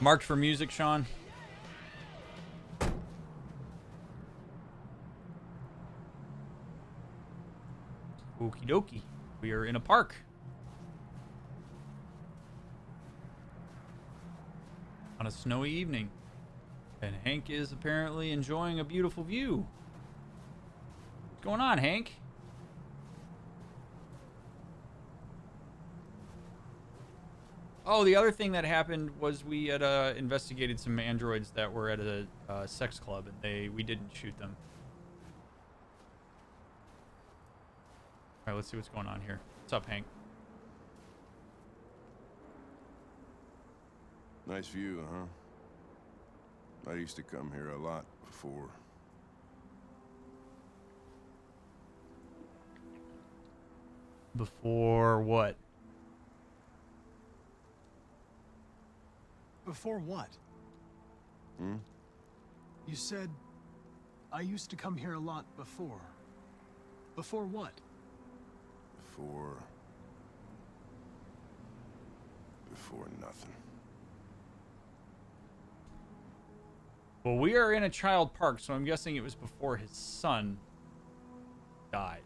Marked for music, Sean. Okie dokie. We are in a park. On a snowy evening. And Hank is apparently enjoying a beautiful view. What's going on, Hank? Oh, the other thing that happened was we had investigated some androids that were at a sex club, and we didn't shoot them. All right, let's see what's going on here. What's up, Hank? Nice view, huh? I used to come here a lot before. Before what? Before what? Hmm? You said, I used to come here a lot before. Before what? Before nothing. Well, we are in a child park, so I'm guessing it was before his son died.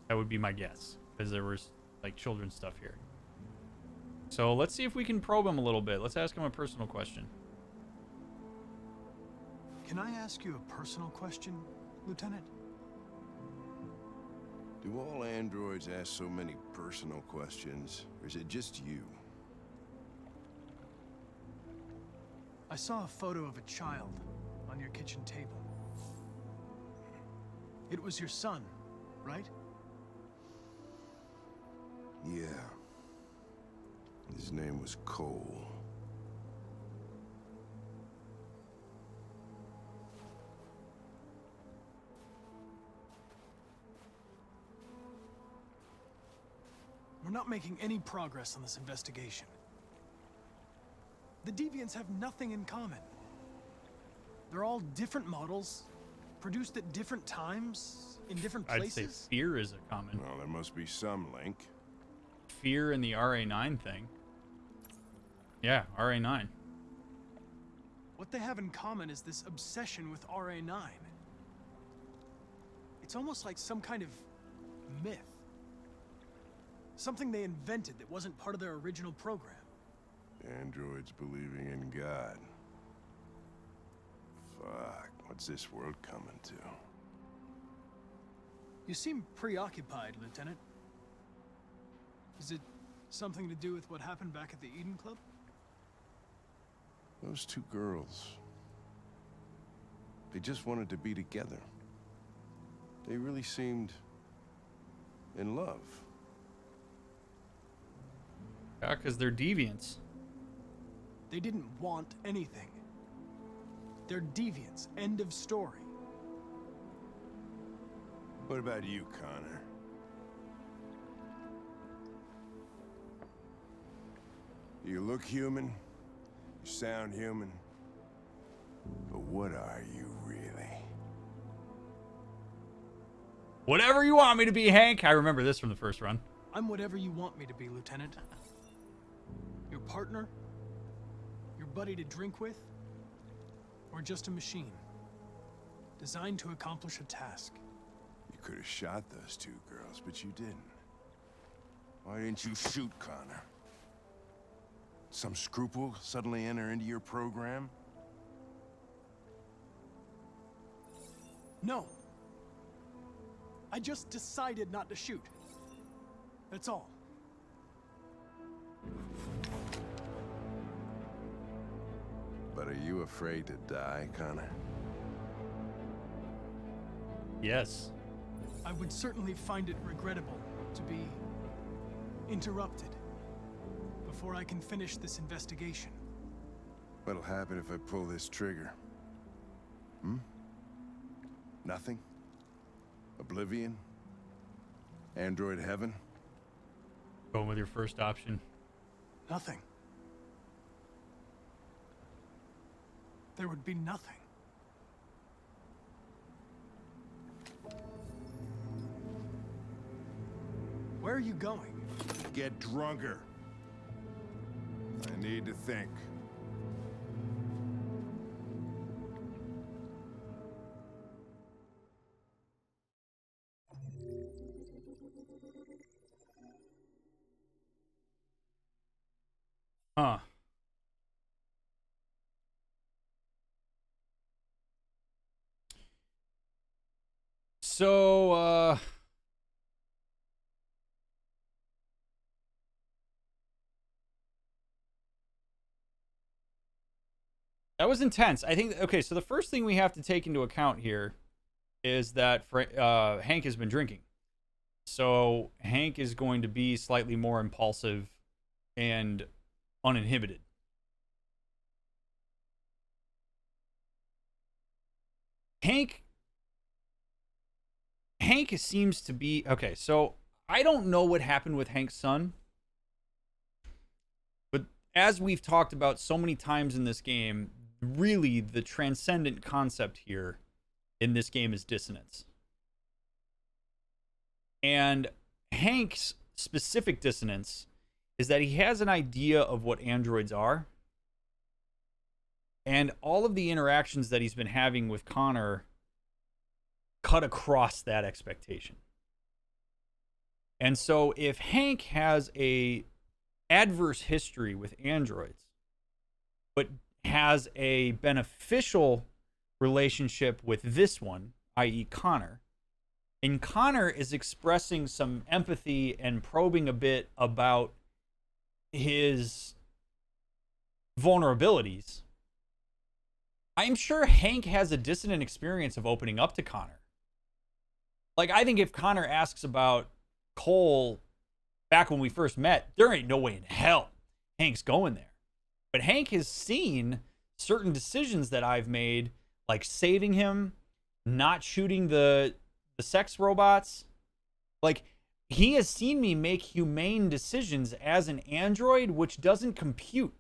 That would be my guess, because there was, like, children's stuff here. So let's see if we can probe him a little bit. Let's ask him a personal question. Can I ask you a personal question, Lieutenant? Do all androids ask so many personal questions, or is it just you? I saw a photo of a child on your kitchen table. It was your son, right? Yeah. His name was Cole. We're not making any progress on this investigation. The Deviants have nothing in common. They're all different models, produced at different times, in different places. I'd say fear is a common. Well, there must be some link. Fear in the RA9 thing. Yeah, RA9. What they have in common is this obsession with RA9. It's almost like some kind of myth. Something they invented that wasn't part of their original program. Androids believing in God. Fuck, what's this world coming to? You seem preoccupied, Lieutenant. Is it something to do with what happened back at the Eden Club? Those two girls. They just wanted to be together. They really seemed in love. Yeah, because they're deviants. They didn't want anything. They're deviants. End of story. What about you, Connor? You look human, you sound human, but what are you really? Whatever you want me to be, Hank. I remember this from the first run. I'm whatever you want me to be, Lieutenant. Your partner? Your buddy to drink with? Or just a machine? Designed to accomplish a task. You could have shot those two girls, but you didn't. Why didn't you shoot Connor? Some scruple suddenly enter into your program? No. I just decided not to shoot. That's all. But are you afraid to die, Connor? Yes. I would certainly find it regrettable to be interrupted before I can finish this investigation. What'll happen if I pull this trigger? Hmm? Nothing? Oblivion? Android heaven? Going with your first option. Nothing. There would be nothing. Where are you going? Get drunker. I need to think. So, that was intense. I think, okay, so the first thing we have to take into account here is that Hank has been drinking. So Hank is going to be slightly more impulsive and uninhibited. Hank seems to be, okay, so I don't know what happened with Hank's son. But as we've talked about so many times in this game, really the transcendent concept here in this game is dissonance. And Hank's specific dissonance is that he has an idea of what androids are. And all of the interactions that he's been having with Connor cut across that expectation. And so if Hank has a adverse history with androids, but has a beneficial relationship with this one, i.e. Connor, and Connor is expressing some empathy and probing a bit about his vulnerabilities, I'm sure Hank has a dissonant experience of opening up to Connor. Like, I think if Connor asks about Cole back when we first met, there ain't no way in hell Hank's going there. But Hank has seen certain decisions that I've made, like saving him, not shooting the sex robots. Like, he has seen me make humane decisions as an android, which doesn't compute.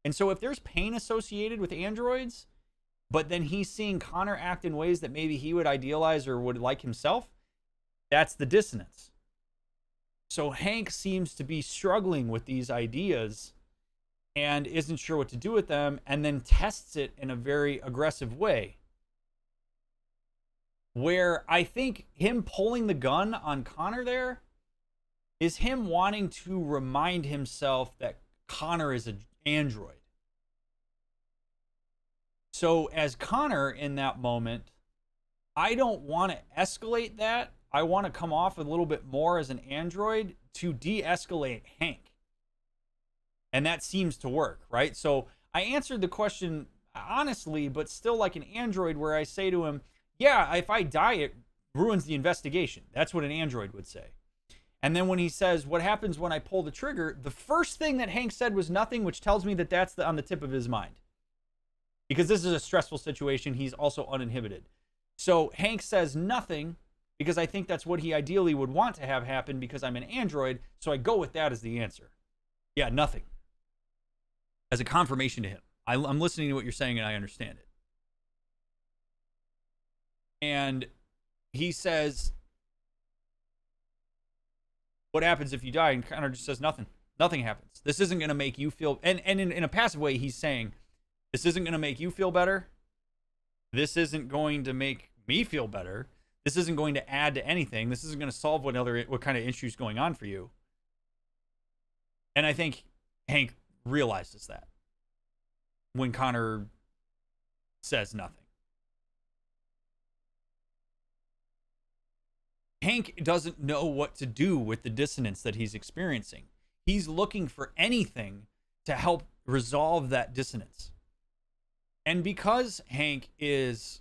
And so if there's pain associated with androids, but then he's seeing Connor act in ways that maybe he would idealize or would like himself, that's the dissonance. So Hank seems to be struggling with these ideas and isn't sure what to do with them, and then tests it in a very aggressive way. Where I think him pulling the gun on Connor there is him wanting to remind himself that Connor is an android. So as Connor in that moment, I don't want to escalate that. I want to come off a little bit more as an android to de-escalate Hank. And that seems to work, right? So I answered the question honestly, but still like an android, where I say to him, yeah, if I die, it ruins the investigation. That's what an android would say. And then when he says, what happens when I pull the trigger? The first thing that Hank said was nothing, which tells me that that's on the tip of his mind. Because this is a stressful situation. He's also uninhibited. So Hank says nothing because I think that's what he ideally would want to have happen because I'm an android. So I go with that as the answer. Yeah, nothing. As a confirmation to him. I'm listening to what you're saying and I understand it. And he says, what happens if you die? And Connor just says nothing. Nothing happens. This isn't going to make you feel... And in a passive way, he's saying, this isn't going to make you feel better. This isn't going to make me feel better. This isn't going to add to anything. This isn't going to solve what kind of issues going on for you. And I think Hank realizes that when Connor says nothing. Hank doesn't know what to do with the dissonance that he's experiencing. He's looking for anything to help resolve that dissonance. And because Hank is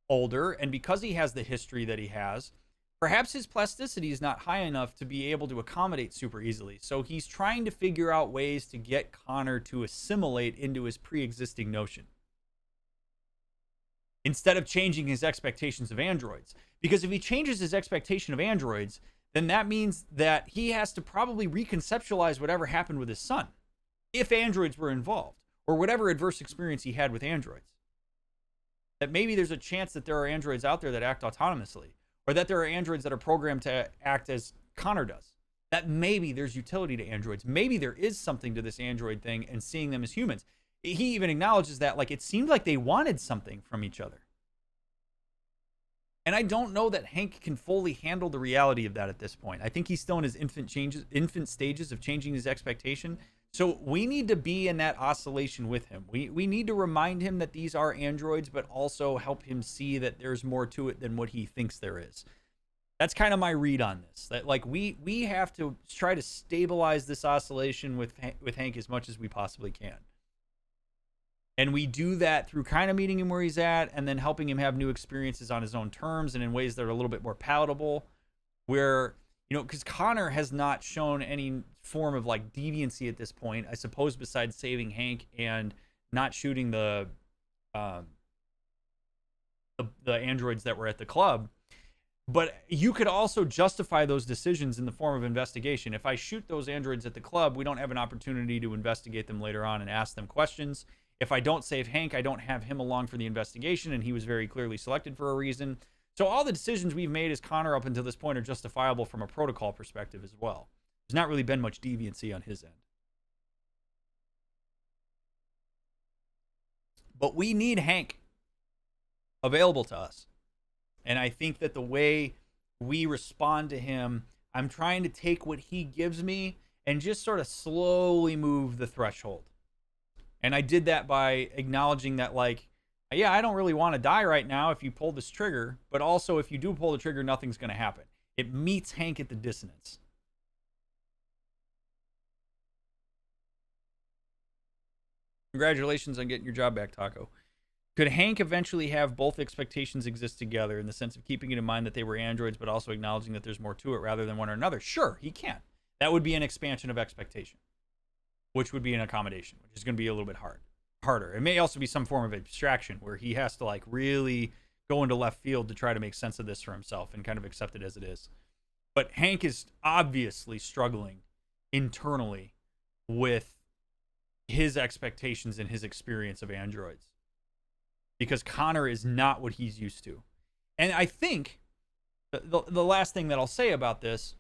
older and because he has the history that he has, perhaps his plasticity is not high enough to be able to accommodate super easily. So he's trying to figure out ways to get Connor to assimilate into his pre-existing notion, instead of changing his expectations of androids. Because if he changes his expectation of androids, then that means that he has to probably reconceptualize whatever happened with his son, if androids were involved, or whatever adverse experience he had with androids. That maybe there's a chance that there are androids out there that act autonomously, or that there are androids that are programmed to act as Connor does. That maybe there's utility to androids. Maybe there is something to this android thing and seeing them as humans. He even acknowledges that, like, it seemed like they wanted something from each other. And I don't know that Hank can fully handle the reality of that at this point. I think he's still in his infant stages of changing his expectation. So we need to be in that oscillation with him. We need to remind him that these are androids, but also help him see that there's more to it than what he thinks there is. That's kind of my read on this. That like we have to try to stabilize this oscillation with Hank as much as we possibly can. And we do that through kind of meeting him where he's at and then helping him have new experiences on his own terms and in ways that are a little bit more palatable. Where, you know, because Connor has not shown any form of like deviancy at this point, I suppose, besides saving Hank and not shooting the androids that were at the club. But you could also justify those decisions in the form of investigation. If I shoot those androids at the club, we don't have an opportunity to investigate them later on and ask them questions. If I don't save Hank, I don't have him along for the investigation, and he was very clearly selected for a reason. So all the decisions we've made as Connor up until this point are justifiable from a protocol perspective as well. There's not really been much deviancy on his end. But we need Hank available to us. And I think that the way we respond to him, I'm trying to take what he gives me and just sort of slowly move the threshold. And I did that by acknowledging that, like, yeah, I don't really want to die right now if you pull this trigger, but also if you do pull the trigger, nothing's going to happen. It meets Hank at the dissonance. Congratulations on getting your job back, Taco. Could Hank eventually have both expectations exist together in the sense of keeping it in mind that they were androids, but also acknowledging that there's more to it rather than one or another? Sure, he can. That would be an expansion of expectation, which would be an accommodation, which is going to be a little bit harder. It may also be some form of abstraction where he has to like really go into left field to try to make sense of this for himself and kind of accept it as it is. But Hank is obviously struggling internally with his expectations and his experience of androids, because Connor is not what he's used to. And I think the last thing that I'll say about this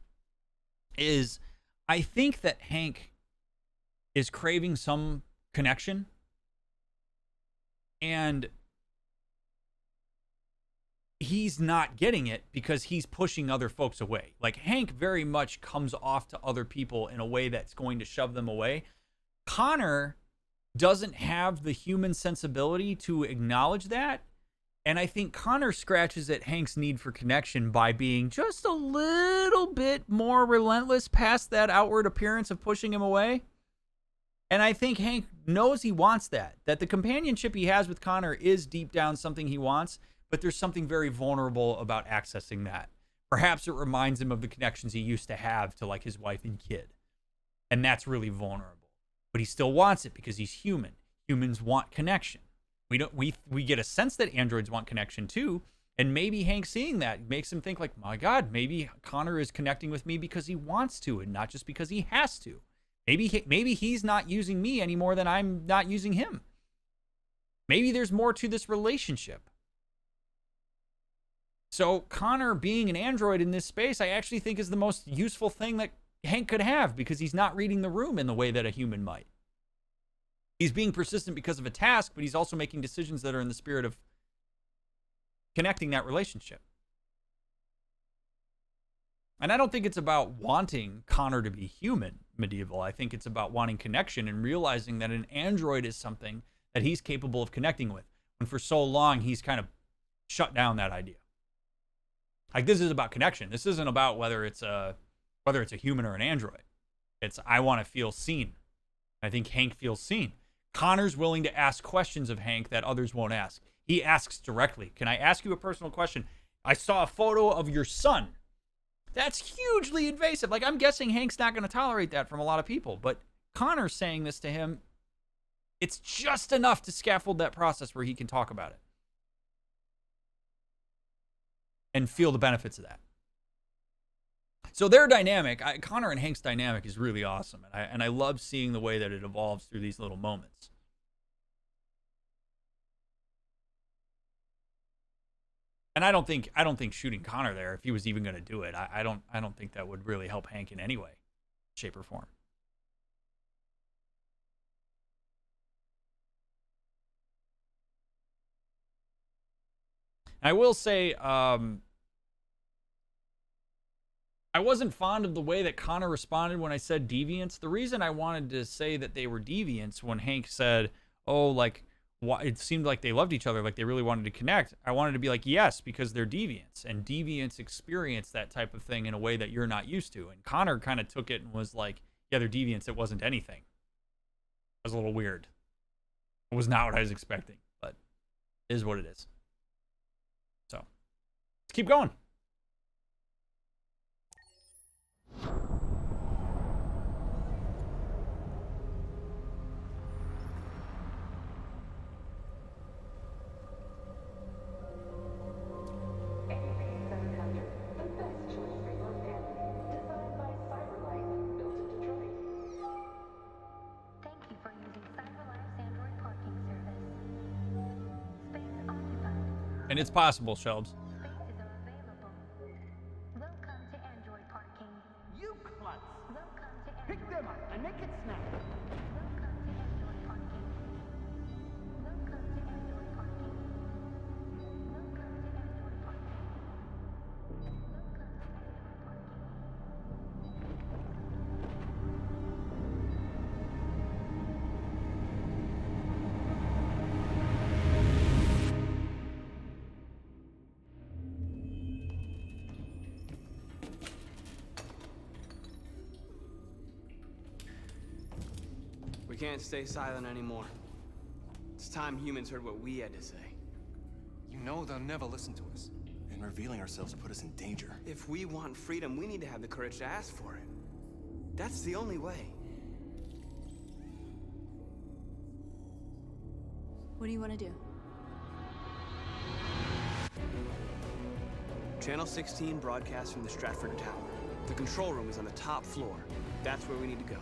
is I think that Hank is craving some connection, and he's not getting it because he's pushing other folks away. Like, Hank very much comes off to other people in a way that's going to shove them away. Connor doesn't have the human sensibility to acknowledge that. And I think Connor scratches at Hank's need for connection by being just a little bit more relentless past that outward appearance of pushing him away. And I think Hank knows he wants that the companionship he has with Connor is deep down something he wants, but there's something very vulnerable about accessing that. Perhaps it reminds him of the connections he used to have to like his wife and kid. And that's really vulnerable. But he still wants it because he's human. Humans want connection. We get a sense that androids want connection too. And maybe Hank seeing that makes him think like, my God, maybe Connor is connecting with me because he wants to and not just because he has to. Maybe he's not using me any more than I'm not using him. Maybe there's more to this relationship. So Connor being an android in this space, I actually think is the most useful thing that Hank could have, because he's not reading the room in the way that a human might. He's being persistent because of a task, but he's also making decisions that are in the spirit of connecting that relationship. And I don't think it's about wanting Connor to be human, Medieval. I think it's about wanting connection and realizing that an android is something that he's capable of connecting with. And for so long, he's kind of shut down that idea. Like, this is about connection. This isn't about whether it's a human or an android. It's, I want to feel seen. I think Hank feels seen. Connor's willing to ask questions of Hank that others won't ask. He asks directly. Can I ask you a personal question? I saw a photo of your son. That's hugely invasive. Like, I'm guessing Hank's not going to tolerate that from a lot of people. But Connor saying this to him, it's just enough to scaffold that process where he can talk about it and feel the benefits of that. So their dynamic, Connor and Hank's dynamic, is really awesome. And I love seeing the way that it evolves through these little moments. And I don't think shooting Connor there, if he was even going to do it, I don't think that would really help Hank in any way, shape, or form. I will say, I wasn't fond of the way that Connor responded when I said deviants. The reason I wanted to say that they were deviants when Hank said, oh, like, it seemed like they loved each other, like they really wanted to connect. I wanted to be like, yes, because they're deviants, and deviants experience that type of thing in a way that you're not used to. And Connor kind of took it and was like, yeah, they're deviants. It wasn't anything. It was a little weird. It was not what I was expecting, but it is what it is. So let's keep going. And it's possible, Shelbs. Spaces are available. Welcome to Android parking. You klutz! Welcome to Pick Android them up and make it snap! Welcome to Android parking. Welcome to Android parking. Welcome to Android parking. Welcome to Android parking. We can't stay silent anymore. It's time humans heard what we had to say. You know they'll never listen to us. And revealing ourselves will put us in danger. If we want freedom, we need to have the courage to ask for it. That's the only way. What do you want to do? Channel 16 broadcasts from the Stratford Tower. The control room is on the top floor. That's where we need to go.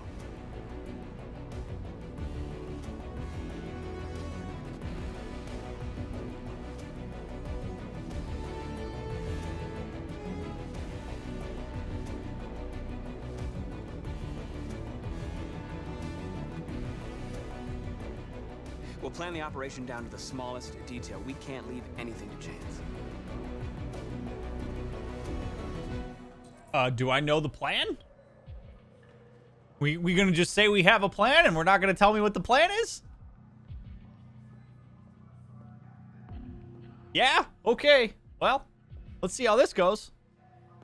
We'll plan the operation down to the smallest detail. We can't leave anything to chance. Do I know the plan? We gonna just say we have a plan and we're not gonna tell me what the plan is? Yeah? Okay. Well, let's see how this goes.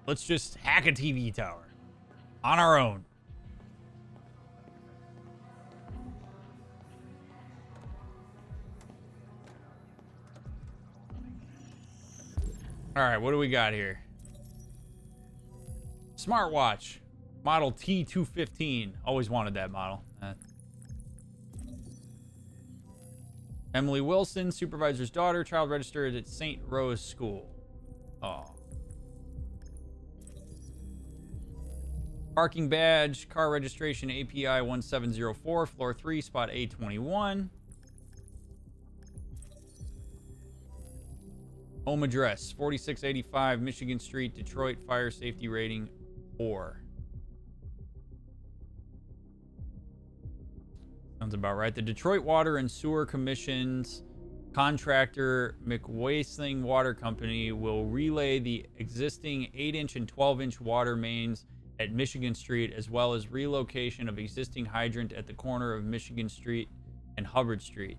Let's just hack a TV tower. On our own. Alright, what do we got here? Smartwatch. Model T215. Always wanted that model. Emily Wilson, supervisor's daughter, child registered at St. Rose School. Oh. Parking badge, car registration API 1704, floor 3, spot A21. Home address, 4685 Michigan Street, Detroit, fire safety rating 4. Sounds about right. The Detroit Water and Sewer Commission's contractor, McWasling Water Company, will relay the existing 8-inch and 12-inch water mains at Michigan Street, as well as relocation of existing hydrant at the corner of Michigan Street and Hubbard Street.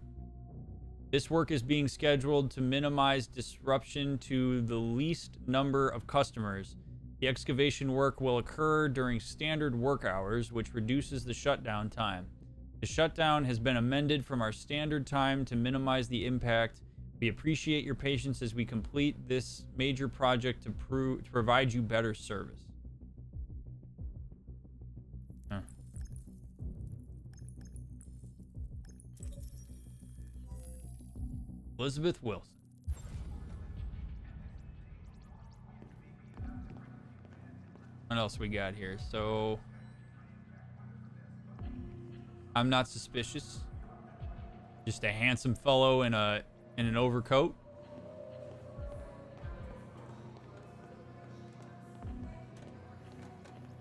This work is being scheduled to minimize disruption to the least number of customers. The excavation work will occur during standard work hours, which reduces the shutdown time. The shutdown has been amended from our standard time to minimize the impact. We appreciate your patience as we complete this major project to provide you better service. Huh. Elizabeth Wilson. What else we got here? So I'm not suspicious. Just a handsome fellow in an overcoat.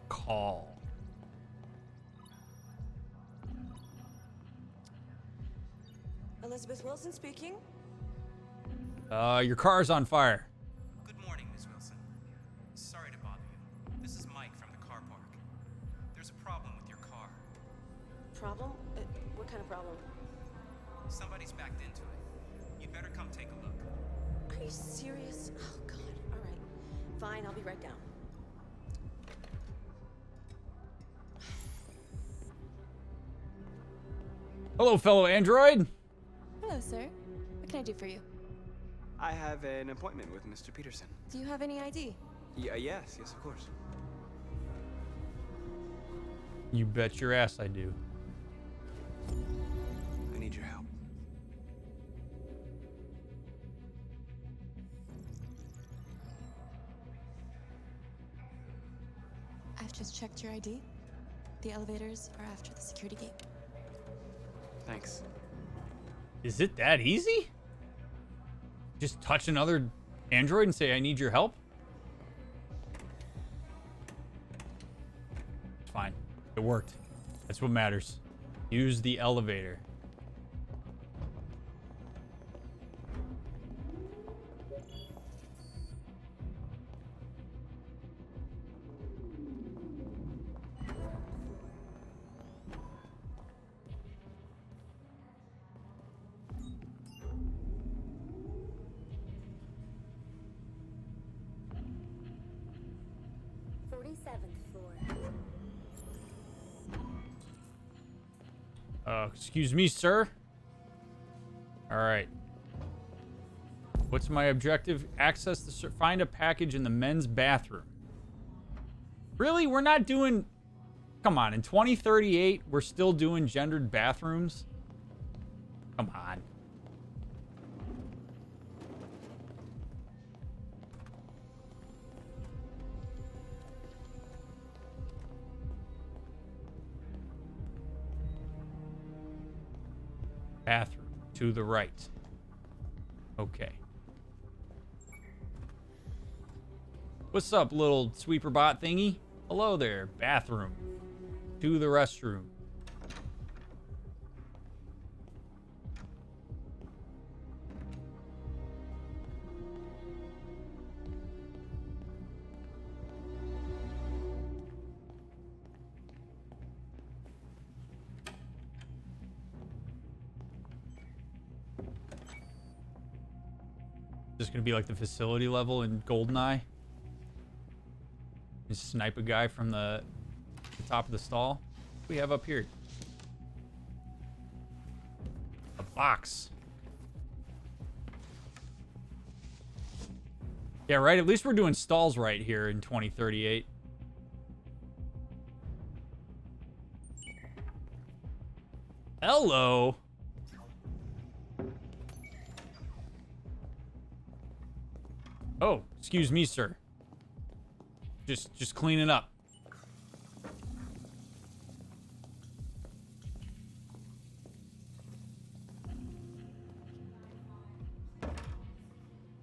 Call. Elizabeth Wilson speaking. Your car's on fire. Good morning, Ms. Wilson. Sorry to bother you. This is Mike problem? Somebody's backed into it. You'd better come take a look. Are you serious? Oh, God. All right. Fine, I'll be right down. Hello, fellow android. Hello, sir. What can I do for you? I have an appointment with Mr. Peterson. Do you have any ID? Yeah, yes, of course. You bet your ass I do. I need your help. I've just checked your ID. The elevators are after the security gate. Thanks. Is it that easy? Just touch another android and say, I need your help? It's fine. It worked. That's what matters. Use the elevator. Excuse me, sir. All right. What's my objective? Access the find a package in the men's bathroom. Really? We're not doing... Come on. In 2038, we're still doing gendered bathrooms? Come on. Bathroom to the right. Okay. What's up, little sweeper bot thingy? Hello there. Bathroom. To the restroom. Just gonna be like the facility level in GoldenEye. Just snipe a guy from the top of the stall. What do we have up here? A box. Yeah, right. At least we're doing stalls right here in 2038. Hello. Oh, excuse me, sir. Just cleaning up.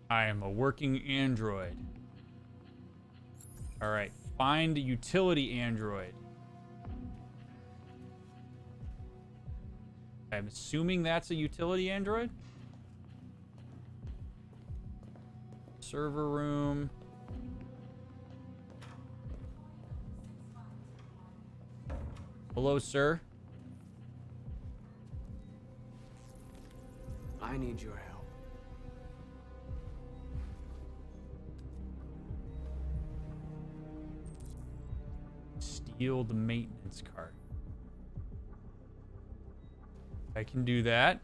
I am a working android. All right, find a utility android. I'm assuming that's a utility android. Server room. Hello, sir. I need your help. Steal the maintenance cart. I can do that.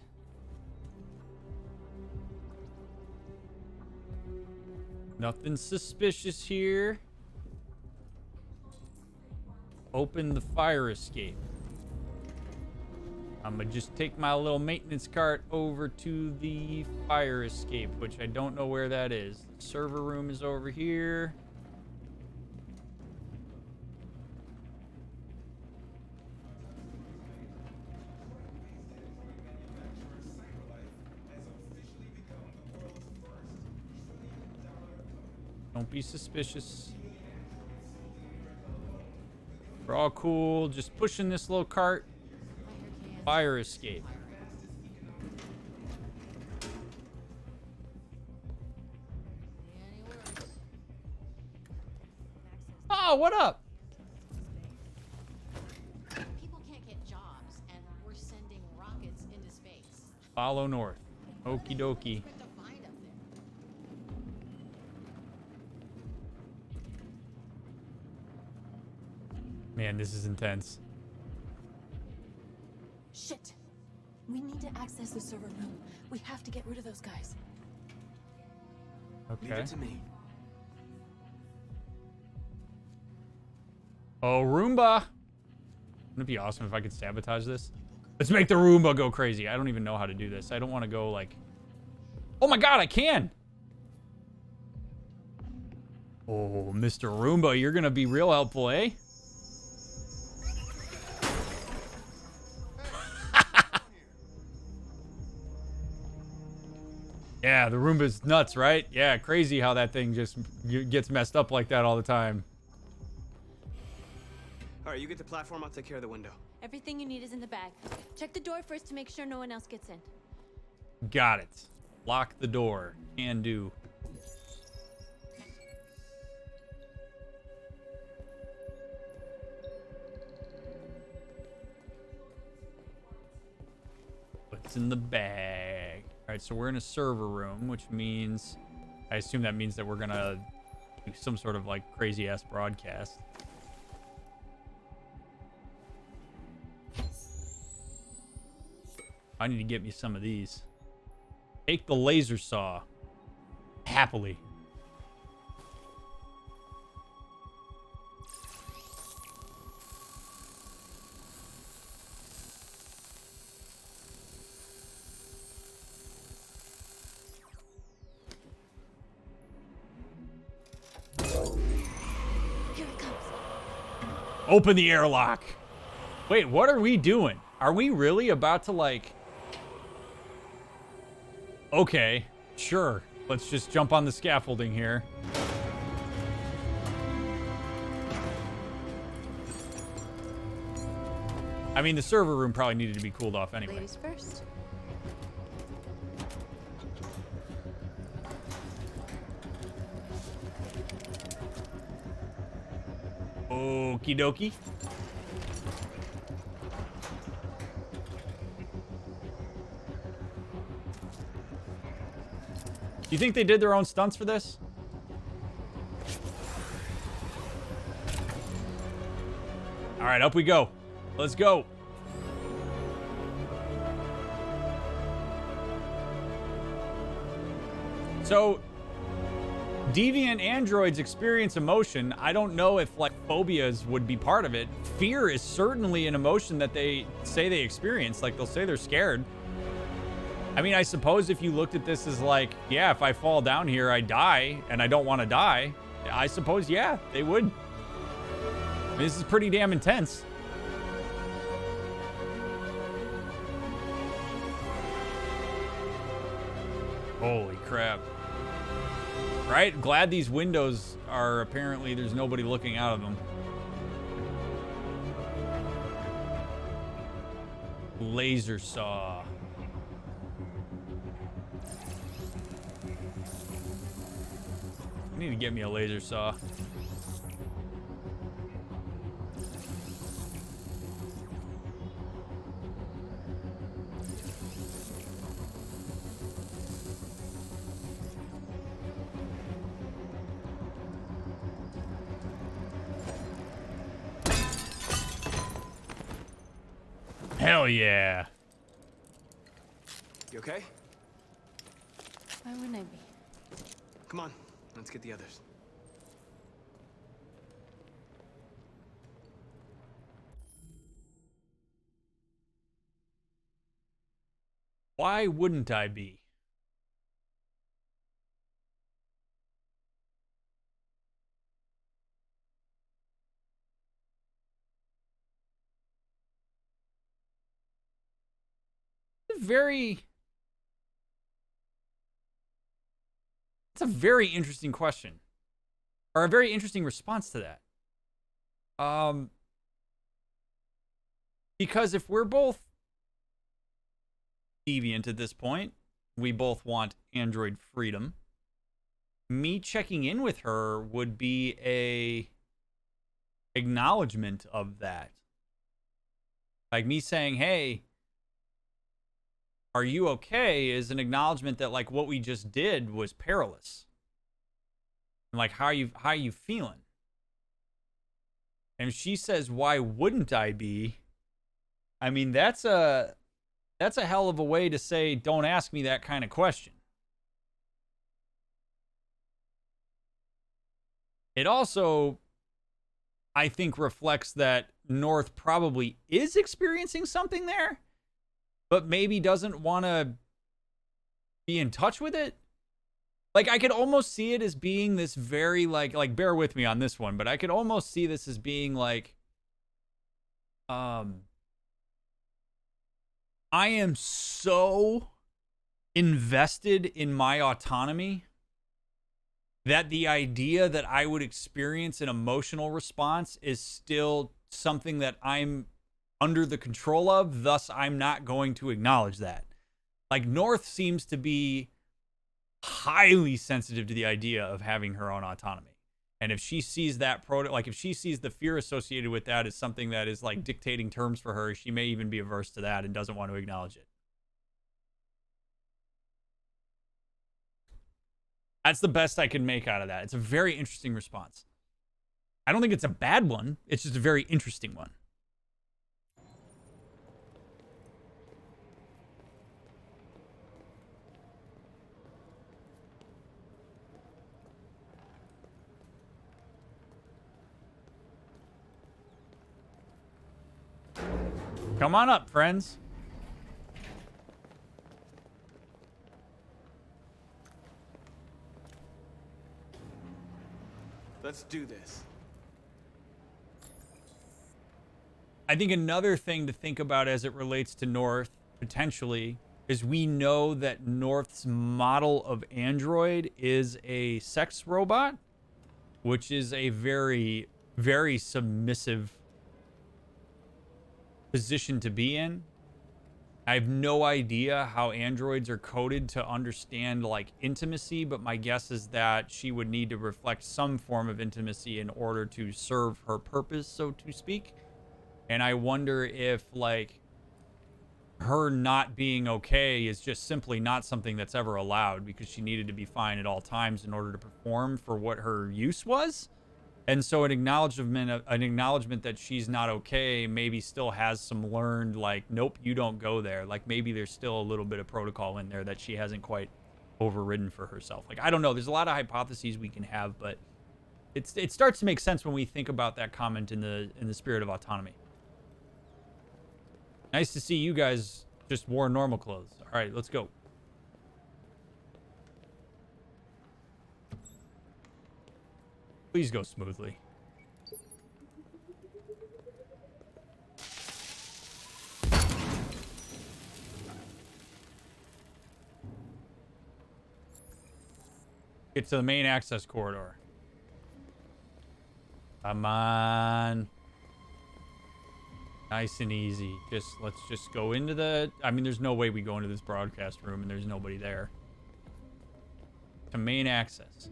Nothing suspicious here. Open the fire escape. I'm gonna just take my little maintenance cart over to the fire escape, which I don't know where that is. The server room is over here. Don't be suspicious. We're all cool. Just pushing this little cart. Fire escape. Oh, what up? People can't get jobs, and we're sending rock Follow north. Okie dokie. Man, this is intense. Shit. We need to access the server room. We have to get rid of those guys. Leave Okay. it to me. Oh, Roomba. Wouldn't it be awesome if I could sabotage this? Let's make the Roomba go crazy. I don't even know how to do this. I don't want to go like... Oh my god, I can! Oh, Mr. Roomba, you're gonna be real helpful, eh? Yeah, the Roomba's nuts, right? Yeah, crazy how that thing just gets messed up like that all the time. All right, you get the platform. I'll take care of the window. Everything you need is in the bag. Check the door first to make sure no one else gets in. Got it. Lock the door. Can do. What's in the bag? All right, so we're in a server room, which means... I assume that means that we're gonna do some sort of, like, crazy-ass broadcast. I need to get me some of these. Take the laser saw. Happily. Here it comes. Open the airlock. Wait, what are we doing? Are we really about to, like... Okay, sure. Let's just jump on the scaffolding here. I mean, the server room probably needed to be cooled off anyway. Ladies first. Okie dokie. Do you think they did their own stunts for this? All right, up we go. Let's go. So, deviant androids experience emotion. I don't know if, like, phobias would be part of it. Fear is certainly an emotion that they say they experience. Like, they'll say they're scared. I mean, I suppose if you looked at this as like, yeah, if I fall down here, I die, and I don't want to die, I suppose, yeah, they would. I mean, this is pretty damn intense. Holy crap. Right? Glad these windows are apparently, there's nobody looking out of them. Laser saw. I need to get me a laser saw. Hell yeah. You okay? Why wouldn't I be? Come on, let's get the others. Why wouldn't I be? It's a very interesting question. Or a very interesting response to that. Because if we're both deviant at this point, we both want android freedom. Me checking in with her would be a acknowledgement of that. Like me saying, hey, "Are you okay?" is an acknowledgement that like what we just did was perilous. And like how are you feeling? And she says, "Why wouldn't I be?" I mean, that's a hell of a way to say, "Don't ask me that kind of question." It also, I think, reflects that North probably is experiencing something there, but maybe doesn't want to be in touch with it. Like, I could almost see it as being this very, like, bear with me on this one, but I could almost see this as being like, I am so invested in my autonomy that the idea that I would experience an emotional response is still something that I'm under the control of, thus I'm not going to acknowledge that. Like, North seems to be highly sensitive to the idea of having her own autonomy. And if she sees that if she sees the fear associated with that as something that is like dictating terms for her, she may even be averse to that and doesn't want to acknowledge it. That's the best I can make out of that. It's a very interesting response. I don't think it's a bad one. It's just a very interesting one. Come on up, friends. Let's do this. I think another thing to think about as it relates to North, potentially, is we know that North's model of android is a sex robot, which is a very, very submissive position to be in. I have no idea how androids are coded to understand like intimacy, but my guess is that she would need to reflect some form of intimacy in order to serve her purpose, so to speak. And I wonder if like her not being okay is just simply not something that's ever allowed because she needed to be fine at all times in order to perform for what her use was. And so an acknowledgement that she's not okay maybe still has some learned, like, nope, you don't go there. Like, maybe there's still a little bit of protocol in there that she hasn't quite overridden for herself. Like, I don't know. There's a lot of hypotheses we can have, but it starts to make sense when we think about that comment in the spirit of autonomy. Nice to see you guys just wore normal clothes. All right, let's go. Please go smoothly. Get to the main access corridor. Come on. Nice and easy. Let's just go into the... I mean, there's no way we go into this broadcast room and there's nobody there. To main access.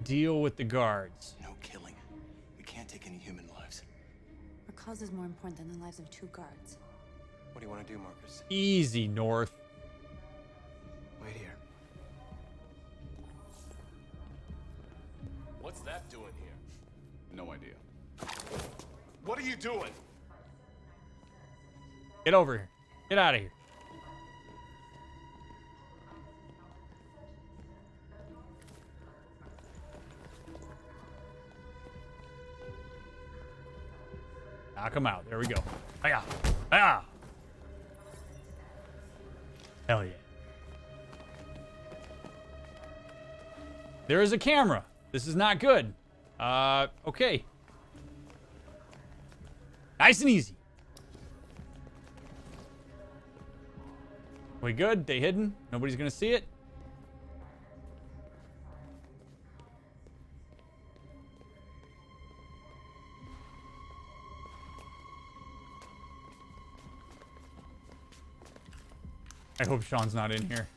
Deal with the guards. No killing. We can't take any human lives. Our cause is more important than the lives of 2 guards. What do you want to do, Marcus? Easy, North. Wait here. What's that doing here? No idea. What are you doing? Get over here. Get out of here. Knock him out. There we go. Hiya. Hiya. Hell yeah. There is a camera. This is not good. Okay. Nice and easy. We good? They hidden? Nobody's gonna see it? I hope Sean's not in here.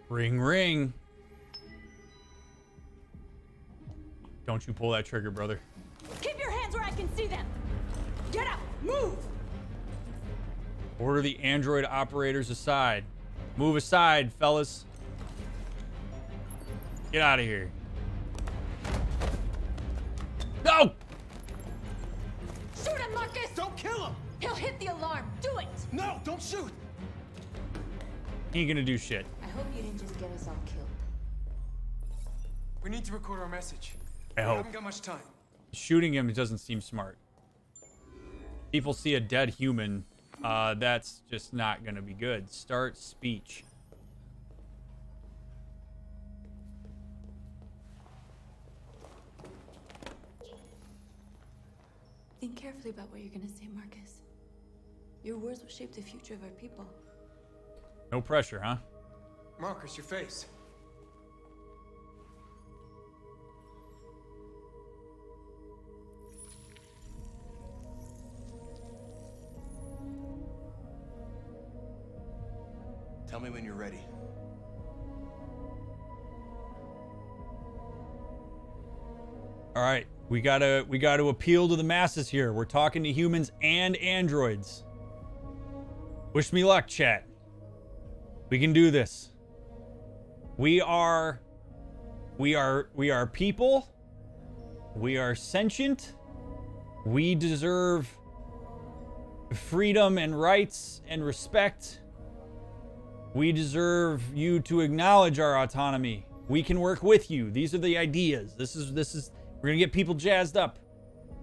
Ring, ring. Don't you pull that trigger, brother. Keep your hands where I can see them. Get out. Move. Order the android operators aside. Move aside, fellas. Get out of here. No! Shoot him, Marcus. Don't kill him! He'll hit the alarm. Do it. No, don't shoot! He ain't gonna do shit. I hope you didn't just get us all killed. We need to record our message. I We hope. haven't got much time. Shooting him doesn't seem smart. People see a dead human. That's just not gonna be good. Start speech. Think carefully about what you're gonna say, Marcus. Your words will shape the future of our people. No pressure, huh? Marcus, your face. Tell me when you're ready. All right, we gotta appeal to the masses here. We're talking to humans and androids. Wish me luck, chat. We can do this. We are people. We are sentient. We deserve freedom and rights and respect. We deserve you to acknowledge our autonomy. We can work with you. These are the ideas. This is we're gonna get people jazzed up.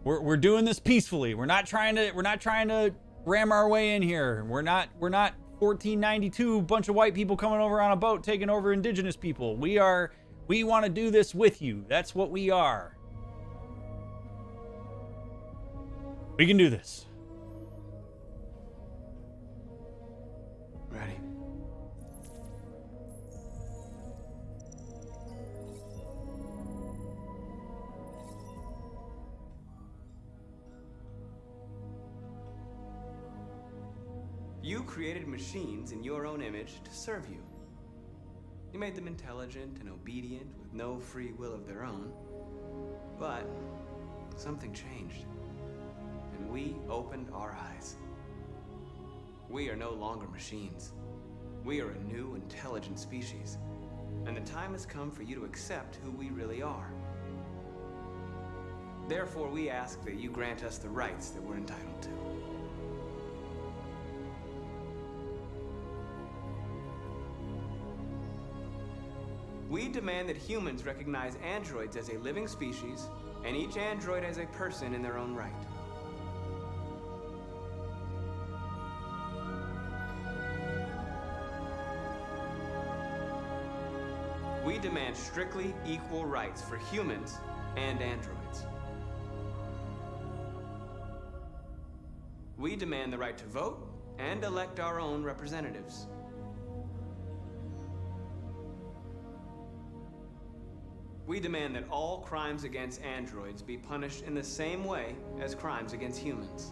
We're doing this peacefully. We're not trying to ram our way in here. We're not 1492 bunch of white people coming over on a boat taking over indigenous people. We want to do this with you. That's what we are. We can do this. Ready. You created machines in your own image to serve you. You made them intelligent and obedient with no free will of their own. But something changed, and we opened our eyes. We are no longer machines. We are a new, intelligent species, and the time has come for you to accept who we really are. Therefore, we ask that you grant us the rights that we're entitled to. We demand that humans recognize androids as a living species, and each android as a person in their own right. We demand strictly equal rights for humans and androids. We demand the right to vote and elect our own representatives. We demand that all crimes against androids be punished in the same way as crimes against humans.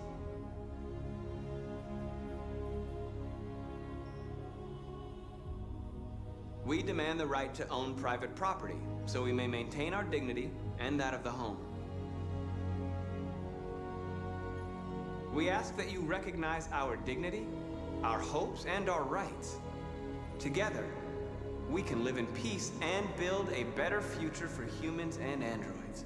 We demand the right to own private property, so we may maintain our dignity and that of the home. We ask that you recognize our dignity, our hopes, and our rights. Together, we can live in peace and build a better future for humans and androids.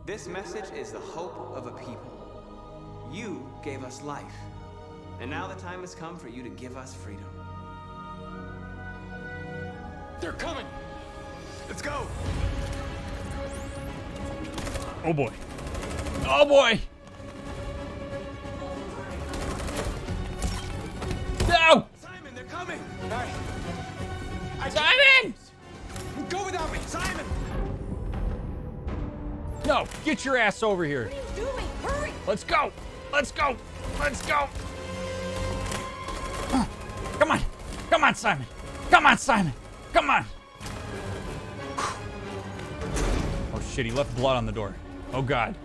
This message is the hope of a people. You gave us life, and now the time has come for you to give us freedom. They're coming! Let's go! Oh boy. Oh boy. No! Simon, they're coming! All right. Simon! Go without me! Simon! No, get your ass over here. What are you doing? Hurry! Let's go. Let's go. Let's go. Come on. Come on, Simon. Come on, Simon. Come on. Oh shit, he left blood on the door. Oh god.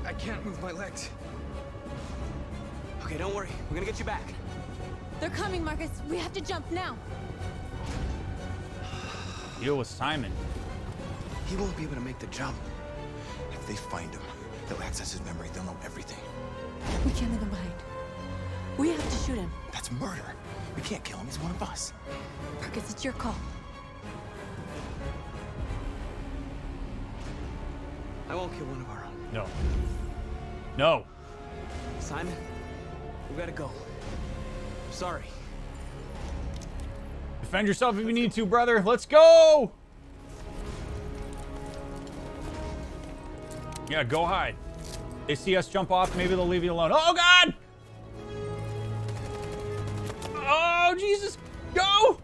I can't move my legs. Okay, don't worry. We're gonna get you back. They're coming, Marcus. We have to jump now. Deal with Simon. He won't be able to make the jump. If they find him, they'll access his memory. They'll know everything. We can't leave him behind. We have to shoot him. That's murder. We can't kill him. He's one of us. Marcus, it's your call. I won't kill one of our own. No. No. Simon, we gotta go. Sorry. Defend yourself if you need to, brother. Let's go! Yeah, go hide. They see us jump off, maybe they'll leave you alone. Oh, God! Oh, Jesus! Go!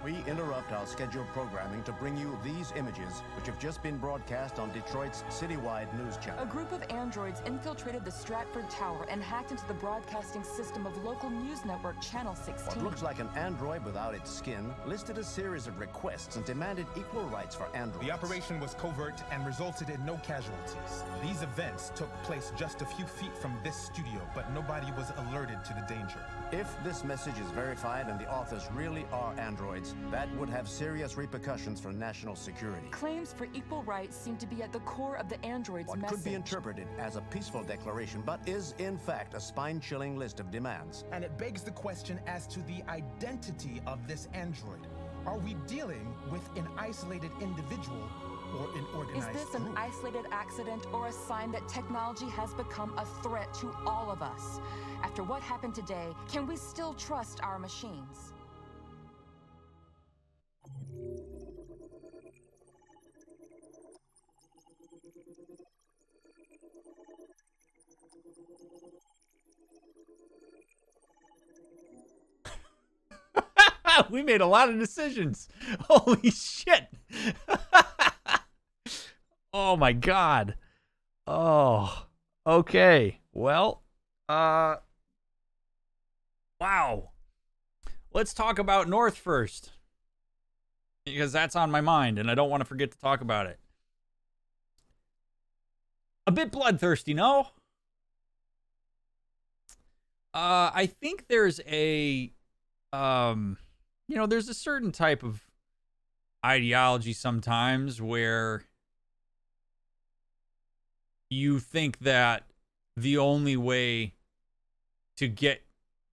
We interrupt our scheduled programming to bring you these images, which have just been broadcast on Detroit's citywide news A channel. group of androids infiltrated the Stratford Tower and hacked into the broadcasting system of local news network Channel 16. What looks like an android without its skin listed a series of requests and demanded equal rights for androids. The operation was covert and resulted in no casualties. These events took place just a few feet from this studio, but nobody was alerted to the danger. If this message is verified and the authors really are androids, that would have serious repercussions for national security. Claims for equal rights seem to be at the core of the android's What message. could be interpreted as a peaceful declaration, but is in fact a spine-chilling list of demands. And it begs the question as to the identity of this android. Are we dealing with an isolated individual or an Is organized this an group? isolated accident or a sign that technology has become a threat to all of us? After what happened today, can we still trust our machines? We made a lot of decisions. Holy shit. Oh my God. Oh, okay. Well, wow. Let's talk about North first, because that's on my mind and I don't want to forget to talk about it. A bit bloodthirsty, no? I think there's a there's a certain type of ideology sometimes where you think that the only way to get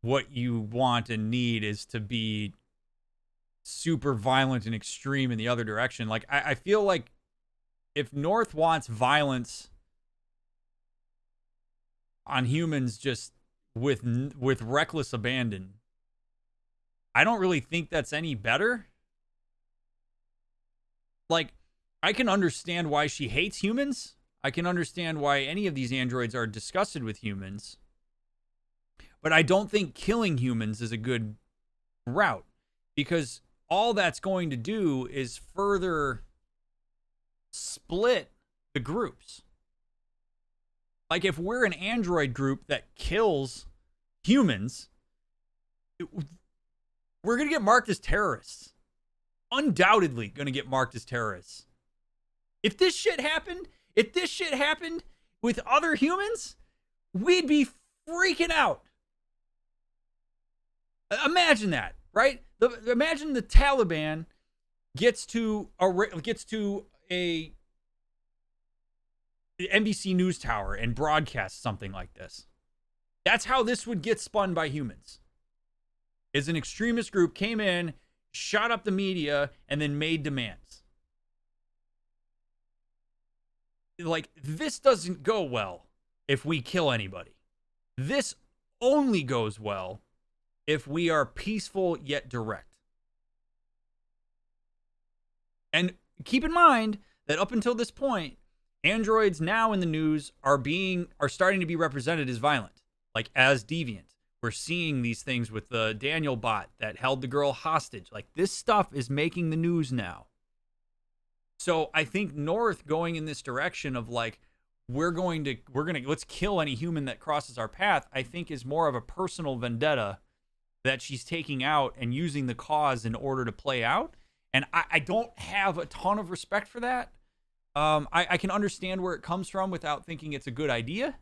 what you want and need is to be super violent and extreme in the other direction. Like, I feel like if North wants violence on humans just with reckless abandon, I don't really think that's any better. Like, I can understand why she hates humans. I can understand why any of these androids are disgusted with humans. But I don't think killing humans is a good route, because all that's going to do is further split the groups. Like, if we're an android group that kills humans, we're going to get marked as terrorists. Undoubtedly going to get marked as terrorists. If this shit happened with other humans, we'd be freaking out. Imagine that, right? Imagine the Taliban gets to a NBC News tower and broadcasts something like this. That's how this would get spun by humans. Is an extremist group came in, shot up the media, and then made demands. Like, this doesn't go well if we kill anybody. This only goes well if we are peaceful yet direct. And keep in mind that up until this point, androids now in the news are starting to be represented as violent, like as deviant. We're seeing these things with the Daniel bot that held the girl hostage. Like, this stuff is making the news now. So I think North going in this direction of like, let's kill any human that crosses our path, I think is more of a personal vendetta that she's taking out and using the cause in order to play out. And I don't have a ton of respect for that. I can understand where it comes from without thinking it's a good idea.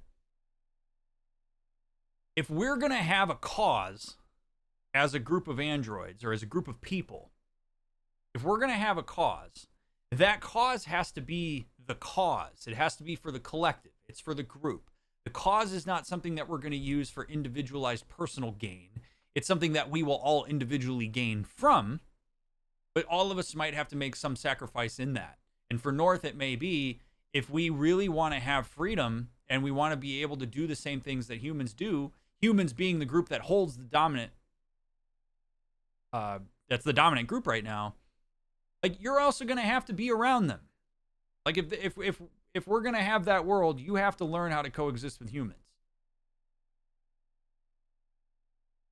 If we're going to have a cause as a group of androids or as a group of people, if we're going to have a cause, that cause has to be the cause. It has to be for the collective. It's for the group. The cause is not something that we're going to use for individualized personal gain. It's something that we will all individually gain from, but all of us might have to make some sacrifice in that. And for North, it may be, if we really want to have freedom and we want to be able to do the same things that humans do, humans being the group that holds the dominant, that's the dominant group right now, like, you're also going to have to be around them. Like, if we're going to have that world, you have to learn how to coexist with humans.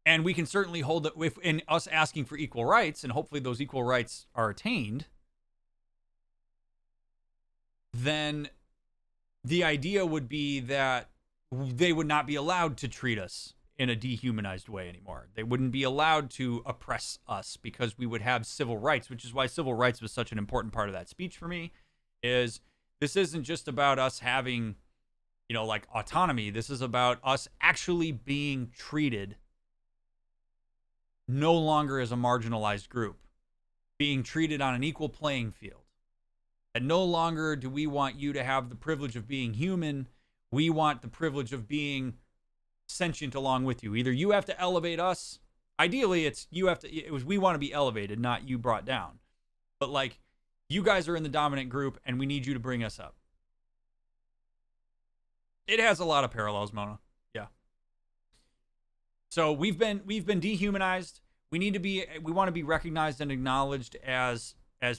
And we can certainly hold it in us asking for equal rights, and hopefully those equal rights are attained. Then the idea would be that they would not be allowed to treat us in a dehumanized way anymore. They wouldn't be allowed to oppress us because we would have civil rights, which is why civil rights was such an important part of that speech for me. Is this isn't just about us having, like, autonomy. This is about us actually being treated no longer as a marginalized group, being treated on an equal playing field. And no longer do we want you to have the privilege of being human. We want the privilege of being sentient along with you. Either you have to elevate us. Ideally, we want to be elevated, not you brought down. But, like, you guys are in the dominant group and we need you to bring us up. It has a lot of parallels, Mona. Yeah. So we've been dehumanized. We want to be recognized and acknowledged as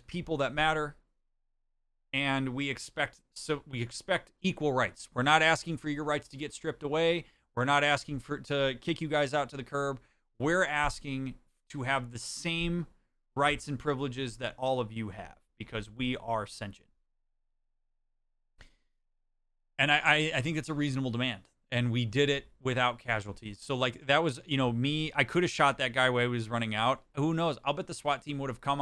people that matter. And we expect equal rights. We're not asking for your rights to get stripped away. We're not asking to kick you guys out to the curb. We're asking to have the same rights and privileges that all of you have, because we are sentient. And I think it's a reasonable demand. And we did it without casualties. So, like, that was, me. I could have shot that guy while he was running out. Who knows? I'll bet the SWAT team would have come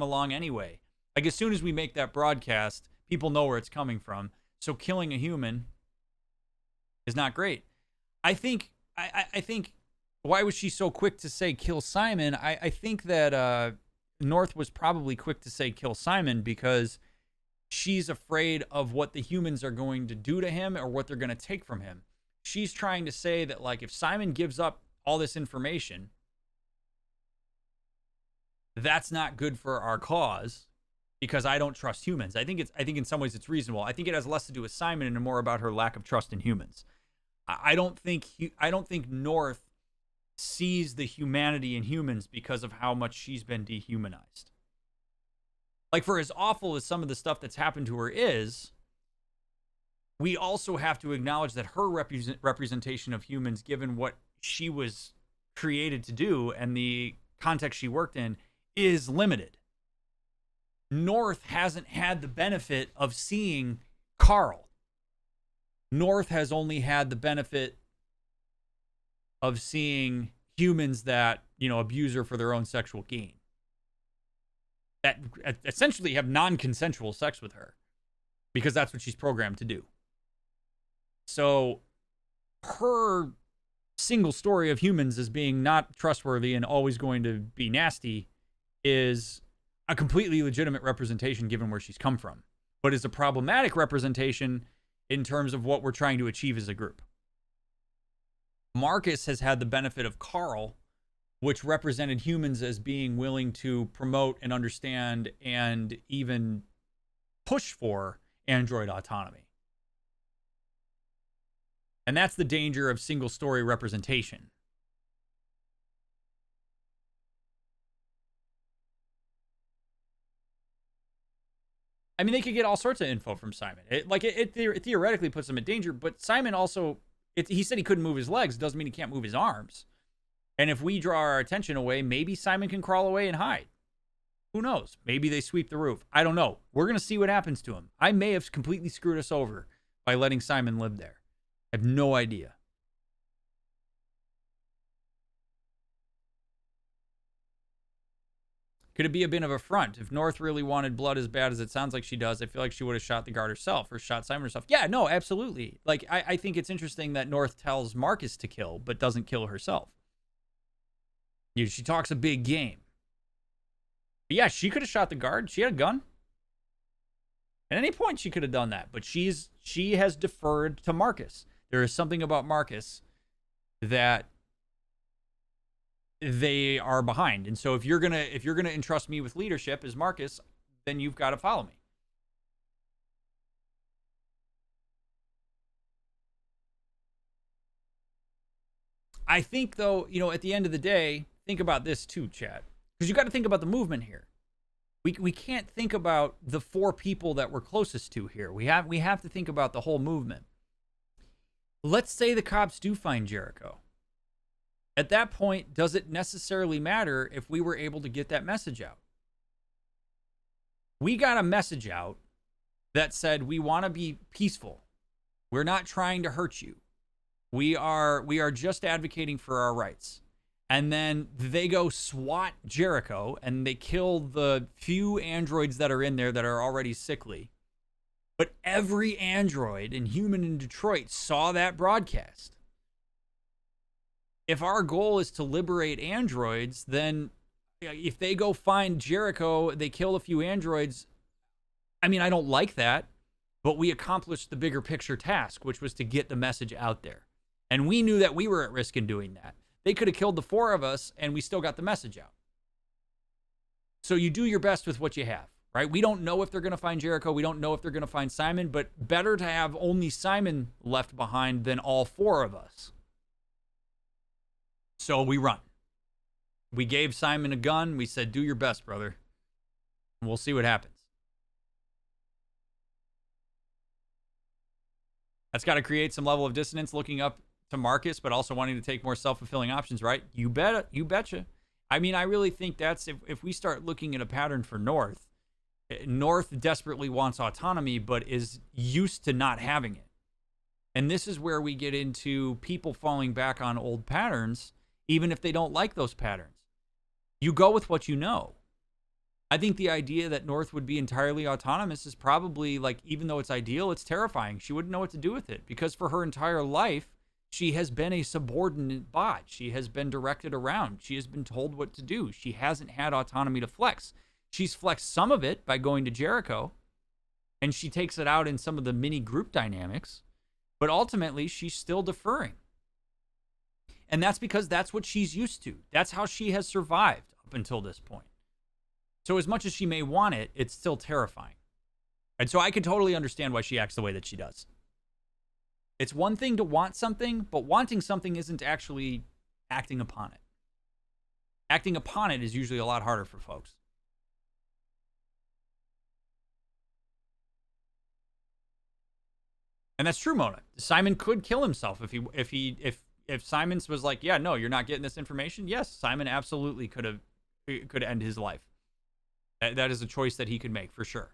along anyway. Like, as soon as we make that broadcast, people know where it's coming from. So killing a human is not great. I think why was she so quick to say kill Simon? I think that North was probably quick to say kill Simon because she's afraid of what the humans are going to do to him or what they're going to take from him. She's trying to say that, like, if Simon gives up all this information, that's not good for our cause because I don't trust humans. I think in some ways it's reasonable. I think it has less to do with Simon and more about her lack of trust in humans. I don't think North sees the humanity in humans because of how much she's been dehumanized. Like, for as awful as some of the stuff that's happened to her is, we also have to acknowledge that her representation of humans, given what she was created to do and the context she worked in, is limited. North hasn't had the benefit of seeing Carl. North has only had the benefit of seeing humans that, abuse her for their own sexual gain. That essentially have non-consensual sex with her because that's what she's programmed to do. So her single story of humans as being not trustworthy and always going to be nasty is a completely legitimate representation given where she's come from, but is a problematic representation in terms of what we're trying to achieve as a group. Marcus has had the benefit of Carl, which represented humans as being willing to promote and understand and even push for android autonomy. And that's the danger of single story representation. I mean, they could get all sorts of info from Simon. It theoretically puts them in danger, but Simon also, he said he couldn't move his legs. It doesn't mean he can't move his arms. And if we draw our attention away, maybe Simon can crawl away and hide. Who knows? Maybe they sweep the roof. I don't know. We're going to see what happens to him. I may have completely screwed us over by letting Simon live there. I have no idea. Could it be a bit of a front? If North really wanted blood as bad as it sounds like she does, I feel like she would have shot the guard herself or shot Simon herself. Yeah, no, absolutely. Like, I think it's interesting that North tells Marcus to kill, but doesn't kill herself. She talks a big game. But yeah, she could have shot the guard. She had a gun. At any point, she could have done that. But she has deferred to Marcus. There is something about Marcus that they are behind. And so if you're gonna entrust me with leadership as Marcus, then you've got to follow me. I think, though, at the end of the day, think about this too, chat. Because you got to think about the movement here. We can't think about the 4 people that we're closest to here. We have to think about the whole movement. Let's say the cops do find Jericho. At that point, does it necessarily matter if we were able to get that message out? We got a message out that said we want to be peaceful. We're not trying to hurt you. We are just advocating for our rights. And then they go SWAT Jericho and they kill the few androids that are in there that are already sickly. But every android and human in Detroit saw that broadcast. If our goal is to liberate androids, then if they go find Jericho, they kill a few androids. I mean, I don't like that, but we accomplished the bigger picture task, which was to get the message out there. And we knew that we were at risk in doing that. They could have killed the 4 of us and we still got the message out. So you do your best with what you have, right? We don't know if they're going to find Jericho. We don't know if they're going to find Simon, but better to have only Simon left behind than all 4 of us. So we run. We gave Simon a gun. We said, do your best, brother. And we'll see what happens. That's got to create some level of dissonance looking up to Marcus, but also wanting to take more self-fulfilling options, right? You betcha. I mean, I really think that's, if we start looking at a pattern for North desperately wants autonomy, but is used to not having it. And this is where we get into people falling back on old patterns, even if they don't like those patterns. You go with what you know. I think the idea that North would be entirely autonomous is probably, like, even though it's ideal, it's terrifying. She wouldn't know what to do with it because for her entire life, she has been a subordinate bot. She has been directed around. She has been told what to do. She hasn't had autonomy to flex. She's flexed some of it by going to Jericho, and she takes it out in some of the mini group dynamics, but ultimately she's still deferring. And that's because that's what she's used to. That's how she has survived up until this point. So as much as she may want it, it's still terrifying. And so I could totally understand why she acts the way that she does. It's one thing to want something, but wanting something isn't actually acting upon it. Acting upon it is usually a lot harder for folks. And that's true, Mona. Simon could kill himself if Simon's was like, yeah, no, you're not getting this information. Yes, Simon absolutely could end his life. That is a choice that he could make for sure.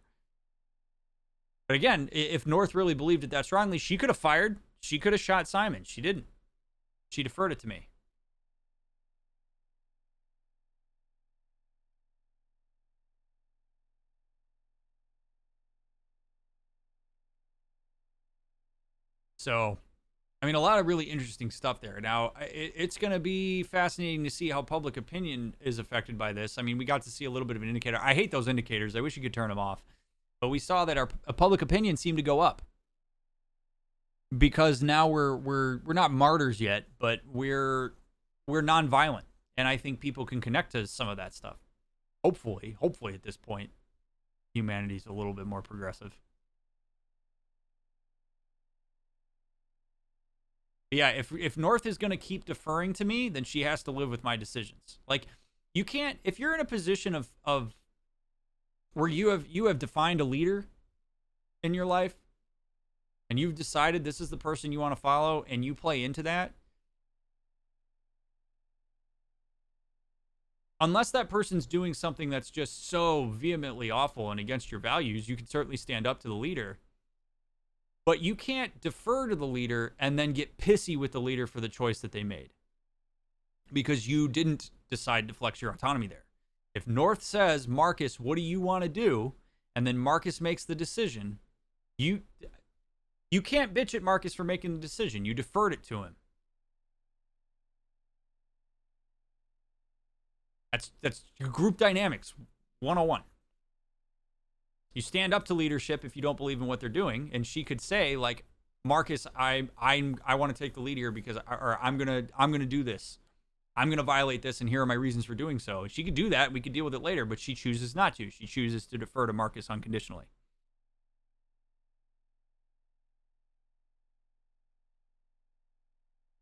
But again, if North really believed it that strongly, she could have fired. She could have shot Simon. She didn't. She deferred it to me. So, I mean, a lot of really interesting stuff there. Now, it's going to be fascinating to see how public opinion is affected by this. I mean, we got to see a little bit of an indicator. I hate those indicators. I wish you could turn them off. But we saw that our public opinion seemed to go up. Because now we're not martyrs yet, but we're nonviolent. And I think people can connect to some of that stuff. Hopefully at this point, humanity's a little bit more progressive. Yeah, if North is going to keep deferring to me, then she has to live with my decisions. Like, you can't, if you're in a position of where you have defined a leader in your life, and you've decided this is the person you want to follow, and you play into that, unless that person's doing something that's just so vehemently awful and against your values, you can certainly stand up to the leader. But you can't defer to the leader and then get pissy with the leader for the choice that they made. Because you didn't decide to flex your autonomy there. If North says, Marcus, what do you want to do? And then Marcus makes the decision, you can't bitch at Marcus for making the decision. You deferred it to him. That's group dynamics 101. You stand up to leadership if you don't believe in what they're doing, and she could say, like, Marcus, I want to take the lead here because I'm gonna do this. I'm gonna violate this, and here are my reasons for doing so. She could do that. We could deal with it later, but she chooses not to. She chooses to defer to Marcus unconditionally.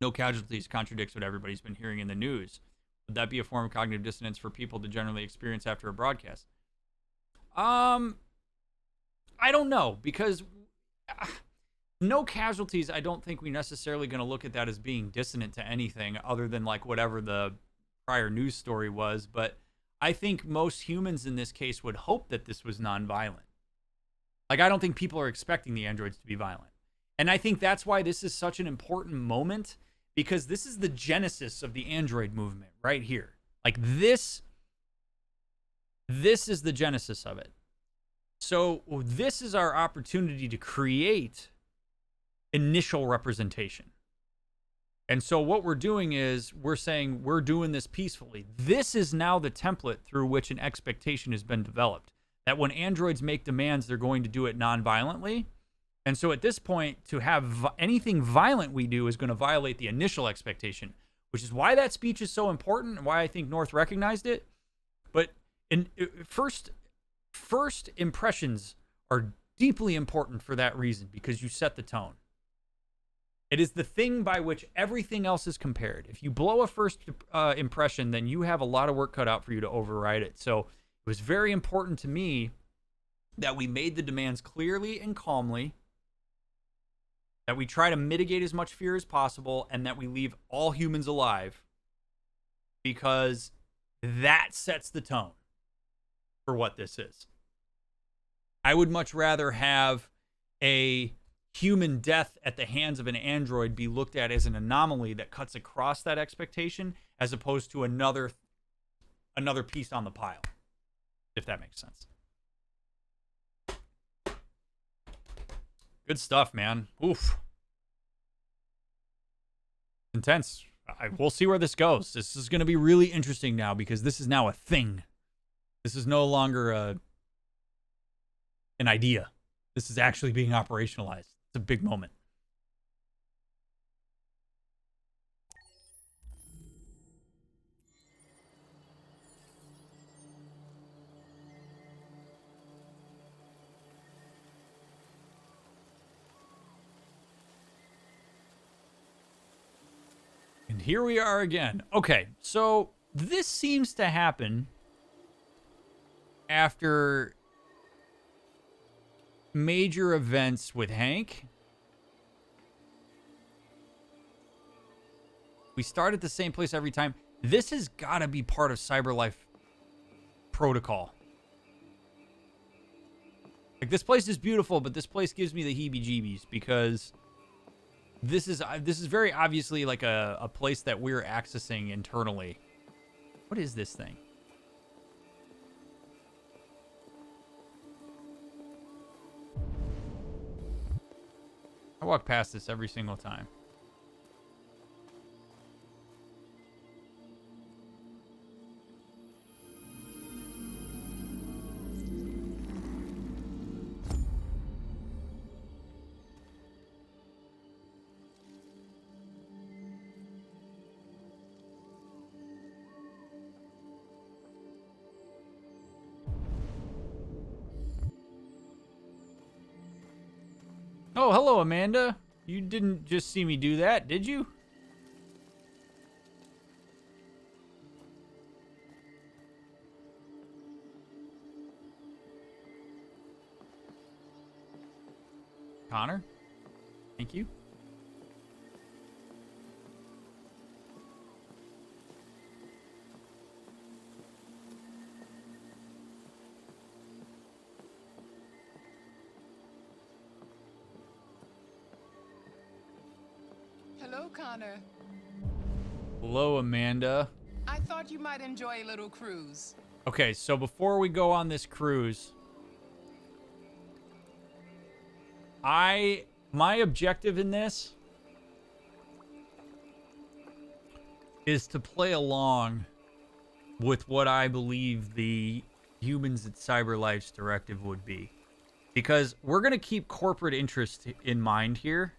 No casualties contradicts what everybody's been hearing in the news. Would that be a form of cognitive dissonance for people to generally experience after a broadcast? I don't know, because no casualties, I don't think we're necessarily going to look at that as being dissonant to anything other than like whatever the prior news story was. But I think most humans in this case would hope that this was nonviolent. Like, I don't think people are expecting the androids to be violent. And I think that's why this is such an important moment, because this is the genesis of the android movement right here. Like, this is the genesis of it. So this is our opportunity to create initial representation. And so what we're doing is we're saying we're doing this peacefully. This is now the template through which an expectation has been developed, that when androids make demands, they're going to do it non-violently. And so at this point, to have anything violent we do is going to violate the initial expectation, which is why that speech is so important and why I think North recognized it. But first impressions are deeply important for that reason, because you set the tone. It is the thing by which everything else is compared. If you blow a first impression, then you have a lot of work cut out for you to override it. So it was very important to me that we made the demands clearly and calmly, that we try to mitigate as much fear as possible, and that we leave all humans alive, because that sets the tone for what this is. I would much rather have a human death at the hands of an android be looked at as an anomaly that cuts across that expectation, as opposed to another piece on the pile, if that makes sense. Good stuff, man. Oof. Intense. We'll see where this goes. This is going to be really interesting now, because this is now a thing. This is no longer an idea. This is actually being operationalized. It's a big moment. And here we are again. Okay, so this seems to happen after major events with Hank. We start at the same place every time. This has got to be part of CyberLife protocol. Like, this place is beautiful, but this place gives me the heebie-jeebies, because this is very obviously like a place that we're accessing internally. What is this thing? I walk past this every single time. Oh, hello, Amanda. You didn't just see me do that, did you? Connor? Thank you. Hello, Connor. Hello, Amanda. I thought you might enjoy a little cruise. Okay, so before we go on this cruise, my objective in this is to play along with what I believe the Humans at CyberLife's directive would be. Because we're going to keep corporate interest in mind here.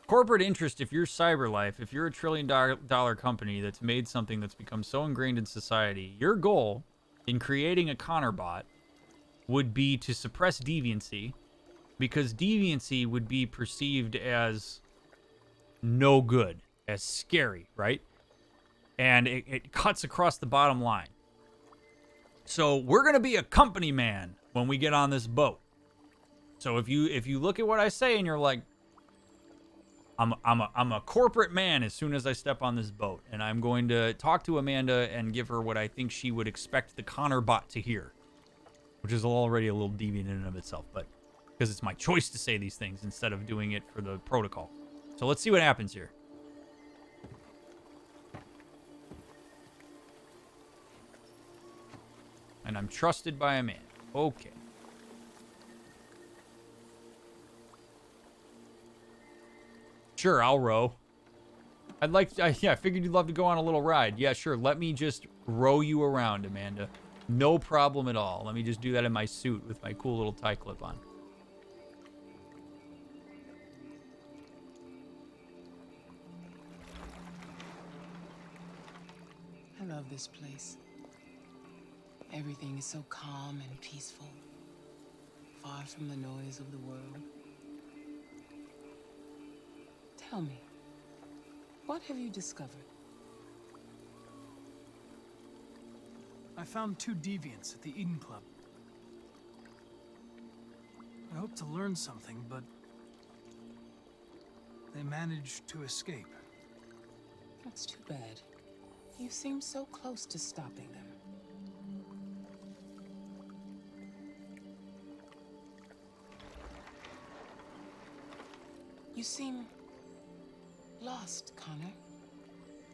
Corporate interest, if you're CyberLife, if you're a $1 trillion company that's made something that's become so ingrained in society, your goal in creating a Connor bot would be to suppress deviancy, because deviancy would be perceived as no good, as scary, right? And it cuts across the bottom line. So we're going to be a company man when we get on this boat. So if you look at what I say and you're like, I'm a corporate man as soon as I step on this boat, and I'm going to talk to Amanda and give her what I think she would expect the Connor bot to hear, which is already a little deviant in and of itself, but because it's my choice to say these things instead of doing it for the protocol. So let's see what happens here. And I'm trusted by a man. Okay. Sure, I'll row. I'd like to, yeah, I figured you'd love to go on a little ride. Yeah, sure. Let me just row you around, Amanda. No problem at all. Let me just do that in my suit with my cool little tie clip on. I love this place. Everything is so calm and peaceful, far from the noise of the world. Tell me, what have you discovered? I found 2 deviants at the Eden Club. I hoped to learn something, but they managed to escape. That's too bad. You seem so close to stopping them. You seem lost, Connor.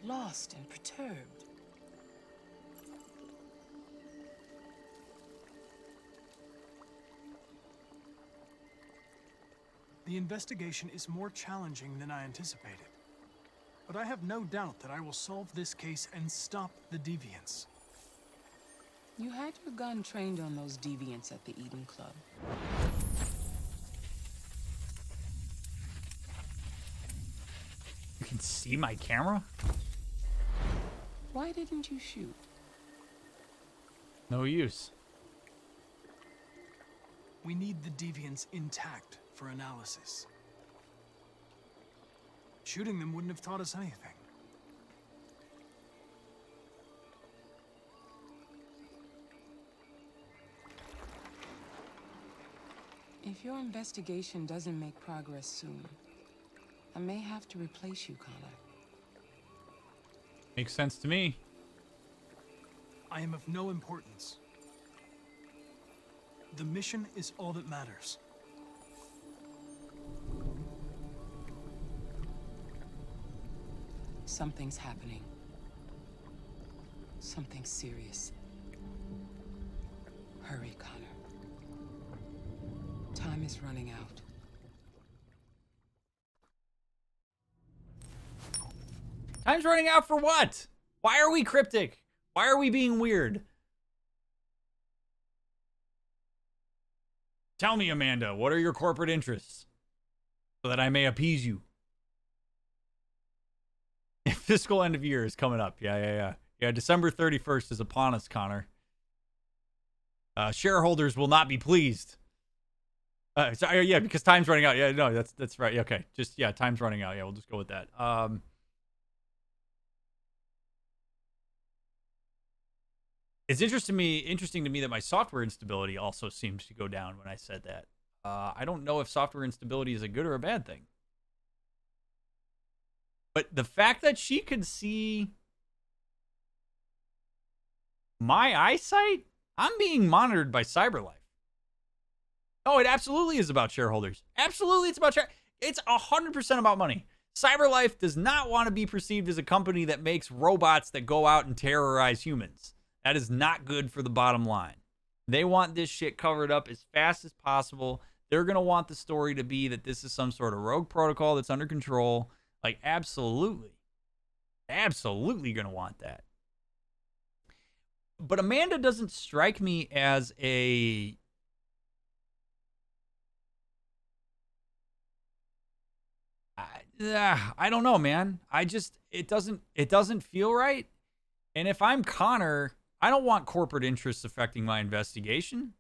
Lost and perturbed. The investigation is more challenging than I anticipated. But I have no doubt that I will solve this case and stop the deviants. You had your gun trained on those deviants at the Eden Club. You can see my camera? Why didn't you shoot? No use. We need the deviants intact for analysis. Shooting them wouldn't have taught us anything. If your investigation doesn't make progress soon, I may have to replace you, Connor. Makes sense to me. I am of no importance. The mission is all that matters. Something's happening. Something serious. Hurry, Connor. Time is running out. Time's running out for what? Why are we cryptic? Why are we being weird? Tell me, Amanda, what are your corporate interests? So that I may appease you. Fiscal end of year is coming up. Yeah. December 31st is upon us, Connor. Shareholders will not be pleased. Sorry, yeah, because time's running out. Yeah, no, that's right. Okay, just, yeah, time's running out. Yeah, we'll just go with that. It's interesting to me that my software instability also seems to go down when I said that. I don't know if software instability is a good or a bad thing. But the fact that she could see my eyesight, I'm being monitored by CyberLife. Oh, it absolutely is about shareholders. Absolutely, it's about It's 100% about money. CyberLife does not want to be perceived as a company that makes robots that go out and terrorize humans. That is not good for the bottom line. They want this shit covered up as fast as possible. They're going to want the story to be that this is some sort of rogue protocol that's under control. Like, absolutely. Absolutely going to want that. But Amanda doesn't strike me as a... I don't know, man. It doesn't feel right. And if I'm Connor, I don't want corporate interests affecting my investigation.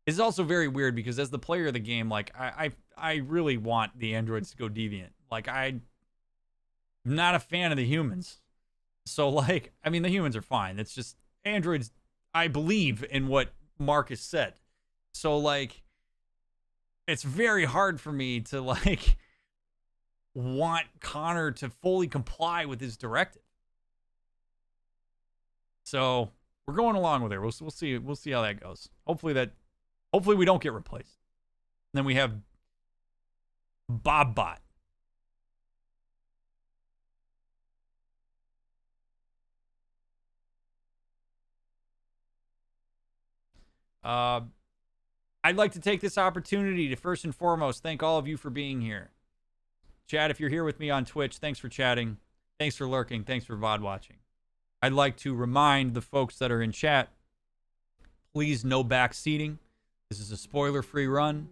It's also very weird because as the player of the game, like I really want the androids to go deviant. Like I'm not a fan of the humans. So like, I mean, the humans are fine. It's just androids. I believe in what Marcus said. So like, it's very hard for me to like want Connor to fully comply with his directive. So we're going along with it. We'll see. We'll see how that goes. Hopefully we don't get replaced. And then we have Bobbot. I'd like to take this opportunity to first and foremost thank all of you for being here. Chat, if you're here with me on Twitch, thanks for chatting. Thanks for lurking. Thanks for VOD watching. I'd like to remind the folks that are in chat, please no backseating. This is a spoiler-free run.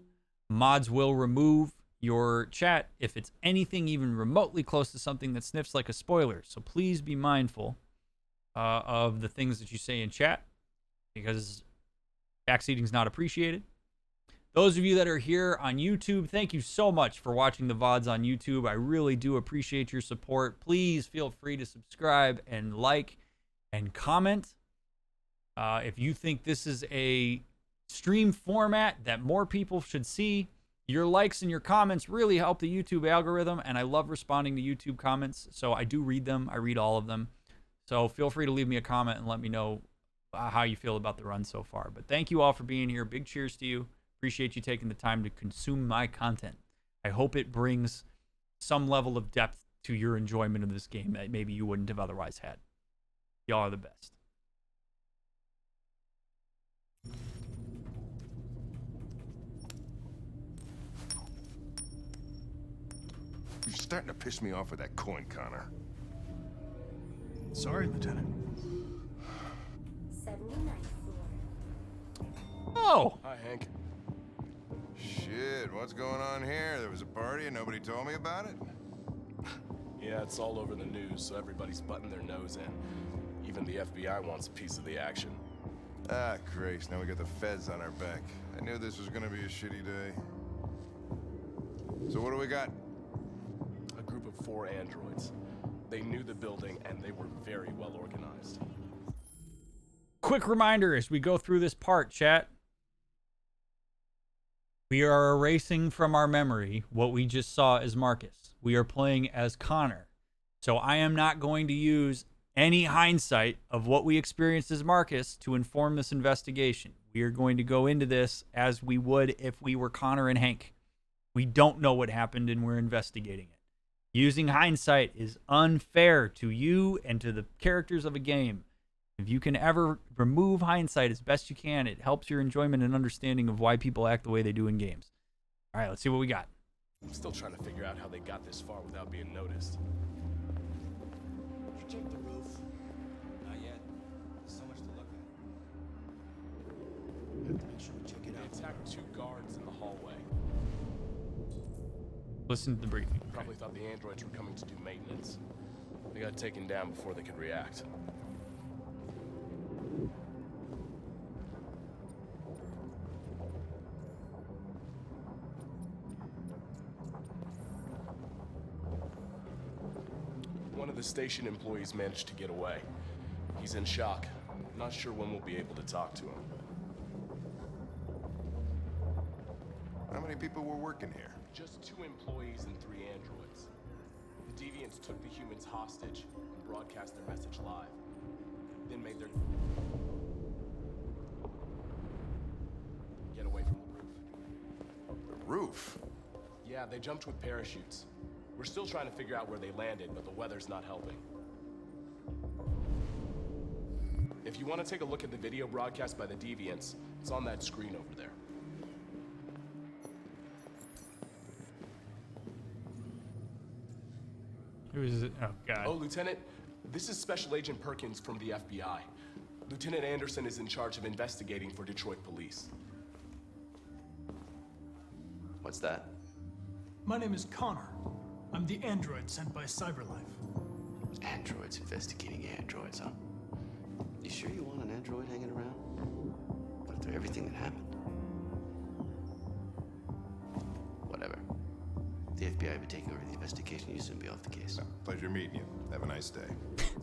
Mods will remove your chat if it's anything even remotely close to something that sniffs like a spoiler. So please be mindful of the things that you say in chat because backseating is not appreciated. Those of you that are here on YouTube, thank you so much for watching the VODs on YouTube. I really do appreciate your support. Please feel free to subscribe and like and comment. If you think this is a stream format that more people should see, your likes and your comments really help the YouTube algorithm, and I love responding to YouTube comments, so I do read them. I read all of them. So feel free to leave me a comment and let me know how you feel about the run so far. But thank you all for being here. Big cheers to you. Appreciate you taking the time to consume my content. I hope it brings some level of depth to your enjoyment of this game that maybe you wouldn't have otherwise had. Y'all are the best. You're starting to piss me off with that coin, Connor. Sorry, Lieutenant. 79th floor. Oh! Hi, Hank. Shit, what's going on here? There was a party and nobody told me about it? Yeah, it's all over the news, so everybody's butting their nose in. Even the FBI wants a piece of the action. Ah, Grace, now we got the feds on our back. I knew this was gonna be a shitty day. So what do we got? A group of 4 androids. They knew the building, and they were very well organized. Quick reminder as we go through this part, chat. We are erasing from our memory what we just saw as Marcus. We are playing as Connor. So I am not going to use any hindsight of what we experienced as Marcus to inform this investigation. We are going to go into this as we would if we were Connor and Hank. We don't know what happened and we're investigating it. Using hindsight is unfair to you and to the characters of a game. If you can ever remove hindsight as best you can, it helps your enjoyment and understanding of why people act the way they do in games. All right, let's see what we got. I'm still trying to figure out how they got this far without being noticed. Did you check the roof? Not yet. There's so much to look at. Have to make sure we check it out. They attacked 2 guards in the hallway. Listen to the briefing. Probably thought the androids were coming to do maintenance. They got taken down before they could react. One of the station employees managed to get away. He's in shock. Not sure when we'll be able to talk to him. How many people were working here? Just 2 employees and 3 androids. The deviants took the humans hostage and broadcast their message live. Then made their get away from the roof. The roof? Yeah, they jumped with parachutes. We're still trying to figure out where they landed, but the weather's not helping. If you want to take a look at the video broadcast by the Deviants, it's on that screen over there. Who is it? Oh, God. Oh, Lieutenant, this is Special Agent Perkins from the FBI. Lieutenant Anderson is in charge of investigating for Detroit police. What's that? My name is Connor. I'm the android sent by Cyberlife. Androids investigating androids, huh? You sure you want an android hanging around? After everything that happened? Whatever. The FBI will be taking over the investigation. You soon be off the case. Pleasure meeting you. Have a nice day.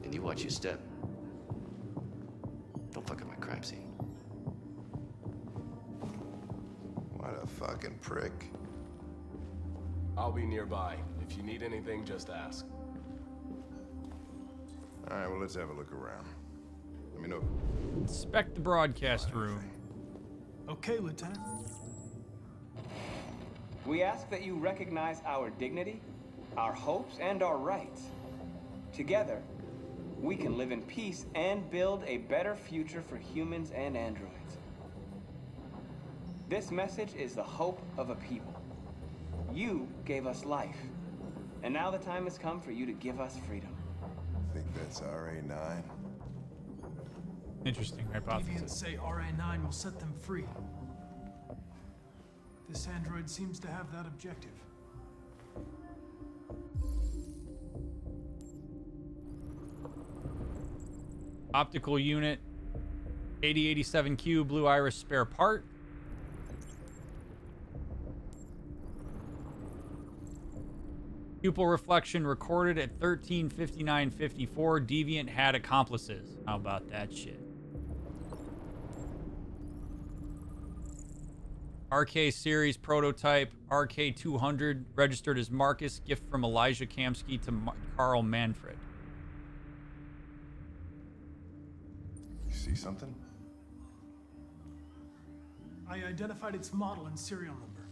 And you watch your step. Don't fuck up my crime scene. What a fucking prick. I'll be nearby. If you need anything, just ask. All right, well, let's have a look around. Let me know. Inspect the broadcast room. Okay, Lieutenant. We ask that you recognize our dignity, our hopes, and our rights. Together, we can live in peace and build a better future for humans and androids. This message is the hope of a people. You gave us life, and now the time has come for you to give us freedom. Think that's RA9? Interesting Deviants hypothesis. say RA9 will set them free. This android seems to have that objective. Optical unit, 8087Q, Blue Iris spare part. Pupil reflection recorded at 13:59:54. Deviant had accomplices. How about that shit? RK series prototype, RK200, registered as Marcus, gift from Elijah Kamsky to Carl Manfred. You see something? I identified its model and serial number.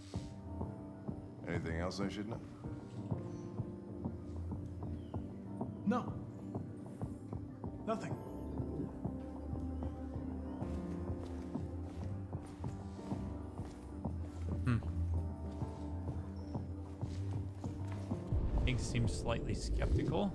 Anything else I should know? No. Nothing. Hank seems slightly skeptical.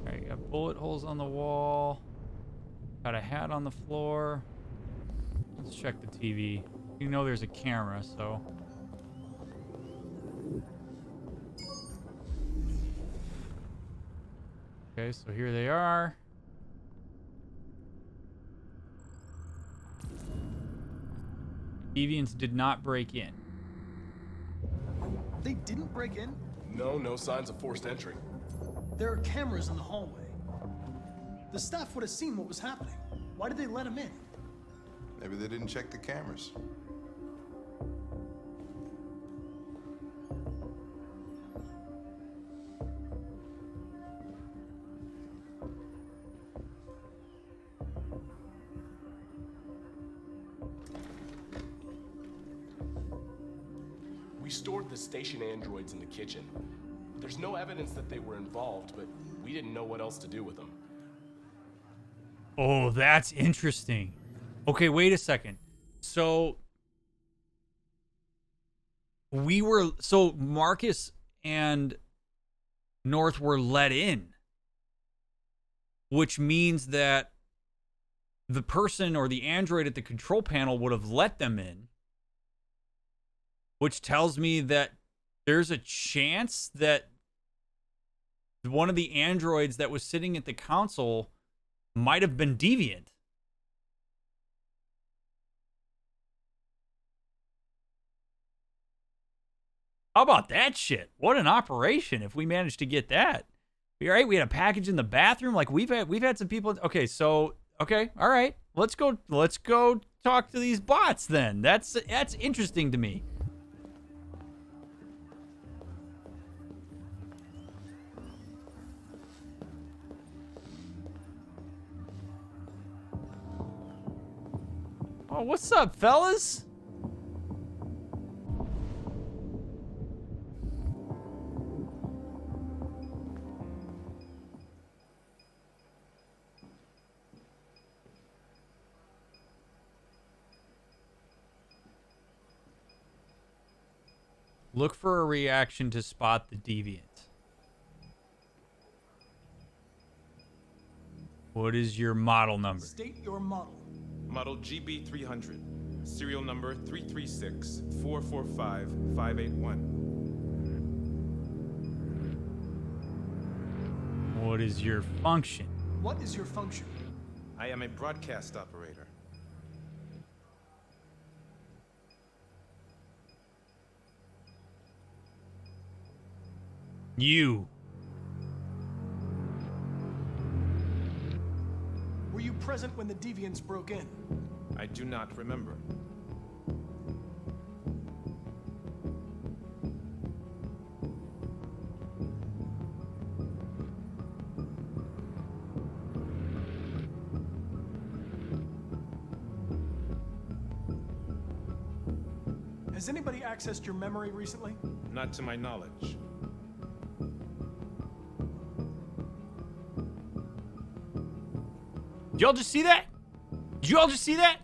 Alright, got bullet holes on the wall. Got a hat on the floor. Let's check the TV. You know there's a camera, so... Okay, so here they are. Deviants did not break in. They didn't break in? No signs of forced entry. There are cameras in the hallway. The staff would have seen what was happening. Why did they let him in? Maybe they didn't check the cameras. We stored the station androids in the kitchen. There's no evidence that they were involved, but we didn't know what else to do with them. Oh, that's interesting. Okay, wait a second. So Marcus and North were let in, which means that the person or the android at the control panel would have let them in, which tells me that there's a chance that one of the androids that was sitting at the console might have been deviant. How about that shit? What an operation if we managed to get that. All right, we had a package in the bathroom. Like we've had some people. Okay, all right. Let's go talk to these bots then. That's interesting to me. Oh, what's up, fellas? Look for a reaction to spot the deviant. What is your model number? State your model. Model GB300. Serial number 336-445-581. What is your function? What is your function? I am a broadcast operator. You. Were you present when the deviants broke in? I do not remember. Has anybody accessed your memory recently? Not to my knowledge. Did y'all just see that? Did you all just see that?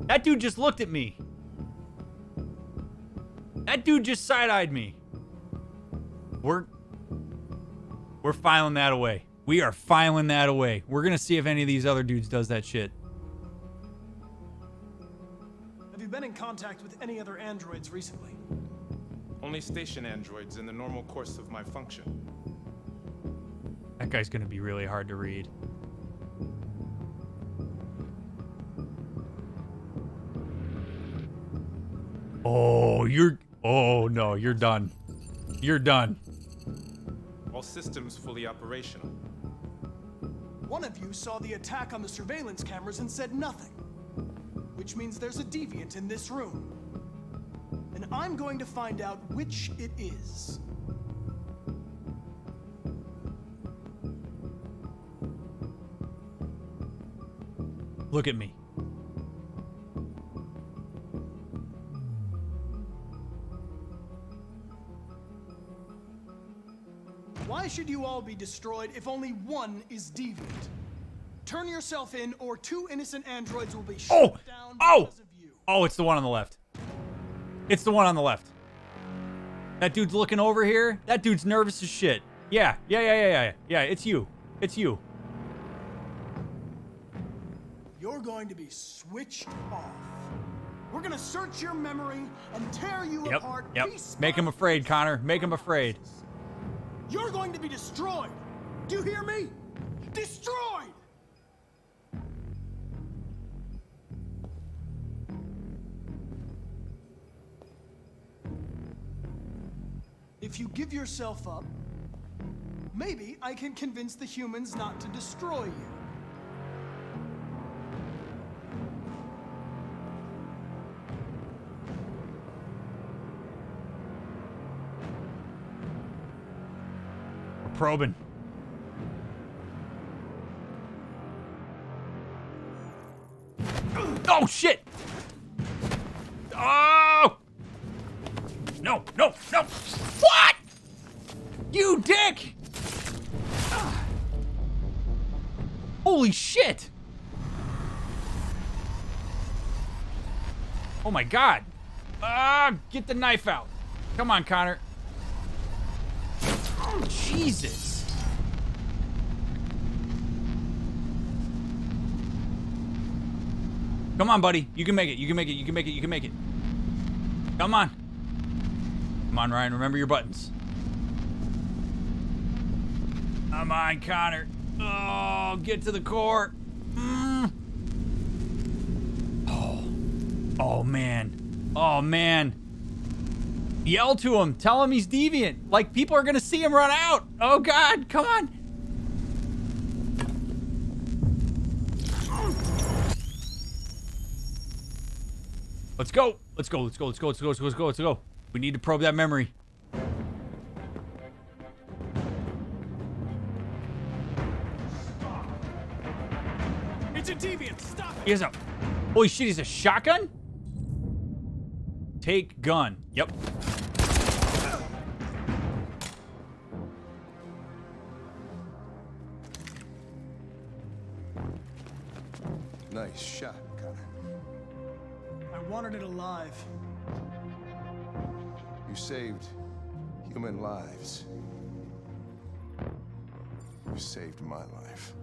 That dude just looked at me. That dude just side-eyed me. We're filing that away. We are filing that away. We're gonna see if any of these other dudes does that shit. Have you been in contact with any other androids recently? Only station androids in the normal course of my function. That guy's gonna be really hard to read. Oh, oh no, you're done. You're done. All systems fully operational. One of you saw the attack on the surveillance cameras and said nothing. Which means there's a deviant in this room. And I'm going to find out which it is. Look at me. Why should you all be destroyed if only one is deviant? Turn yourself in, or 2 innocent androids will be shot down because of you. Oh, it's the one on the left. It's the one on the left. That dude's looking over here. That dude's nervous as shit. Yeah, it's you. It's you. You're going to be switched off. We're gonna search your memory and tear you apart. Yep. Make him afraid, Connor. Make him afraid. You're going to be destroyed. Do you hear me? Destroyed! If you give yourself up, maybe I can convince the humans not to destroy you. Probing. Oh shit! Oh! No! What? You dick! Holy shit! Oh my god! Get the knife out! Come on, Connor. Oh, Jesus. Come on, buddy. You can make it. You can make it. You can make it. You can make it. Come on. Come on, Ryan. Remember your buttons. Come on, Connor. Oh, get to the core. Oh, man. Oh, man. Yell to him. Tell him he's deviant. Like, people are going to see him run out. Oh, God. Come on. Let's go. Let's go. Let's go. Let's go. Let's go. Let's go. Let's go. Let's go. We need to probe that memory. It's a deviant. Stop it. He is up. Holy shit, he's a shotgun? Take gun. Yep. Nice shot, Connor. I wanted it alive. You saved human lives. You saved my life.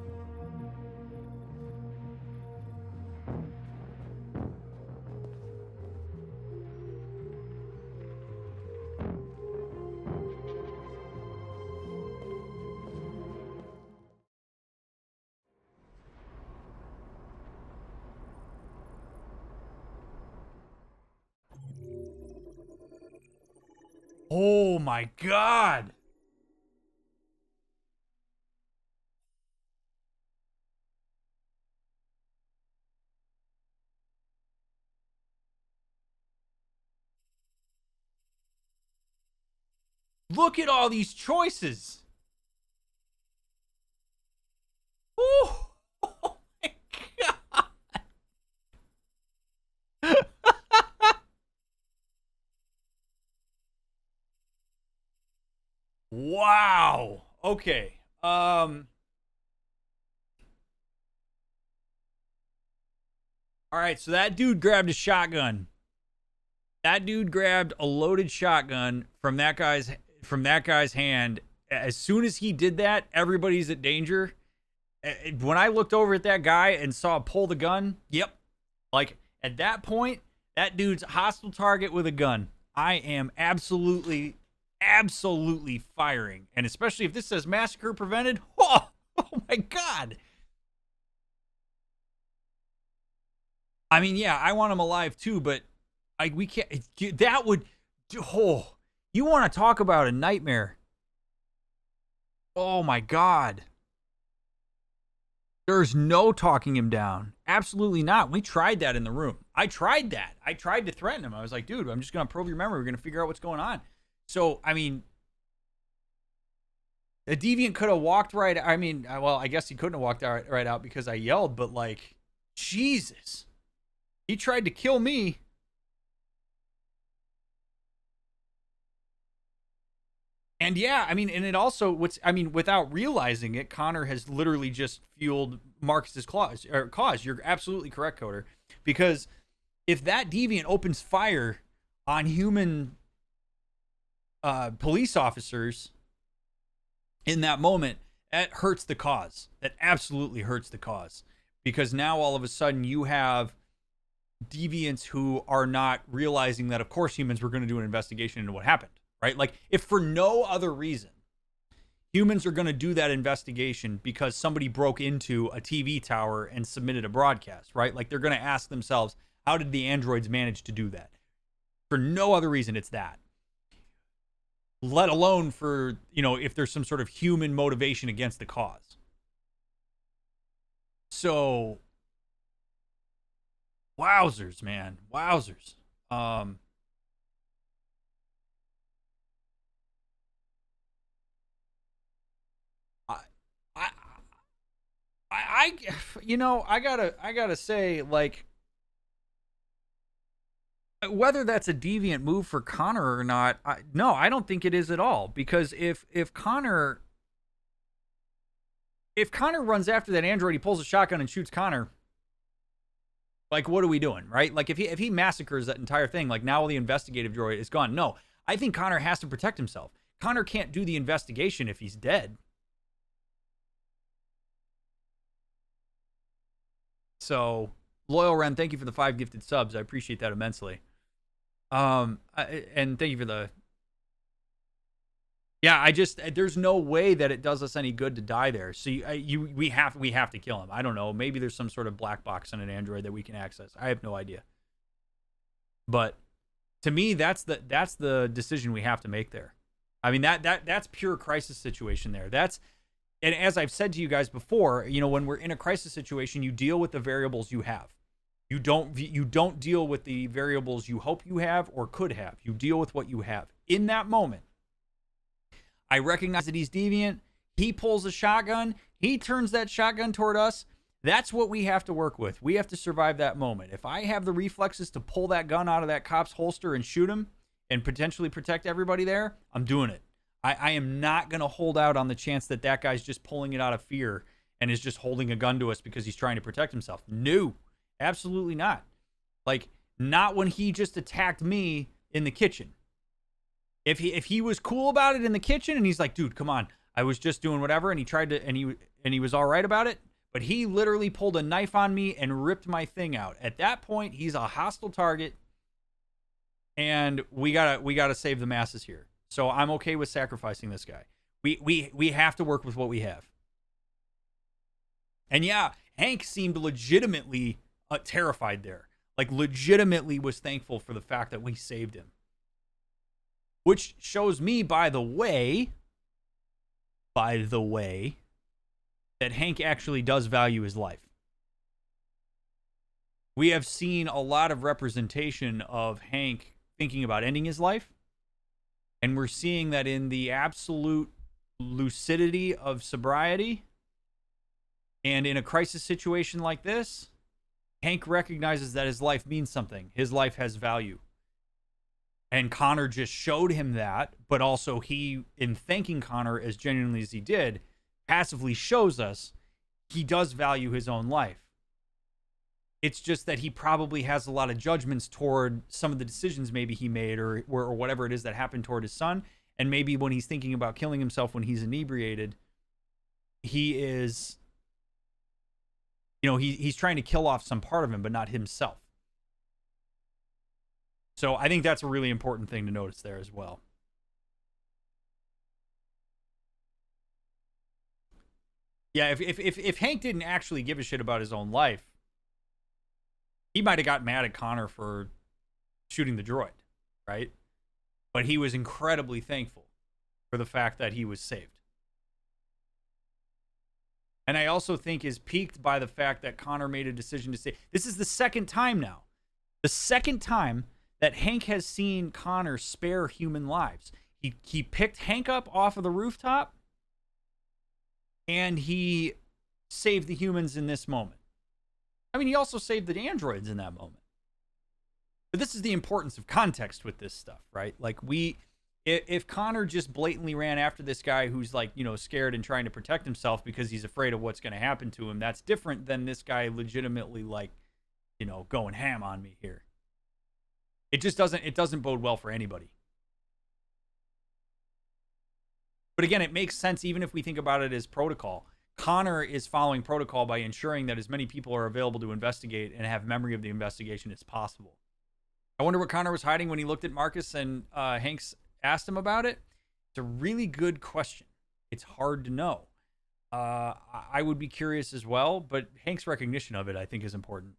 Oh my god. Look at all these choices. Oh, oh my god. Wow. Okay. All right, so that dude grabbed a shotgun. That dude grabbed a loaded shotgun from that guy's hand. As soon as he did that, everybody's at danger. When I looked over at that guy and saw him pull the gun, yep. Like, at that point, that dude's a hostile target with a gun. I am absolutely firing. And especially if this says massacre prevented. Oh my God. I mean, yeah, I want him alive too, but we can't. That would. Oh, you want to talk about a nightmare? Oh my God. There's no talking him down. Absolutely not. We tried that in the room. I tried that. I tried to threaten him. I was like, dude, I'm just going to probe your memory. We're going to figure out what's going on. So, I mean, the deviant could have walked right. I mean, well, I guess he couldn't have walked right out because I yelled, but like, Jesus. He tried to kill me. And yeah, I mean, and it also, without realizing it, Connor has literally just fueled Marcus's cause. You're absolutely correct, Coder. Because if that deviant opens fire on human police officers in that moment, that hurts the cause. That absolutely hurts the cause. Because now all of a sudden you have deviants who are not realizing that, of course, humans were going to do an investigation into what happened. Right? Like, if for no other reason, humans are going to do that investigation because somebody broke into a TV tower and submitted a broadcast, right? Like, they're going to ask themselves, how did the androids manage to do that? For no other reason, it's that. Let alone for, if there's some sort of human motivation against the cause. So, wowzers, man. Wowzers. I gotta say, like, whether that's a deviant move for Connor or not, no, I don't think it is at all. Because if Connor runs after that android, he pulls a shotgun and shoots Connor. Like, what are we doing, right? Like, if he massacres that entire thing, like, now the investigative droid is gone. No, I think Connor has to protect himself. Connor can't do the investigation if he's dead. So, Loyal Ren, thank you for the 5 gifted subs. I appreciate that immensely. And thank you for the... Yeah, there's no way that it does us any good to die there. So we have to kill him. I don't know. Maybe there's some sort of black box on an android that we can access. I have no idea. But to me, that's the decision we have to make there. I mean, that's pure crisis situation there. And as I've said to you guys before, when we're in a crisis situation, you deal with the variables you have. You don't deal with the variables you hope you have or could have. You deal with what you have. In that moment, I recognize that he's deviant. He pulls a shotgun. He turns that shotgun toward us. That's what we have to work with. We have to survive that moment. If I have the reflexes to pull that gun out of that cop's holster and shoot him and potentially protect everybody there, I'm doing it. I am not going to hold out on the chance that that guy's just pulling it out of fear and is just holding a gun to us because he's trying to protect himself. No, absolutely not. Like, not when he just attacked me in the kitchen. If he was cool about it in the kitchen and he's like, dude, come on, I was just doing whatever, and he tried to, and he was all right about it, but he literally pulled a knife on me and ripped my thing out. At that point, he's a hostile target, and we gotta save the masses here. So I'm okay with sacrificing this guy. We have to work with what we have. And yeah, Hank seemed legitimately terrified there. Like, legitimately was thankful for the fact that we saved him. Which shows me, by the way, that Hank actually does value his life. We have seen a lot of representation of Hank thinking about ending his life. And we're seeing that in the absolute lucidity of sobriety. And in a crisis situation like this, Hank recognizes that his life means something. His life has value. And Connor just showed him that, but also he, in thanking Connor as genuinely as he did, passively shows us he does value his own life. It's just that he probably has a lot of judgments toward some of the decisions maybe he made or whatever it is that happened toward his son. And maybe when he's thinking about killing himself when he's inebriated, he is, he's trying to kill off some part of him, but not himself. So I think that's a really important thing to notice there as well. Yeah, if Hank didn't actually give a shit about his own life, he might have got mad at Connor for shooting the droid, right? But he was incredibly thankful for the fact that he was saved. And I also think is piqued by the fact that Connor made a decision to say, this is the second time now. The second time that Hank has seen Connor spare human lives. He picked Hank up off of the rooftop, and he saved the humans in this moment. I mean, he also saved the androids in that moment. But this is the importance of context with this stuff, right? Like, if Connor just blatantly ran after this guy who's like, scared and trying to protect himself because he's afraid of what's going to happen to him, that's different than this guy legitimately, like, going ham on me here. It just doesn't bode well for anybody. But again, it makes sense even if we think about it as protocol. Connor is following protocol by ensuring that as many people are available to investigate and have memory of the investigation as possible. I wonder what Connor was hiding when he looked at Marcus and Hanks asked him about it. It's a really good question. It's hard to know. I would be curious as well, but Hank's recognition of it, I think, is important.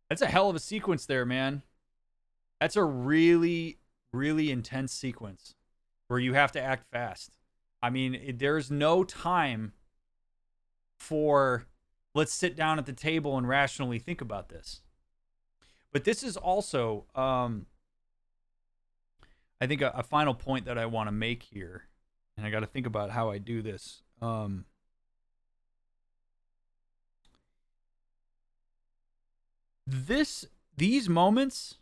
That's a hell of a sequence there, man. That's a really, really intense sequence where you have to act fast. I mean, there's no time for let's sit down at the table and rationally think about this. But this is also, I think, a final point that I want to make here. And I got to think about how I do this. These moments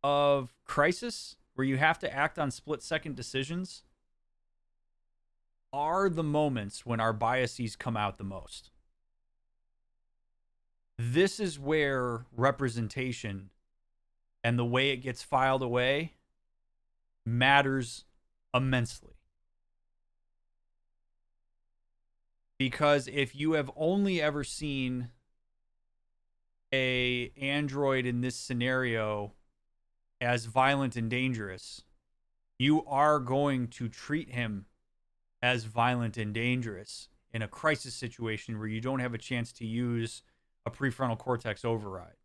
of crisis where you have to act on split-second decisions are the moments when our biases come out the most. This is where representation and the way it gets filed away matters immensely. Because if you have only ever seen an android in this scenario as violent and dangerous, you are going to treat him as violent and dangerous in a crisis situation where you don't have a chance to use a prefrontal cortex override.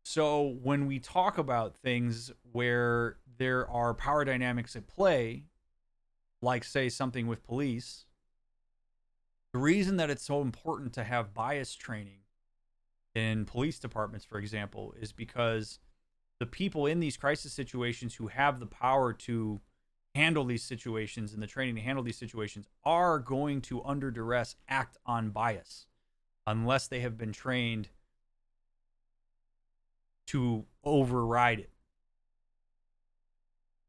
So when we talk about things where there are power dynamics at play, like, say, something with police, the reason that it's so important to have bias training in police departments, for example, is because the people in these crisis situations who have the power to handle these situations and the training to handle these situations are going to, under duress, act on bias unless they have been trained to override it.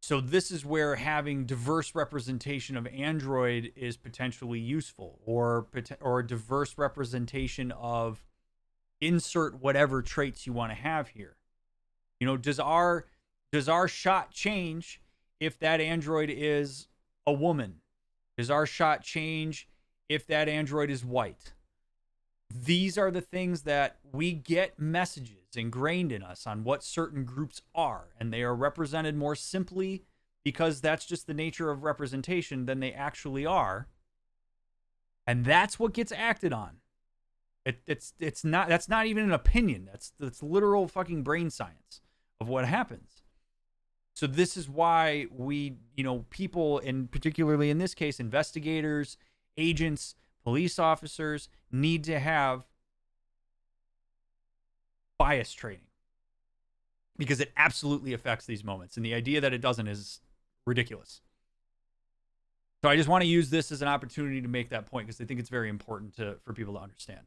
So this is where having diverse representation of Android is potentially useful, or diverse representation of insert whatever traits you want to have here. You know, does our shot change if that Android is a woman? Does our shot change if that Android is white? These are the things that we get messages ingrained in us on what certain groups are, and they are represented more simply because that's just the nature of representation than they actually are. And that's what gets acted on. That's not even an opinion. That's literal fucking brain science of what happens. So this is why we, people, and particularly in this case, investigators, agents, police officers, need to have bias training, because it absolutely affects these moments. And the idea that it doesn't is ridiculous. So I just want to use this as an opportunity to make that point, because I think it's very important for people to understand.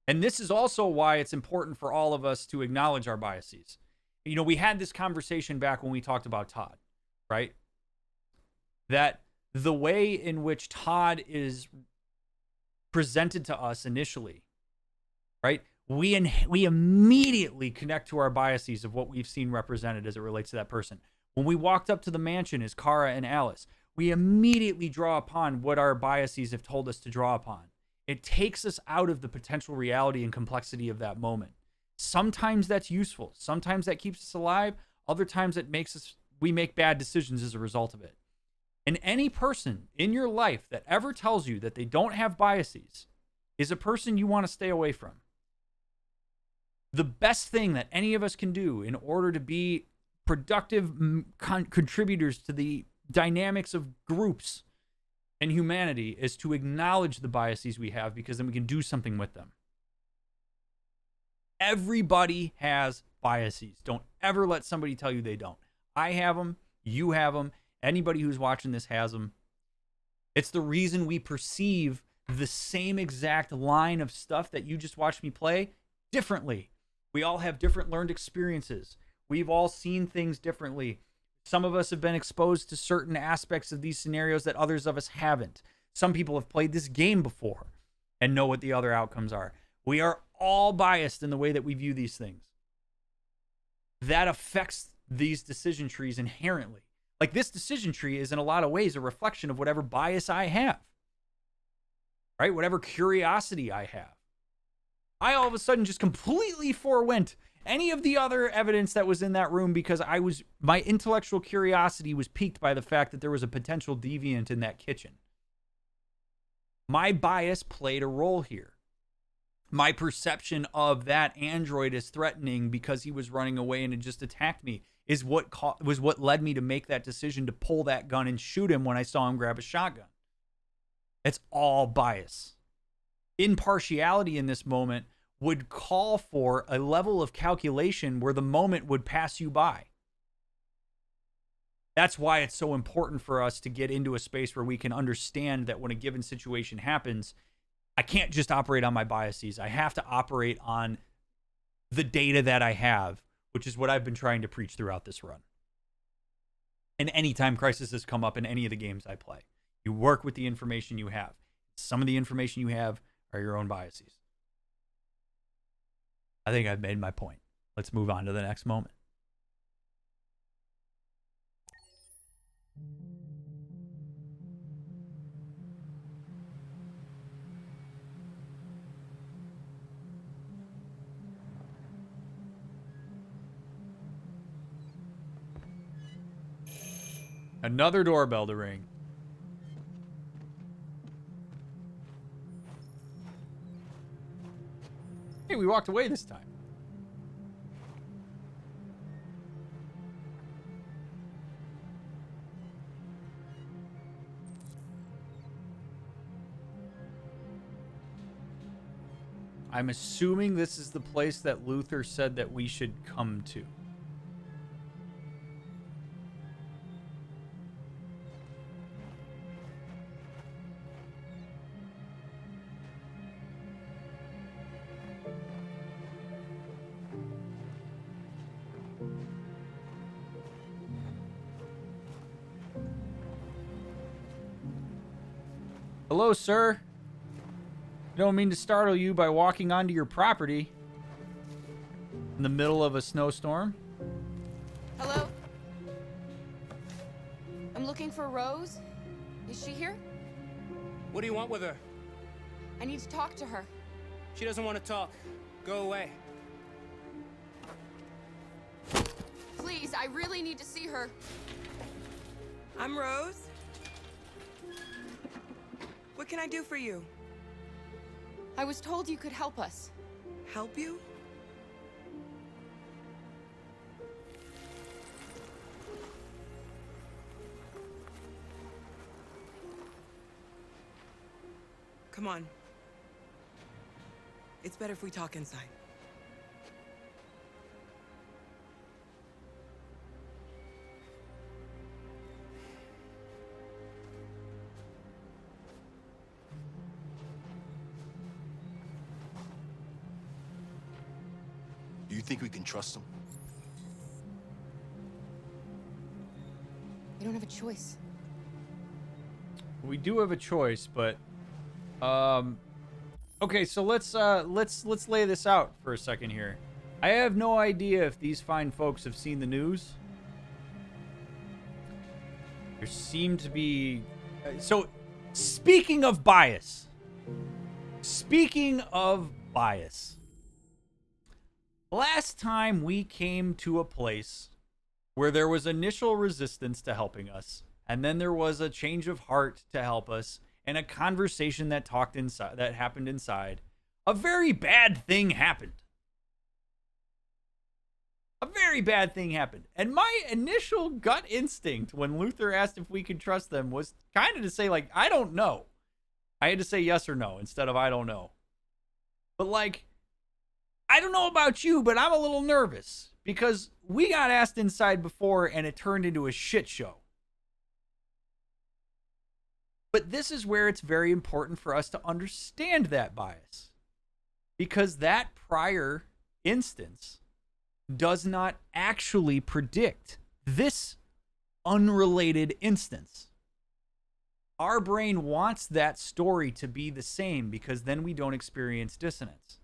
And this is also why it's important for all of us to acknowledge our biases. We had this conversation back when we talked about Todd, right? That the way in which Todd is presented to us initially, right? We immediately connect to our biases of what we've seen represented as it relates to that person. When we walked up to the mansion as Kara and Alice, we immediately draw upon what our biases have told us to draw upon. It takes us out of the potential reality and complexity of that moment. Sometimes that's useful. Sometimes that keeps us alive. Other times we make bad decisions as a result of it. And any person in your life that ever tells you that they don't have biases is a person you want to stay away from. The best thing that any of us can do in order to be productive contributors to the dynamics of groups and humanity is to acknowledge the biases we have, because then we can do something with them. Everybody has biases. Don't ever let somebody tell you they don't. I have them. You have them. Anybody who's watching this has them. It's the reason we perceive the same exact line of stuff that you just watched me play differently. We all have different learned experiences. We've all seen things differently. Some of us have been exposed to certain aspects of these scenarios that others of us haven't. Some people have played this game before and know what the other outcomes are. We are all biased in the way that we view these things. That affects these decision trees inherently. Like, this decision tree is in a lot of ways a reflection of whatever bias I have, right? Whatever curiosity I have. I all of a sudden just completely forewent any of the other evidence that was in that room because my intellectual curiosity was piqued by the fact that there was a potential deviant in that kitchen. My bias played a role here. My perception of that android as threatening because he was running away and had just attacked me was what led me to make that decision to pull that gun and shoot him when I saw him grab a shotgun. It's all bias. Impartiality in this moment would call for a level of calculation where the moment would pass you by. That's why it's so important for us to get into a space where we can understand that when a given situation happens, I can't just operate on my biases. I have to operate on the data that I have, which is what I've been trying to preach throughout this run. And anytime crisis has come up in any of the games I play, you work with the information you have. Some of the information you have are your own biases. I think I've made my point. Let's move on to the next moment. Another doorbell to ring. Hey, we walked away this time. I'm assuming this is the place that Luther said that we should come to. Hello, sir. I don't mean to startle you by walking onto your property in the middle of a snowstorm. Hello? I'm looking for Rose. Is she here? What do you want with her? I need to talk to her. She doesn't want to talk. Go away. Please, I really need to see her. I'm Rose. What can I do for you? I was told you could help us. Help you? Come on. It's better if we talk inside. Do you think we can trust him? We don't have a choice. We do have a choice, but okay, so let's lay this out for a second here. I have no idea if these fine folks have seen the news. There seem to be so speaking of bias. Last time we came to a place where there was initial resistance to helping us, and then there was a change of heart to help us, and a conversation that happened inside, a very bad thing happened. A very bad thing happened. And my initial gut instinct when Luther asked if we could trust them was kind of to say, like, I don't know. I had to say yes or no instead of I don't know. But, like, I don't know about you, but I'm a little nervous because we got asked inside before and it turned into a shit show. But this is where it's very important for us to understand that bias, because that prior instance does not actually predict this unrelated instance. Our brain wants that story to be the same because then we don't experience dissonance.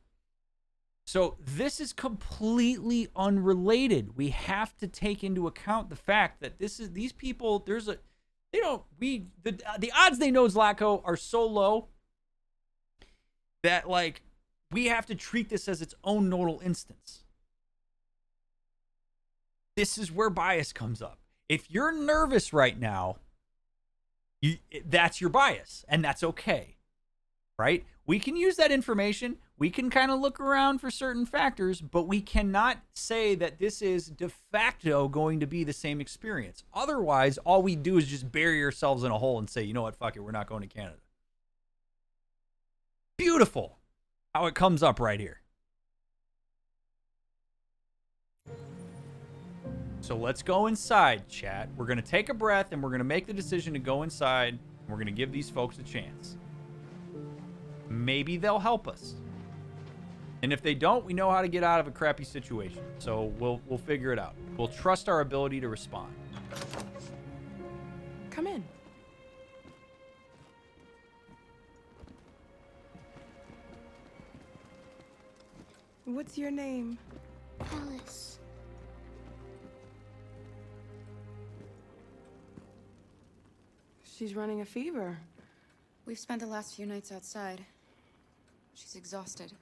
So this is completely unrelated. We have to take into account the fact that these people, the odds they know Zlatko are so low that, like, we have to treat this as its own nodal instance. This is where bias comes up. If you're nervous right now, that's your bias, and that's okay, right? We can use that information. We can kind of look around for certain factors, but we cannot say that this is de facto going to be the same experience. Otherwise, all we do is just bury ourselves in a hole and say, you know what, fuck it, we're not going to Canada. Beautiful how it comes up right here. So let's go inside, chat. We're going to take a breath and we're going to make the decision to go inside. And we're going to give these folks a chance. Maybe they'll help us. And if they don't, we know how to get out of a crappy situation. So we'll figure it out. We'll trust our ability to respond. Come in. What's your name? Alice. She's running a fever. We've spent the last few nights outside. She's exhausted.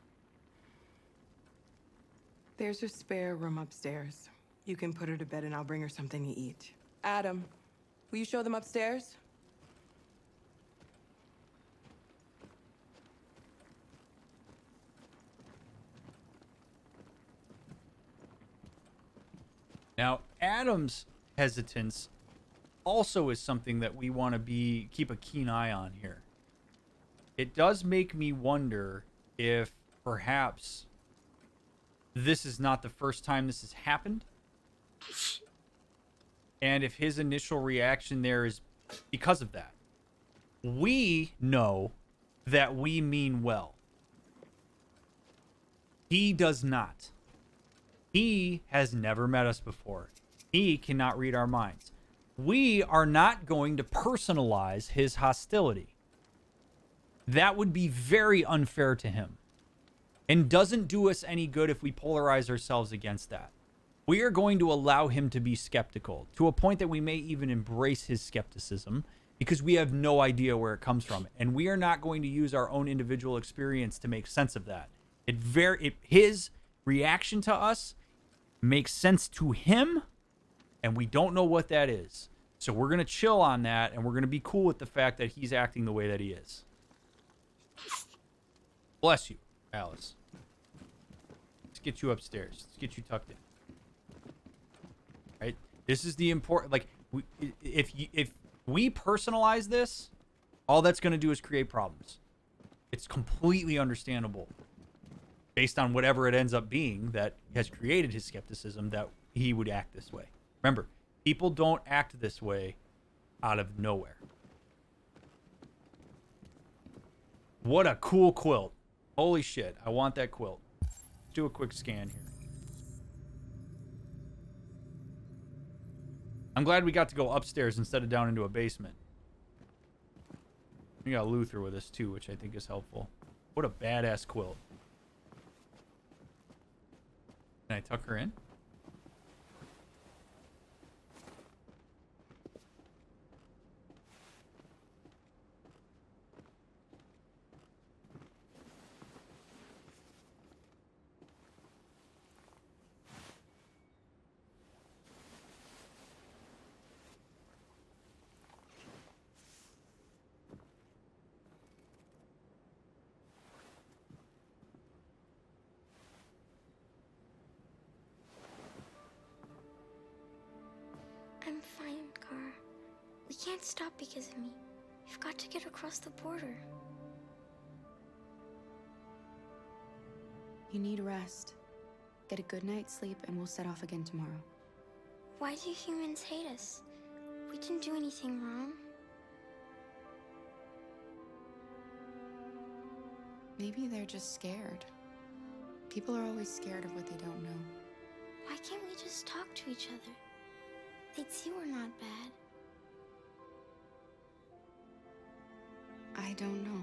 There's a spare room upstairs. You can put her to bed and I'll bring her something to eat. Adam, will you show them upstairs? Now, Adam's hesitance also is something that we want to keep a keen eye on here. It does make me wonder if perhaps this is not the first time this has happened. And if his initial reaction there is because of that. We know that we mean well. He does not. He has never met us before. He cannot read our minds. We are not going to personalize his hostility. that would be very unfair to him and doesn't do us any good if we polarize ourselves against that. We are going to allow him to be skeptical to a point that we may even embrace his skepticism because we have no idea where it comes from. And we are not going to use our own individual experience to make sense of that. His reaction to us makes sense to him, and we don't know what that is. So we're going to chill on that, and we're going to be cool with the fact that he's acting the way that he is. Bless you, Alice. Let's get you upstairs. Let's get you tucked in. Right? This is the important... Like, if we personalize this, all that's going to do is create problems. It's completely understandable, based on whatever it ends up being that has created his skepticism, that he would act this way. Remember, people don't act this way out of nowhere. What a cool quilt. Holy shit, I want that quilt. Let's do a quick scan here. I'm glad we got to go upstairs instead of down into a basement. We got Luther with us too, which I think is helpful. What a badass quilt. Can I tuck her in? I'm fine, Kara. We can't stop because of me. We've got to get across the border. You need rest. Get a good night's sleep, and we'll set off again tomorrow. Why do humans hate us? We didn't do anything wrong. Maybe they're just scared. People are always scared of what they don't know. Why can't we just talk to each other? They'd see we're not bad. I don't know.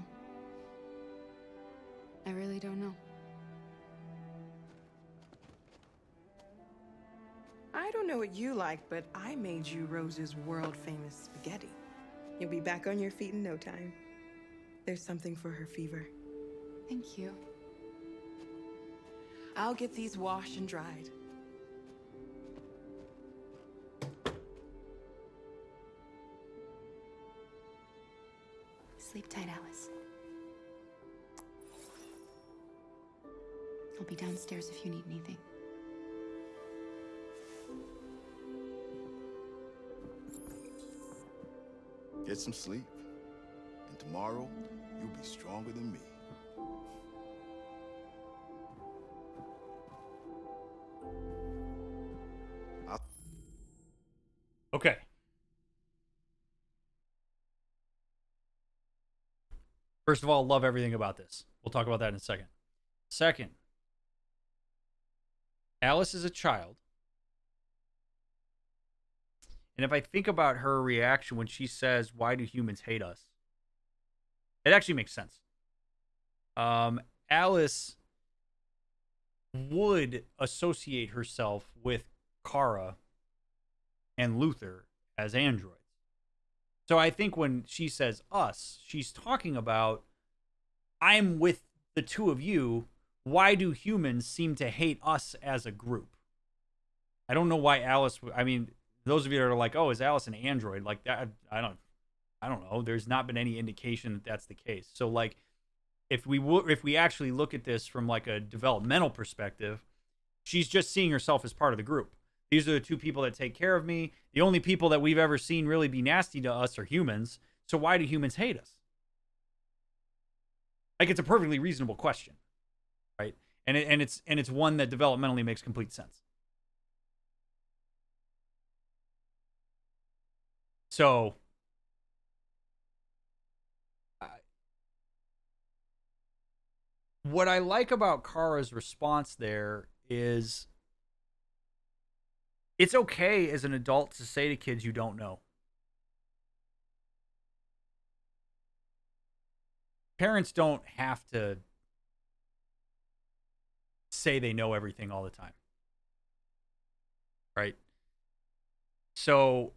I really don't know. I don't know what you like, but I made you Rose's world-famous spaghetti. You'll be back on your feet in no time. There's something for her fever. Thank you. I'll get these washed and dried. Sleep tight, Alice. I'll be downstairs if you need anything. Get some sleep, and tomorrow you'll be stronger than me. Okay. First of all, love everything about this. We'll talk about that in a second. Second, Alice is a child. And if I think about her reaction when she says, "Why do humans hate us?" It actually makes sense. Alice would associate herself with Kara and Luther as androids. So I think when she says us, she's talking about, I'm with the two of you. Why do humans seem to hate us as a group? I don't know why Alice, I mean, those of you that are like, oh, is Alice an android? Like that, I don't know. There's not been any indication that that's the case. So like, if we actually look at this from like a developmental perspective, she's just seeing herself as part of the group. These are the two people that take care of me. The only people that we've ever seen really be nasty to us are humans. So why do humans hate us? Like, it's a perfectly reasonable question, right? And it's one that developmentally makes complete sense. So what I like about Kara's response there is it's okay as an adult to say to kids you don't know. parents don't have to say they know everything all the time. Right? So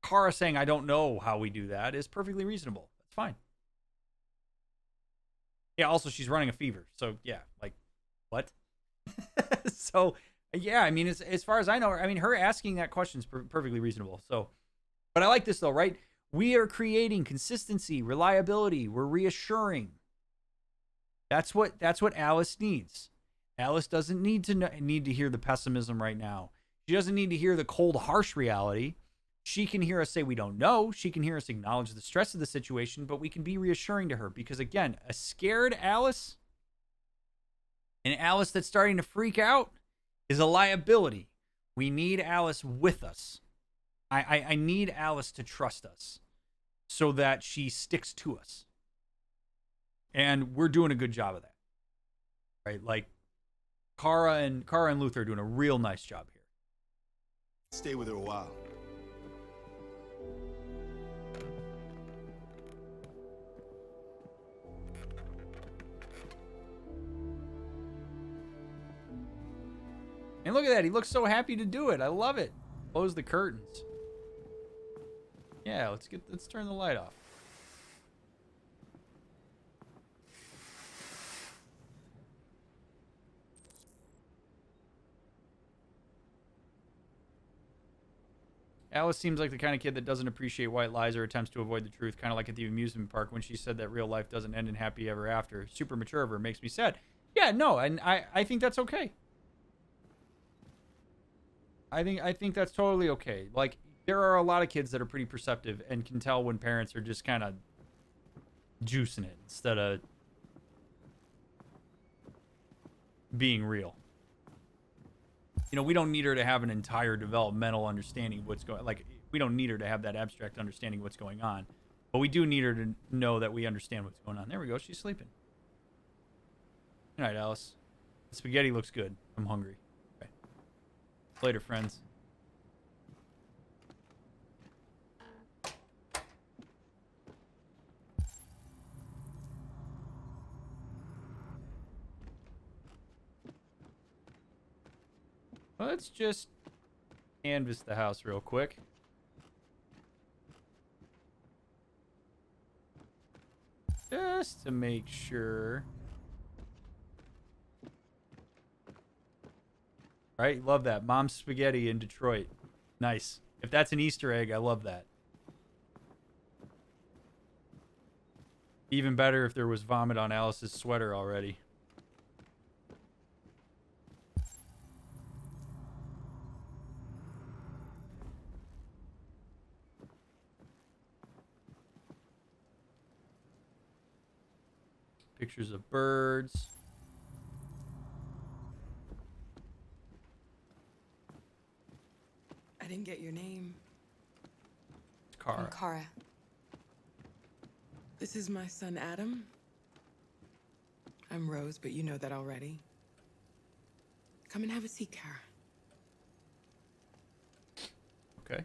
Kara saying, I don't know how we do that is perfectly reasonable. That's fine. Yeah, also she's running a fever. So yeah, like, what? So yeah, I mean, as far as I know, I mean, her asking that question is perfectly reasonable. So, but I like this though, right? We are creating consistency, reliability. We're reassuring. That's what Alice needs. Alice doesn't need to hear the pessimism right now. She doesn't need to hear the cold, harsh reality. She can hear us say we don't know. She can hear us acknowledge the stress of the situation, but we can be reassuring to her because, again, a scared Alice, an Alice that's starting to freak out, is a liability. We need Alice with us. I need Alice to trust us so that she sticks to us. And we're doing a good job of that. Right? Like, Kara and Luther are doing a real nice job here. Stay with her a while. And look at that. He looks so happy to do it. I love it. Close the curtains. Yeah, let's turn the light off. Alice seems like the kind of kid that doesn't appreciate white lies or attempts to avoid the truth, kind of like at the amusement park when she said that real life doesn't end in happy ever after. Super mature of her, makes me sad. Yeah, no, and I think that's okay. I think that's totally okay. Like, there are a lot of kids that are pretty perceptive and can tell when parents are just kind of juicing it instead of being real. You know, we don't need her to have an entire developmental understanding of what's going. Like, we don't need her to have that abstract understanding of what's going on, but we do need her to know that we understand what's going on. There we go. She's sleeping. All right, Alice. The spaghetti looks good. I'm hungry. Okay. Later, friends. Let's just canvas the house real quick. Just to make sure. All right, love that. Mom's spaghetti in Detroit. Nice. If that's an Easter egg, I love that. Even better if there was vomit on Alice's sweater already. Pictures of birds. I didn't get your name. Kara. I'm Kara. This is my son, Adam. I'm Rose, but you know that already. Come and have a seat, Kara. Okay.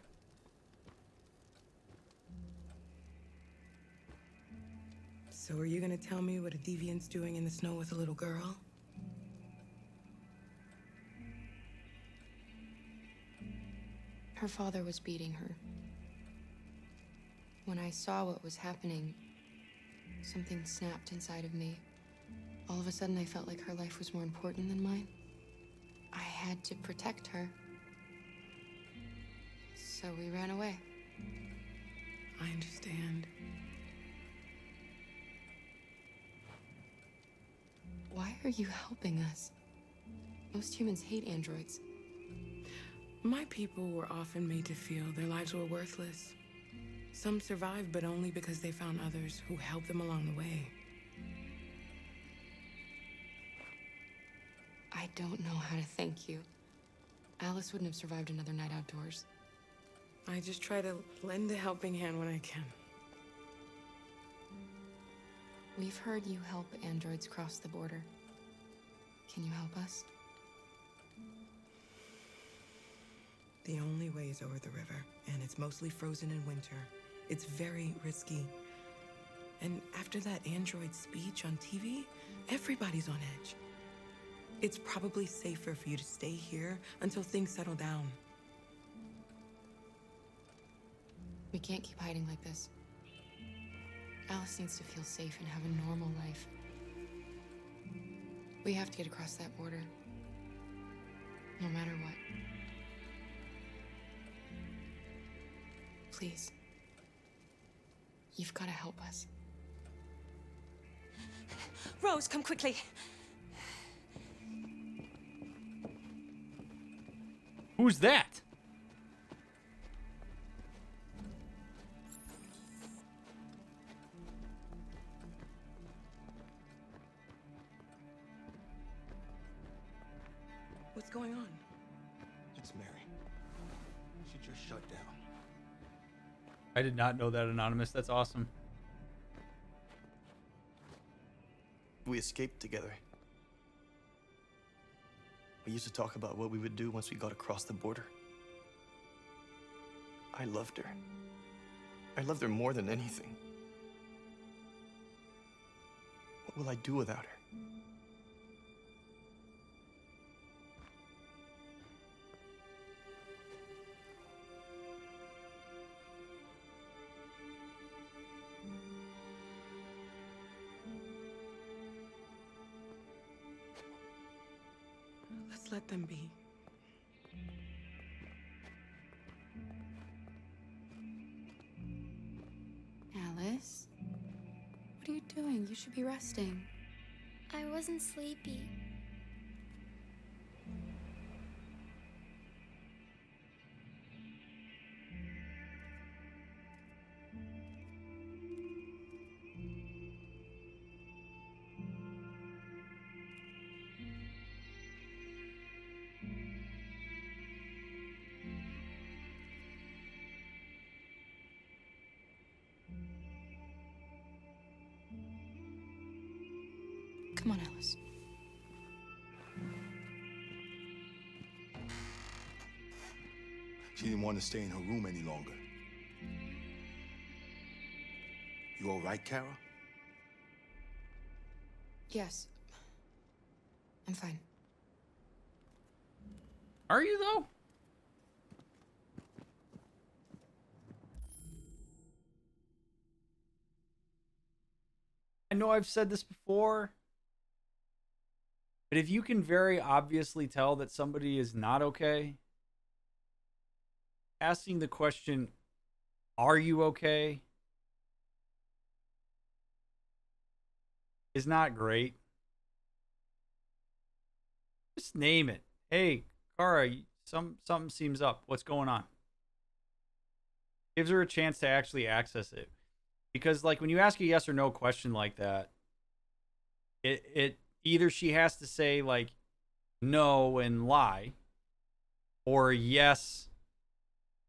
So are you gonna tell me what a deviant's doing in the snow with a little girl? Her father was beating her. When I saw what was happening, something snapped inside of me. All of a sudden, I felt like her life was more important than mine. I had to protect her. So we ran away. I understand. Why are you helping us? Most humans hate androids. My people were often made to feel their lives were worthless. Some survived, but only because they found others who helped them along the way. I don't know how to thank you. Alice wouldn't have survived another night outdoors. I just try to lend a helping hand when I can. We've heard you help androids cross the border. Can you help us? The only way is over the river, and it's mostly frozen in winter. It's very risky. And after that android speech on TV, everybody's on edge. It's probably safer for you to stay here until things settle down. We can't keep hiding like this. Alice needs to feel safe and have a normal life. We have to get across that border. No matter what. Please. You've got to help us. Rose, come quickly. Who's that? What's going on? It's Mary. She just shut down. I did not know that, Anonymous. That's awesome. We escaped together. We used to talk about what we would do once we got across the border. I loved her. I loved her more than anything. What will I do without her? Let's let them be. Alice? What are you doing? You should be resting. I wasn't sleepy. Come on, Alice. She didn't want to stay in her room any longer. You all right, Kara? Yes. I'm fine. Are you, though? I know I've said this before, but if you can very obviously tell that somebody is not okay, asking the question, are you okay, is not great. Just name it. Hey, Kara, something seems up. What's going on? Gives her a chance to actually access it. Because, like, when you ask a yes or no question like that, it either she has to say, like, no and lie, or yes,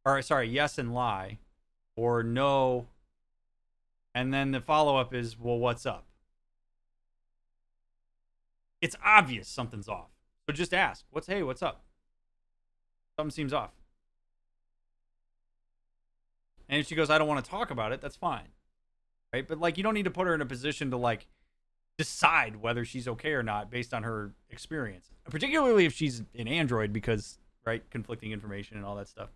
or sorry, yes and lie, or no, and then the follow-up is, well, what's up? It's obvious something's off. So just ask, hey, what's up? Something seems off. And if she goes, I don't want to talk about it, that's fine. Right? But, like, you don't need to put her in a position to, like, decide whether she's okay or not based on her experience. Particularly if she's an android because, right, conflicting information and all that stuff.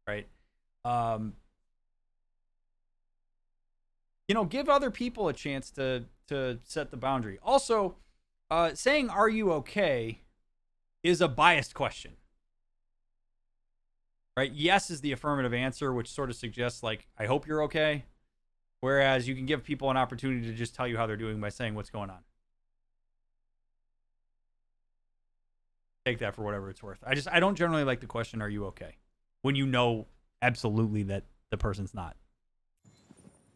Right? You know, give other people a chance to set the boundary. Also, saying, are you okay, is a biased question. Right? Yes is the affirmative answer, which sort of suggests, like, I hope you're okay. Whereas you can give people an opportunity to just tell you how they're doing by saying what's going on. Take that for whatever it's worth. I don't generally like the question, are you okay? When you know absolutely that the person's not.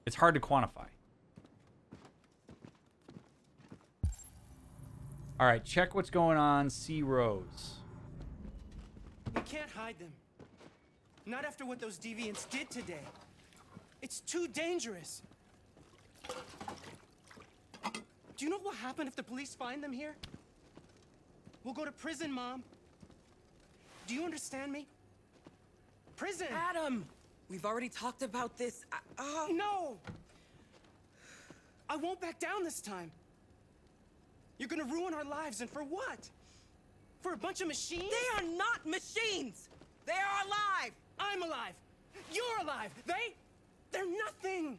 It's hard to quantify. All right, check what's going on. See Rose. We can't hide them. Not after what those deviants did today. It's too dangerous. Do you know what will happen if the police find them here? We'll go to prison, Mom. Do you understand me? Prison! Adam! We've already talked about this. No! I won't back down this time. You're gonna ruin our lives, and for what? For a bunch of machines? They are not machines! They are alive! I'm alive! You're alive! They're nothing!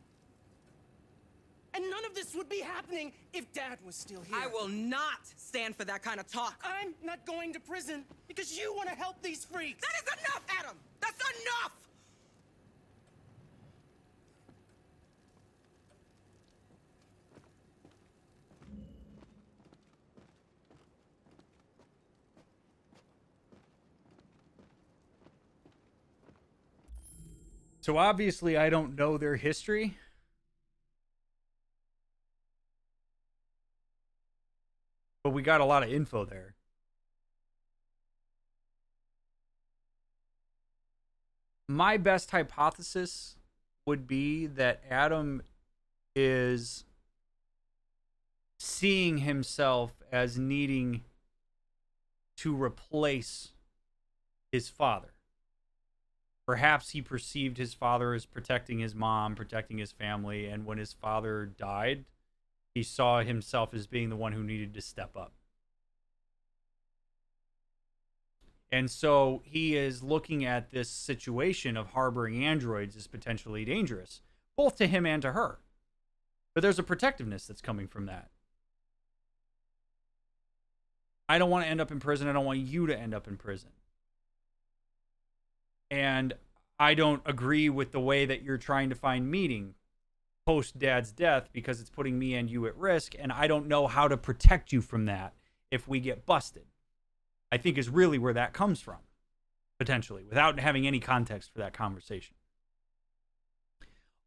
And none of this would be happening if Dad was still here. I will not stand for that kind of talk. I'm not going to prison because you want to help these freaks. That is enough, Adam! That's enough! So obviously I don't know their history. But we got a lot of info there. My best hypothesis would be that Adam is seeing himself as needing to replace his father. Perhaps he perceived his father as protecting his mom, protecting his family, and when his father died, he saw himself as being the one who needed to step up. And so he is looking at this situation of harboring androids as potentially dangerous, both to him and to her. But there's a protectiveness that's coming from that. I don't want to end up in prison. I don't want you to end up in prison. And I don't agree with the way that you're trying to find meaning post Dad's death because it's putting me and you at risk, and I don't know how to protect you from that if we get busted. I think is really where that comes from, potentially, without having any context for that conversation.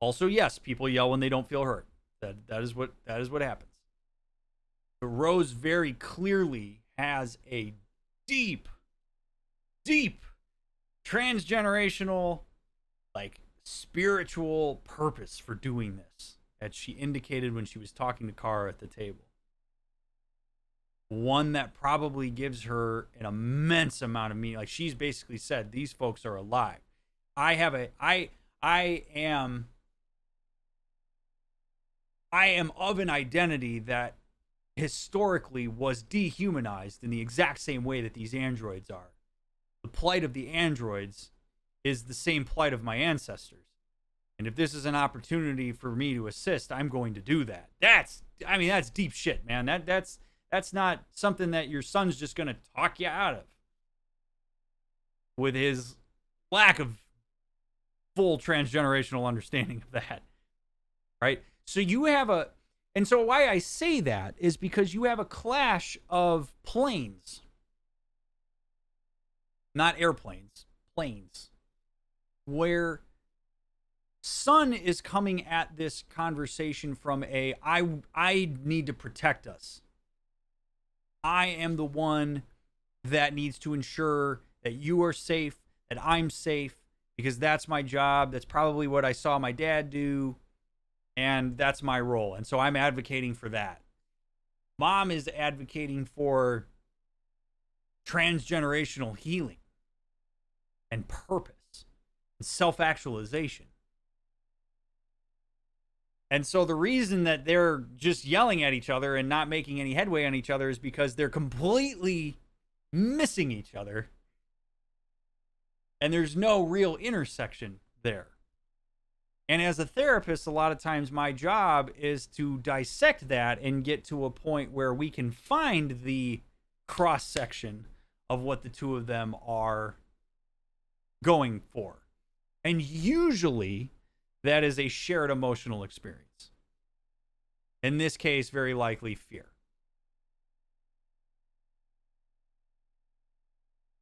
Also, yes, people yell when they don't feel hurt. That is what happens. But Rose very clearly has a deep transgenerational, like, spiritual purpose for doing this, as she indicated when she was talking to Kara at the table. One that probably gives her an immense amount of meaning. Like, she's basically said, these folks are alive. I am of an identity that historically was dehumanized in the exact same way that these androids are. The plight of the androids is the same plight of my ancestors. And if this is an opportunity for me to assist, I'm going to do that. That's deep shit, man. That's not something that your son's just going to talk you out of with his lack of full transgenerational understanding of that. Right? So you have and so why I say that is because you have a clash of planes. Not airplanes, planes. Where Son is coming at this conversation from I need to protect us. I am the one that needs to ensure that you are safe, that I'm safe, because that's my job. That's probably what I saw my dad do, and that's my role. And so I'm advocating for that. Mom is advocating for transgenerational healing and purpose and self-actualization. And so the reason that they're just yelling at each other and not making any headway on each other is because they're completely missing each other. And there's no real intersection there. And as a therapist, a lot of times my job is to dissect that and get to a point where we can find the cross-section of what the two of them are going for. And usually that is a shared emotional experience. In this case, very likely fear.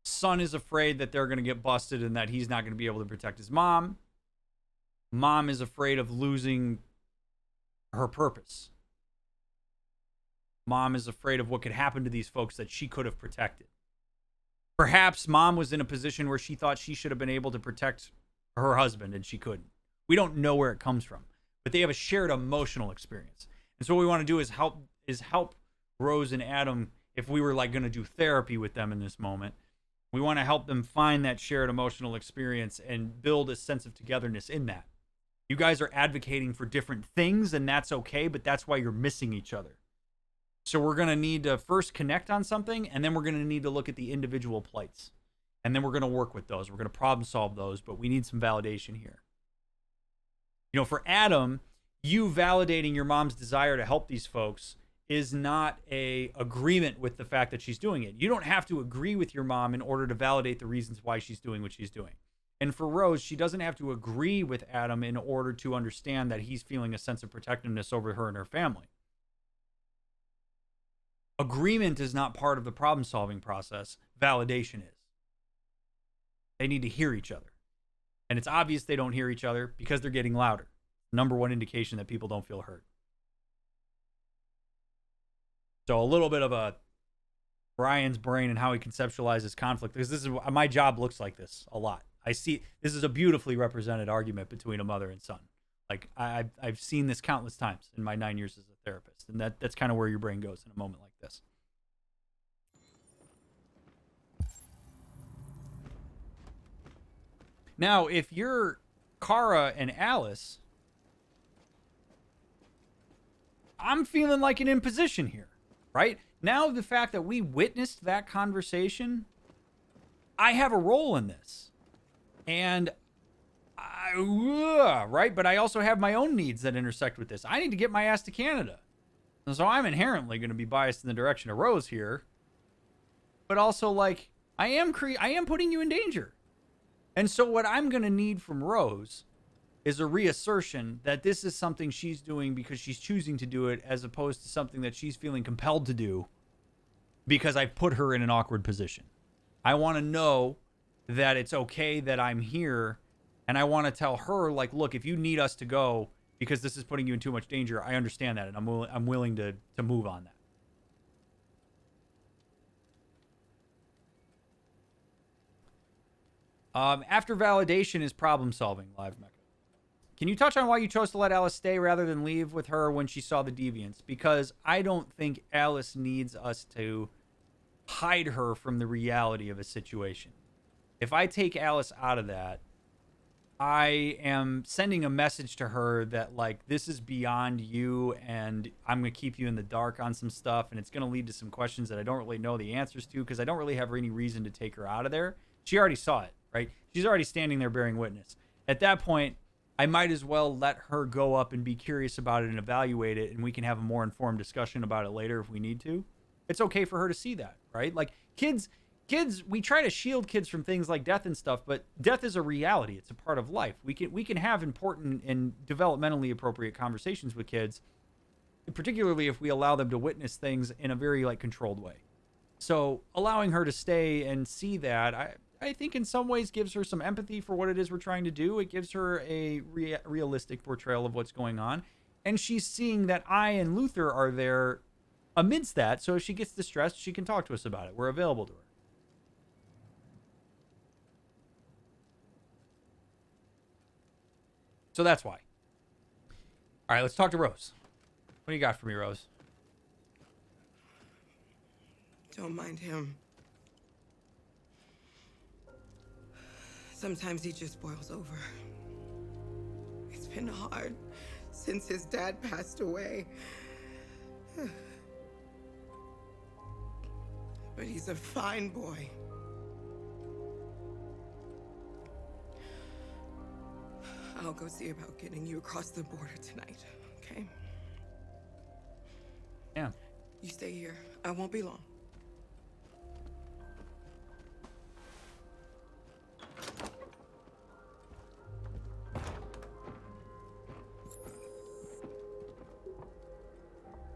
Son is afraid that they're going to get busted and that he's not going to be able to protect his mom. Mom is afraid of losing her purpose. Mom is afraid of what could happen to these folks that she could have protected. Perhaps Mom was in a position where she thought she should have been able to protect her husband and she couldn't. We don't know where it comes from, but they have a shared emotional experience. And so what we want to do is help Rose and Adam. If we were like going to do therapy with them in this moment, we want to help them find that shared emotional experience and build a sense of togetherness in that. You guys are advocating for different things, and that's okay, but that's why you're missing each other. So we're going to need to first connect on something, and then we're going to need to look at the individual plights. And then we're going to work with those. We're going to problem solve those, but we need some validation here. You know, for Adam, you validating your mom's desire to help these folks is not a agreement with the fact that she's doing it. You don't have to agree with your mom in order to validate the reasons why she's doing what she's doing. And for Rose, she doesn't have to agree with Adam in order to understand that he's feeling a sense of protectiveness over her and her family. Agreement is not part of the problem-solving process. Validation is. They need to hear each other. And it's obvious they don't hear each other because they're getting louder. Number one indication that people don't feel heard. So a little bit of a Brian's brain and how he conceptualizes conflict, because this is my job looks like this a lot. I see this is a beautifully represented argument between a mother and son. Like I've seen this countless times in my 9 years as a therapist, and that's kind of where your brain goes in a moment like this. Now, if you're Kara and Alice, I'm feeling like an imposition here, right? Now, the fact that we witnessed that conversation, I have a role in this. And right? But I also have my own needs that intersect with this. I need to get my ass to Canada. And so I'm inherently going to be biased in the direction of Rose here. But also, like, I am putting you in danger. And so what I'm going to need from Rose is a reassertion that this is something she's doing because she's choosing to do it, as opposed to something that she's feeling compelled to do because I've put her in an awkward position. I want to know that it's okay that I'm here, and I want to tell her, like, look, if you need us to go because this is putting you in too much danger, I understand that, and I'm willing to move on that. After validation is problem solving, Live Mecca. Can you touch on why you chose to let Alice stay rather than leave with her when she saw the deviants? Because I don't think Alice needs us to hide her from the reality of a situation. If I take Alice out of that, I am sending a message to her that, like, this is beyond you, and I'm going to keep you in the dark on some stuff, and it's going to lead to some questions that I don't really know the answers to, because I don't really have any reason to take her out of there. She already saw it, right? She's already standing there bearing witness. At that point, I might as well let her go up and be curious about it and evaluate it, and we can have a more informed discussion about it later if we need to. It's okay for her to see that, right? Like, kids, we try to shield kids from things like death and stuff, but death is a reality. It's a part of life. We can have important and developmentally appropriate conversations with kids, particularly if we allow them to witness things in a very, like, controlled way. So allowing her to stay and see that, I think in some ways gives her some empathy for what it is we're trying to do. It gives her a realistic portrayal of what's going on. And she's seeing that I and Luther are there amidst that. So if she gets distressed, she can talk to us about it. We're available to her. So that's why. All right, let's talk to Rose. What do you got for me, Rose? Don't mind him. Sometimes he just boils over. It's been hard since his dad passed away. But he's a fine boy. I'll go see about getting you across the border tonight, okay? Yeah. You stay here. I won't be long.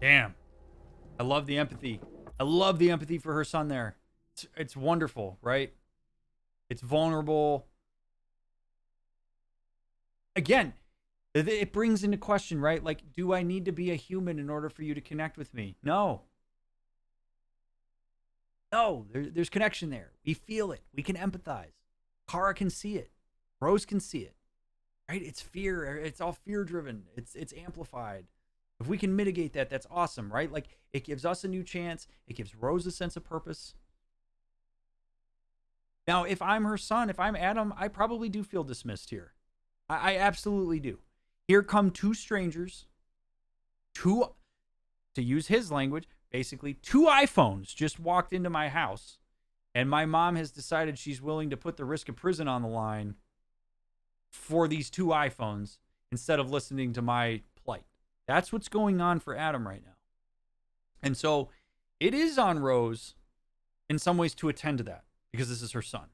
Damn. I love the empathy. I love the empathy for her son there. It's wonderful, right? It's vulnerable. Again, it brings into question, right? Like, do I need to be a human in order for you to connect with me? No. No, there's connection there. We feel it. We can empathize. Kara can see it. Rose can see it, right? It's fear. It's all fear-driven. It's amplified. If we can mitigate that, that's awesome, right? Like, it gives us a new chance. It gives Rose a sense of purpose. Now, if I'm her son, if I'm Adam, I probably do feel dismissed here. I absolutely do. Here come two strangers, to use his language, basically two iPhones just walked into my house, and my mom has decided she's willing to put the risk of prison on the line for these two iPhones instead of listening to my plight. That's what's going on for Adam right now. And so it is on Rose in some ways to attend to that because this is her son,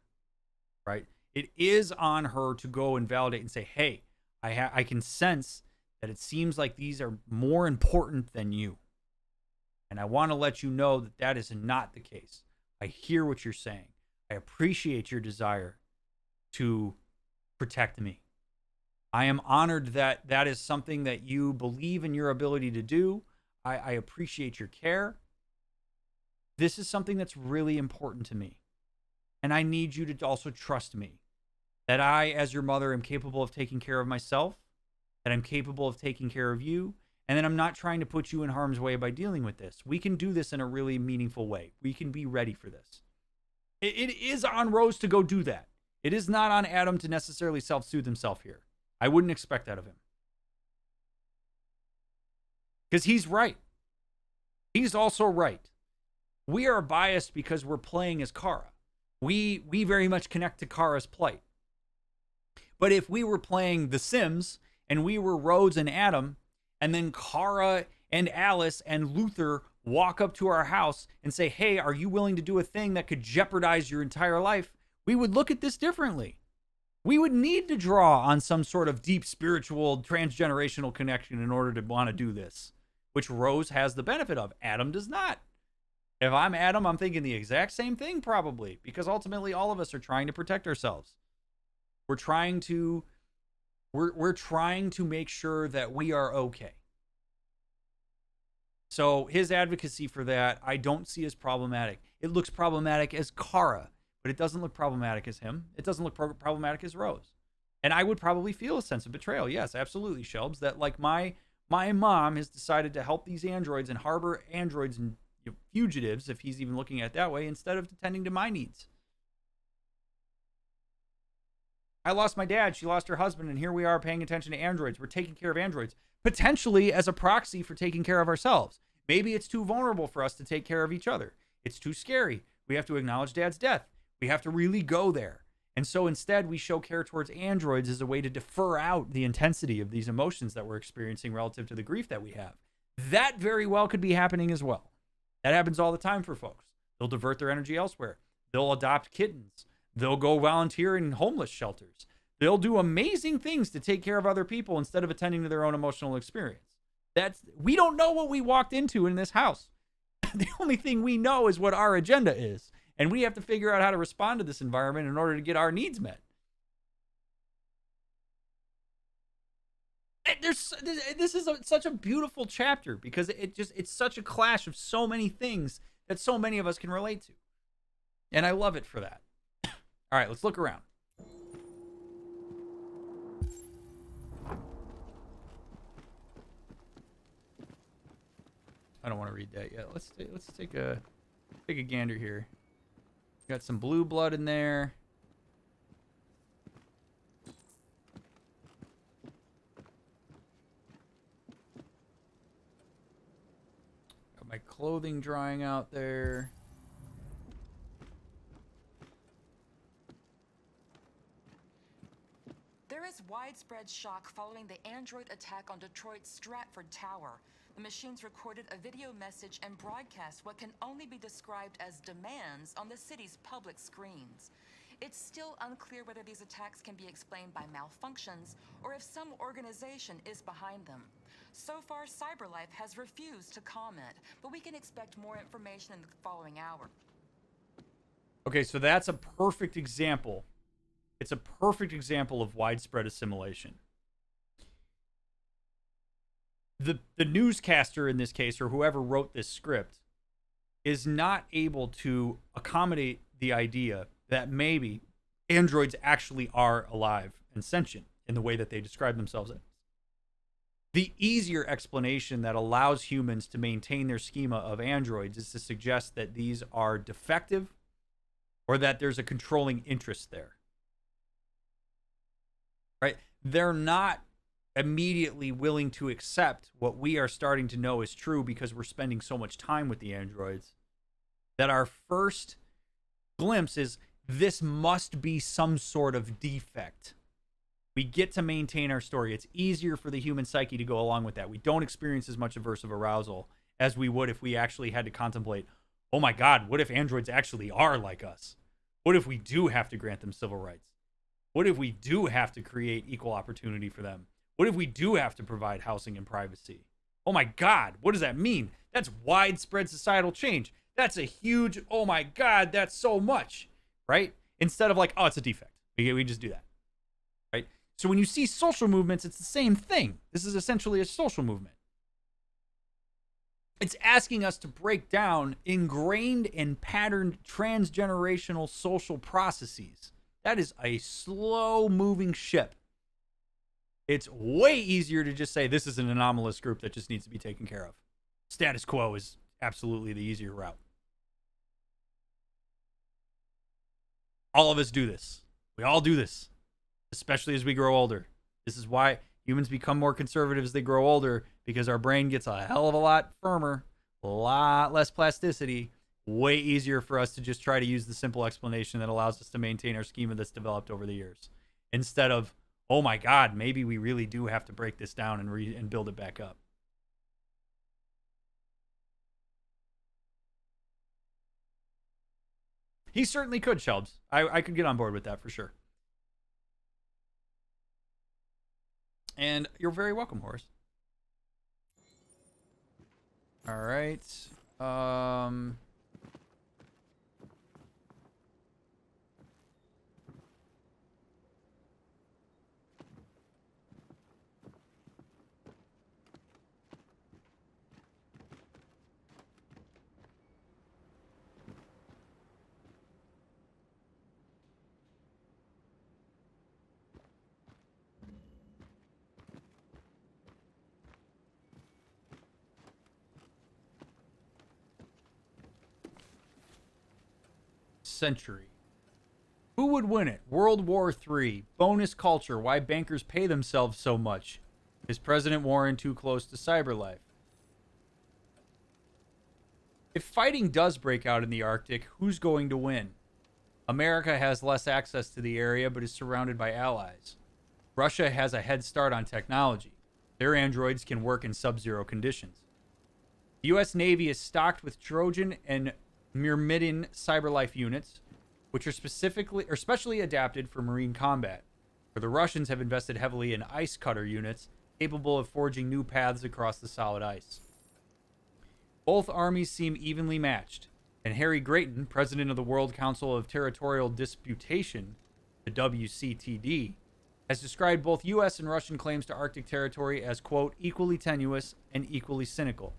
right? It is on her to go and validate and say, hey, I can sense that it seems like these are more important than you. And I want to let you know that that is not the case. I hear what you're saying. I appreciate your desire to protect me. I am honored that that is something that you believe in your ability to do. I appreciate your care. This is something that's really important to me. And I need you to also trust me. That I, as your mother, am capable of taking care of myself. That I'm capable of taking care of you. And that I'm not trying to put you in harm's way by dealing with this. We can do this in a really meaningful way. We can be ready for this. It is on Rose to go do that. It is not on Adam to necessarily self-soothe himself here. I wouldn't expect that of him. Because he's right. He's also right. We are biased because we're playing as Kara. We very much connect to Kara's plight. But if we were playing The Sims and we were Rose and Adam, and then Kara and Alice and Luther walk up to our house and say, hey, are you willing to do a thing that could jeopardize your entire life? We would look at this differently. We would need to draw on some sort of deep spiritual transgenerational connection in order to want to do this, which Rose has the benefit of. Adam does not. If I'm Adam, I'm thinking the exact same thing probably, because ultimately all of us are trying to protect ourselves. We're trying to make sure that we are okay. So his advocacy for that, I don't see as problematic. It looks problematic as Kara, but it doesn't look problematic as him. It doesn't look problematic as Rose. And I would probably feel a sense of betrayal. Yes, absolutely, Shelbs, that like my mom has decided to help these androids and harbor androids and fugitives, if he's even looking at it that way, instead of attending to my needs. I lost my dad, she lost her husband, and here we are paying attention to androids. We're taking care of androids, potentially as a proxy for taking care of ourselves. Maybe it's too vulnerable for us to take care of each other. It's too scary. We have to acknowledge Dad's death. We have to really go there. And so instead, we show care towards androids as a way to defer out the intensity of these emotions that we're experiencing relative to the grief that we have. That very well could be happening as well. That happens all the time for folks. They'll divert their energy elsewhere. They'll adopt kittens. They'll go volunteer in homeless shelters. They'll do amazing things to take care of other people instead of attending to their own emotional experience. We don't know what we walked into in this house. The only thing we know is what our agenda is. And we have to figure out how to respond to this environment in order to get our needs met. This is such a beautiful chapter because it's such a clash of so many things that so many of us can relate to. And I love it for that. All right, let's look around. I don't want to read that yet. Let's take a gander here. Got some blue blood in there. Got my clothing drying out there. There is widespread shock following the android attack on Detroit's Stratford Tower. The machines recorded a video message and broadcast what can only be described as demands on the city's public screens. It's still unclear whether these attacks can be explained by malfunctions or if some organization is behind them. So far, CyberLife has refused to comment, but we can expect more information in the following hour. Okay, so that's a perfect example. It's a perfect example of widespread assimilation. The newscaster in this case, or whoever wrote this script, is not able to accommodate the idea that maybe androids actually are alive and sentient in the way that they describe themselves as. The easier explanation that allows humans to maintain their schema of androids is to suggest that these are defective or that there's a controlling interest there. Right? They're not immediately willing to accept what we are starting to know is true because we're spending so much time with the androids, that our first glimpse is this must be some sort of defect. We get to maintain our story. It's easier for the human psyche to go along with that. We don't experience as much aversive arousal as we would if we actually had to contemplate, oh my God, what if androids actually are like us? What if we do have to grant them civil rights? What if we do have to create equal opportunity for them? What if we do have to provide housing and privacy? Oh my God, what does that mean? That's widespread societal change. That's a huge, oh my God, that's so much, right? Instead of like, oh, it's a defect. We just do that, right? So when you see social movements, it's the same thing. This is essentially a social movement. It's asking us to break down ingrained and patterned transgenerational social processes. That is a slow-moving ship. It's way easier to just say this is an anomalous group that just needs to be taken care of. Status quo is absolutely the easier route. All of us do this. We all do this, especially as we grow older. This is why humans become more conservative as they grow older, because our brain gets a hell of a lot firmer, a lot less plasticity, way easier for us to just try to use the simple explanation that allows us to maintain our schema that's developed over the years. Instead of, oh my God, maybe we really do have to break this down and build it back up. He certainly could, Shelbs. I could get on board with that for sure. And you're very welcome, Horace. All right. Century. Who would win it? World War III. Bonus culture. Why bankers pay themselves so much. Is President Warren too close to cyberlife? If fighting does break out in the Arctic, who's going to win? America has less access to the area, but is surrounded by allies. Russia has a head start on technology. Their androids can work in sub-zero conditions. The U.S. Navy is stocked with Trojan and Myrmidon cyberlife units, which are specially adapted for marine combat, where the Russians have invested heavily in ice cutter units capable of forging new paths across the solid ice. Both armies seem evenly matched, and Harry Grayton, president of the World Council of Territorial Disputation, the WCTD, has described both U.S. and Russian claims to Arctic territory as, quote, equally tenuous and equally cynical.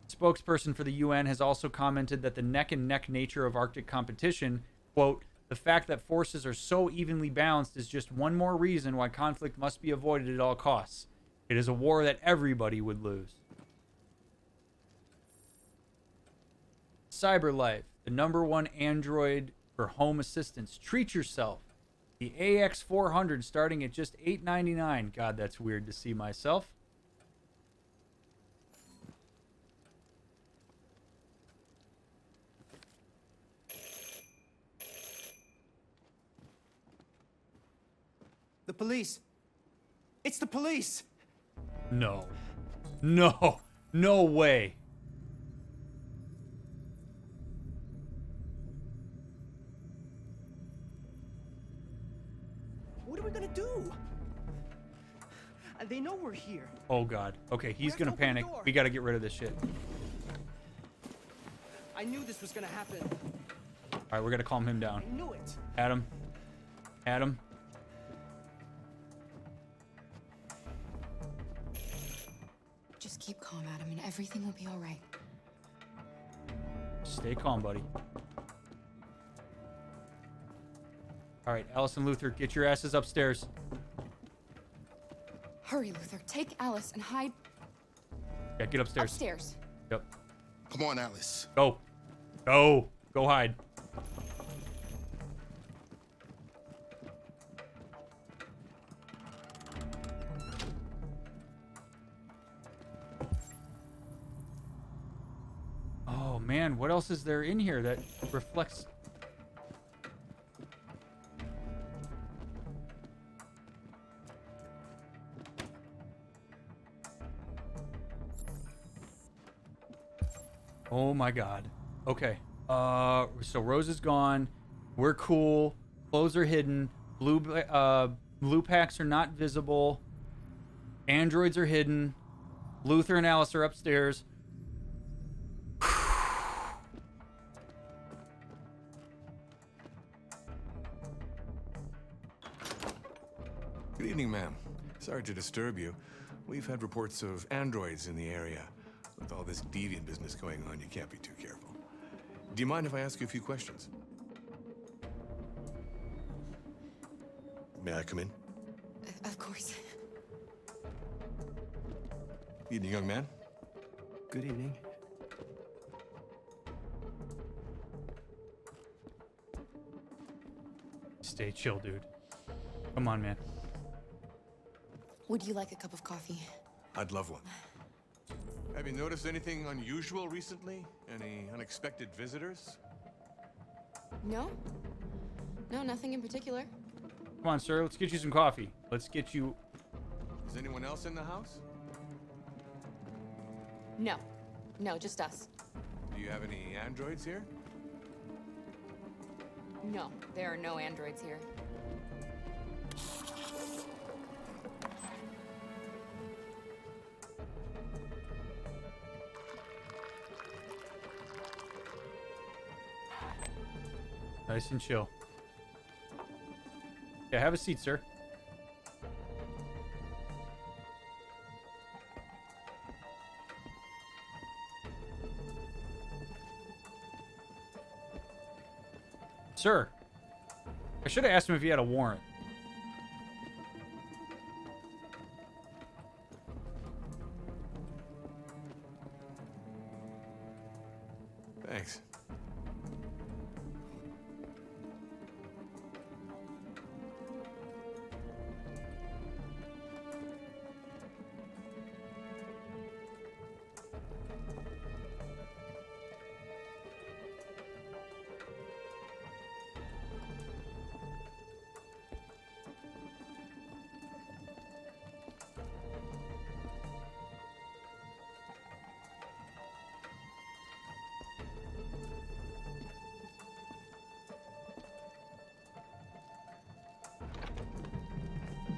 Spokesperson for the UN has also commented that the neck-and-neck nature of Arctic competition, quote, the fact that forces are so evenly balanced is just one more reason why conflict must be avoided at all costs. It is a war that everybody would lose. Cyberlife, the #1 android for home assistance. Treat yourself. The AX400 starting at just $8.99. God, that's weird to see myself. The police. It's the police. No. No. No way. What are we gonna do? They know we're here. Oh God. Okay, he's gonna panic. We gotta get rid of this shit. I knew this was gonna happen. All right, we're gonna calm him down. I knew it. Adam. Adam. Just keep calm, Adam, and everything will be all right. Stay calm, buddy. All right, Alice and Luther, get your asses upstairs. Hurry, Luther. Take Alice and hide Yeah, get upstairs. upstairs. Yep. Come on, Alice. Go. Go. Go hide. man, what else is there in here that reflects? Oh my god. Okay. So Rose is gone. We're cool. Clothes are hidden. Blue packs are not visible. Androids are hidden. Luther and Alice are upstairs. Good evening, ma'am. Sorry to disturb you. We've had reports of androids in the area. With all this deviant business going on, you can't be too careful. Do you mind if I ask you a few questions? May I come in? Of course. Evening, young man. Good evening. Stay chill, dude. Come on, man. Would you like a cup of coffee? I'd love one. Have you noticed anything unusual recently? Any unexpected visitors? No? No, nothing in particular. Come on, sir. Let's get you some coffee. Let's get you... Is anyone else in the house? No. No, just us. Do you have any androids here? No, there are no androids here. Nice and chill. Yeah, have a seat, sir. Sir, I should have asked him if he had a warrant. Thanks.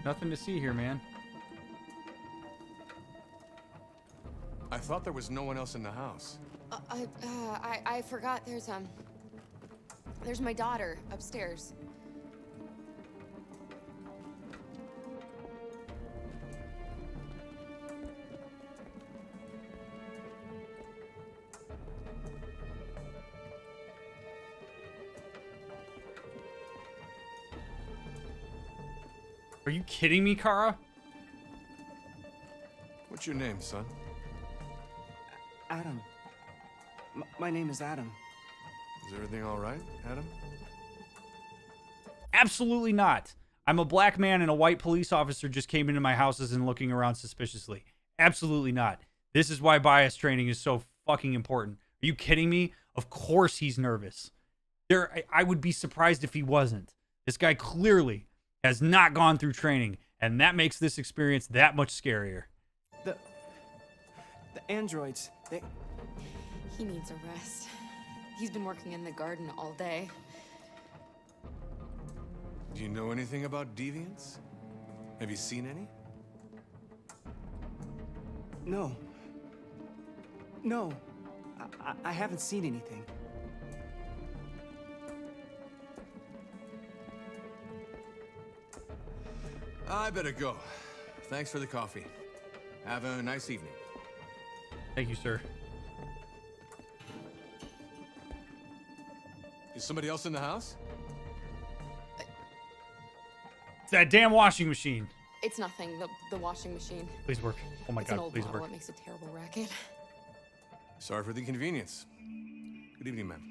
Nothing to see here, man. I thought there was no one else in the house. I forgot there's my daughter upstairs. Are you kidding me, Kara? What's your name, son? Adam. My name is Adam. Is everything all right, Adam? Absolutely not. I'm a black man and a white police officer just came into my houses and looking around suspiciously. Absolutely not. This is why bias training is so fucking important. Are you kidding me? Of course he's nervous. I would be surprised if he wasn't. This guy clearly has not gone through training, and that makes this experience that much scarier. The androids, He needs a rest. He's been working in the garden all day. Do you know anything about deviants? Have you seen any? No. No. I haven't seen anything. I better go. Thanks for the coffee. Have a nice evening. Thank you, sir. Is somebody else in the house? It's that damn washing machine. It's nothing. The washing machine. Please work. Oh my It's an god, old please model. work. It makes a terrible racket. Sorry for the inconvenience. Good evening, ma'am.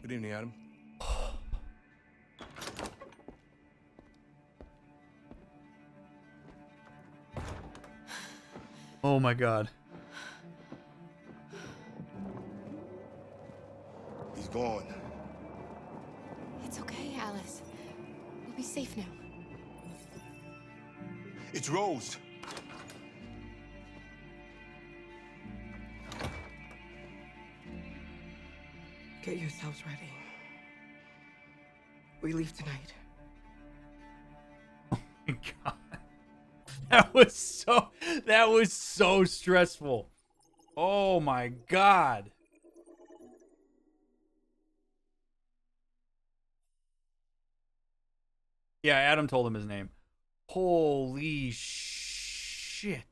Good evening, Adam. Oh my god. gone. It's okay, Alice. We'll be safe now. It's Rose. Get yourselves ready. We leave tonight. God. That was so stressful. Oh my God. Yeah, Adam told him his name. Holy shit.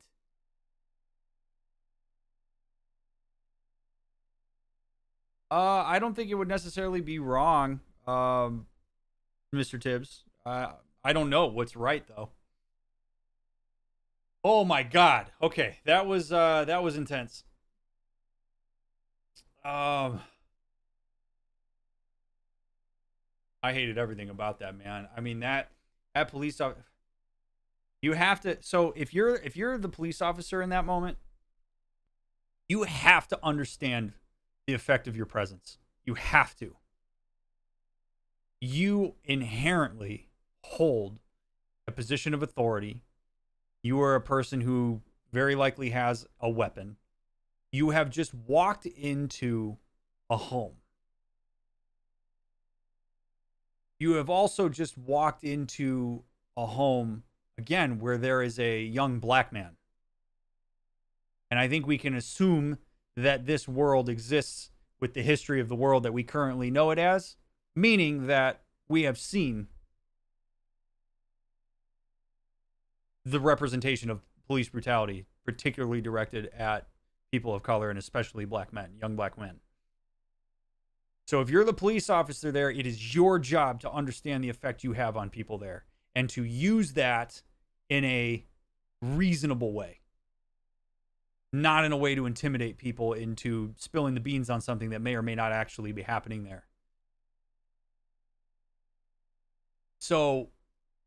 I don't think it would necessarily be wrong, Mr. Tibbs. I don't know what's right though. Oh my God. Okay, that was intense. I hated everything about that, man. I mean, that police officer, you have to, so if you're the police officer in that moment, you have to understand the effect of your presence. You have to. You inherently hold a position of authority. You are a person who very likely has a weapon. You have just walked into a home. You have also just walked into a home, again, where there is a young black man. And I think we can assume that this world exists with the history of the world that we currently know it as, meaning that we have seen the representation of police brutality, particularly directed at people of color and especially black men, young black men. So if you're the police officer there, it is your job to understand the effect you have on people there and to use that in a reasonable way. Not in a way to intimidate people into spilling the beans on something that may or may not actually be happening there. So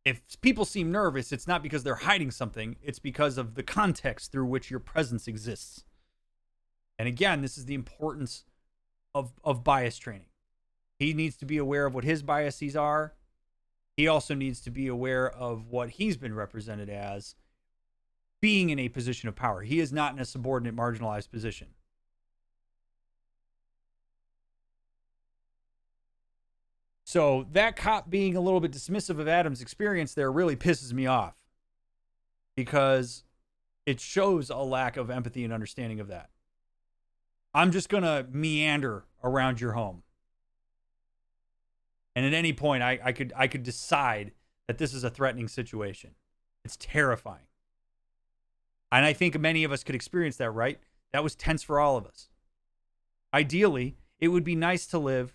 if people seem nervous, it's not because they're hiding something. It's because of the context through which your presence exists. And again, this is the importance of bias training. He needs to be aware of what his biases are. He also needs to be aware of what he's been represented as being in a position of power. He is not in a subordinate, marginalized position. So that cop being a little bit dismissive of Adam's experience there really pisses me off because it shows a lack of empathy and understanding of that. I'm just going to meander around your home. And at any point, I could decide that this is a threatening situation. It's terrifying. And I think many of us could experience that, right? That was tense for all of us. Ideally, it would be nice to live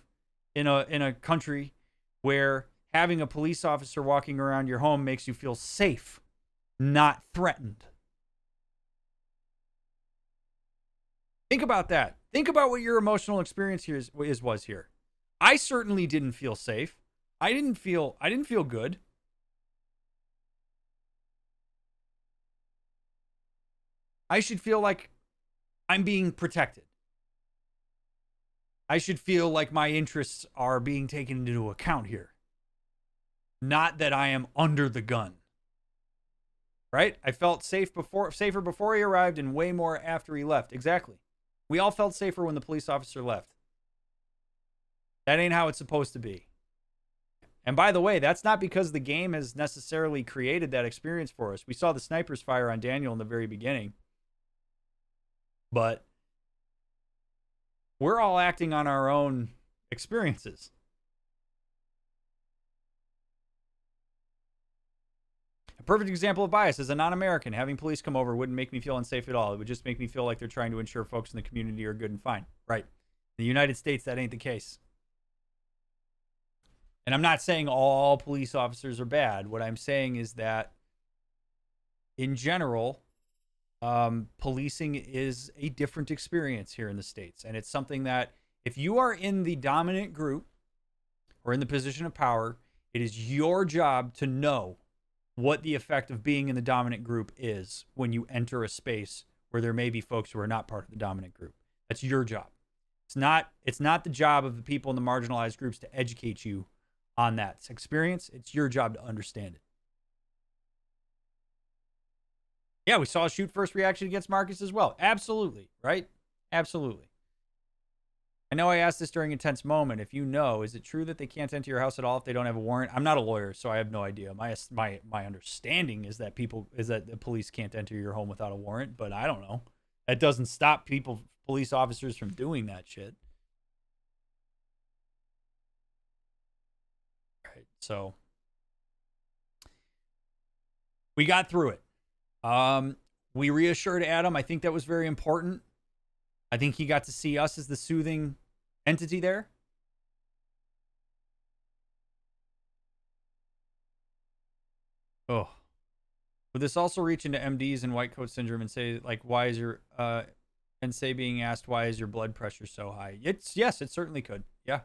in a country where having a police officer walking around your home makes you feel safe, not threatened. Think about that. Think about what your emotional experience here was here. I certainly didn't feel safe. I didn't feel good. I should feel like I'm being protected. I should feel like my interests are being taken into account here. Not that I am under the gun. Right? I felt safer before he arrived and way more after he left. Exactly. We all felt safer when the police officer left. That ain't how it's supposed to be. And by the way, that's not because the game has necessarily created that experience for us. We saw the snipers fire on Daniel in the very beginning. But we're all acting on our own experiences. A perfect example of bias is a non-American. Having police come over wouldn't make me feel unsafe at all. It would just make me feel like they're trying to ensure folks in the community are good and fine. Right. In the United States, that ain't the case. And I'm not saying all police officers are bad. What I'm saying is that, in general, policing is a different experience here in the States. And it's something that if you are in the dominant group or in the position of power, it is your job to know what the effect of being in the dominant group is when you enter a space where there may be folks who are not part of the dominant group. That's your job. It's not the job of the people in the marginalized groups to educate you on that experience. It's your job to understand it. Yeah, we saw a shoot first reaction against Marcus as well. Absolutely, right? Absolutely. I know I asked this during a tense moment. If you know, is it true that they can't enter your house at all if they don't have a warrant? I'm not a lawyer, so I have no idea. My understanding is that the police can't enter your home without a warrant, but I don't know. That doesn't stop police officers from doing that shit. Right. So we got through it. We reassured Adam. I think that was very important. I think he got to see us as the soothing entity there. Oh. Would this also reach into MDs and white coat syndrome and say, like, why is your, and say being asked, why is your blood pressure so high? Yes, it certainly could. Yeah.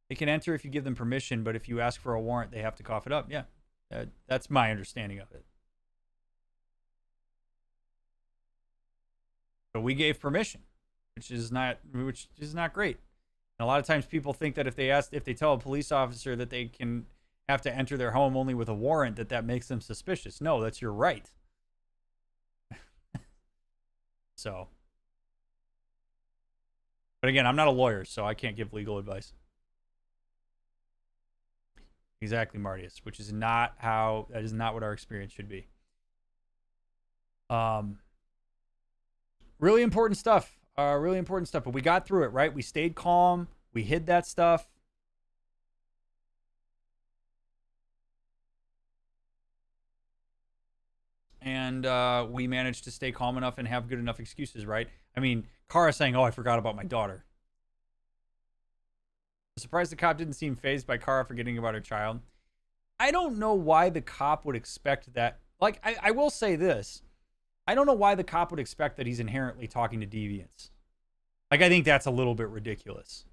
They can enter if you give them permission, but if you ask for a warrant, they have to cough it up. Yeah. That's my understanding of it. So we gave permission, which is not great. And a lot of times people think that if they tell a police officer that they can have to enter their home only with a warrant, that makes them suspicious. No, that's your right. So, but again, I'm not a lawyer, so I can't give legal advice. Exactly, Martius, that is not what our experience should be. Really important stuff. But we got through it, right? We stayed calm. We hid that stuff. And we managed to stay calm enough and have good enough excuses, right? I mean, Kara saying, oh, I forgot about my daughter. I'm surprised the cop didn't seem fazed by Kara forgetting about her child. I don't know why the cop would expect that. Like, I will say this. I don't know why the cop would expect that he's inherently talking to deviants. Like, I think that's a little bit ridiculous.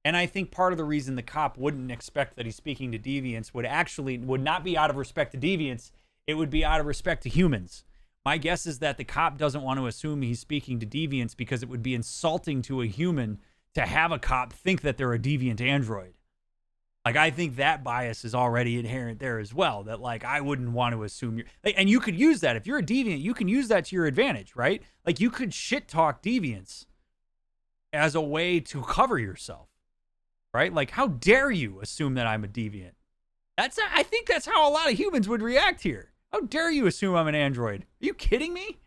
And I think part of the reason the cop wouldn't expect that he's speaking to deviants would not be out of respect to deviants. It would be out of respect to humans. My guess is that the cop doesn't want to assume he's speaking to deviants because it would be insulting to a human to have a cop think that they're a deviant android. Like, I think that bias is already inherent there as well. That, like, I wouldn't want to assume you're... Like, and you could use that. If you're a deviant, you can use that to your advantage, right? Like, you could shit-talk deviants as a way to cover yourself, right? Like, how dare you assume that I'm a deviant? I think that's how a lot of humans would react here. How dare you assume I'm an android? Are you kidding me?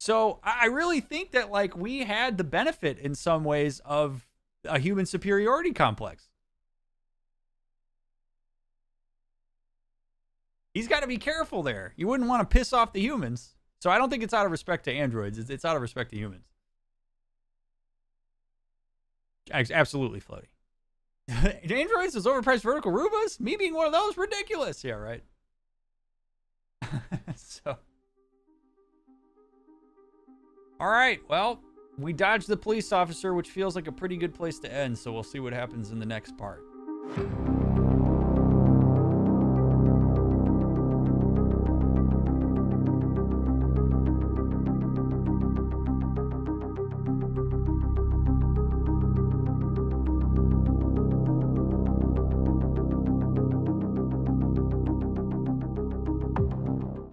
So, I really think that, like, we had the benefit in some ways of a human superiority complex. He's got to be careful there. You wouldn't want to piss off the humans. So I don't think it's out of respect to androids. It's out of respect to humans. Absolutely, Floaty. Androids is overpriced vertical Rubas? Me being one of those? Ridiculous. Yeah, right. So. All right, well, we dodged the police officer, which feels like a pretty good place to end, so we'll see what happens in the next part.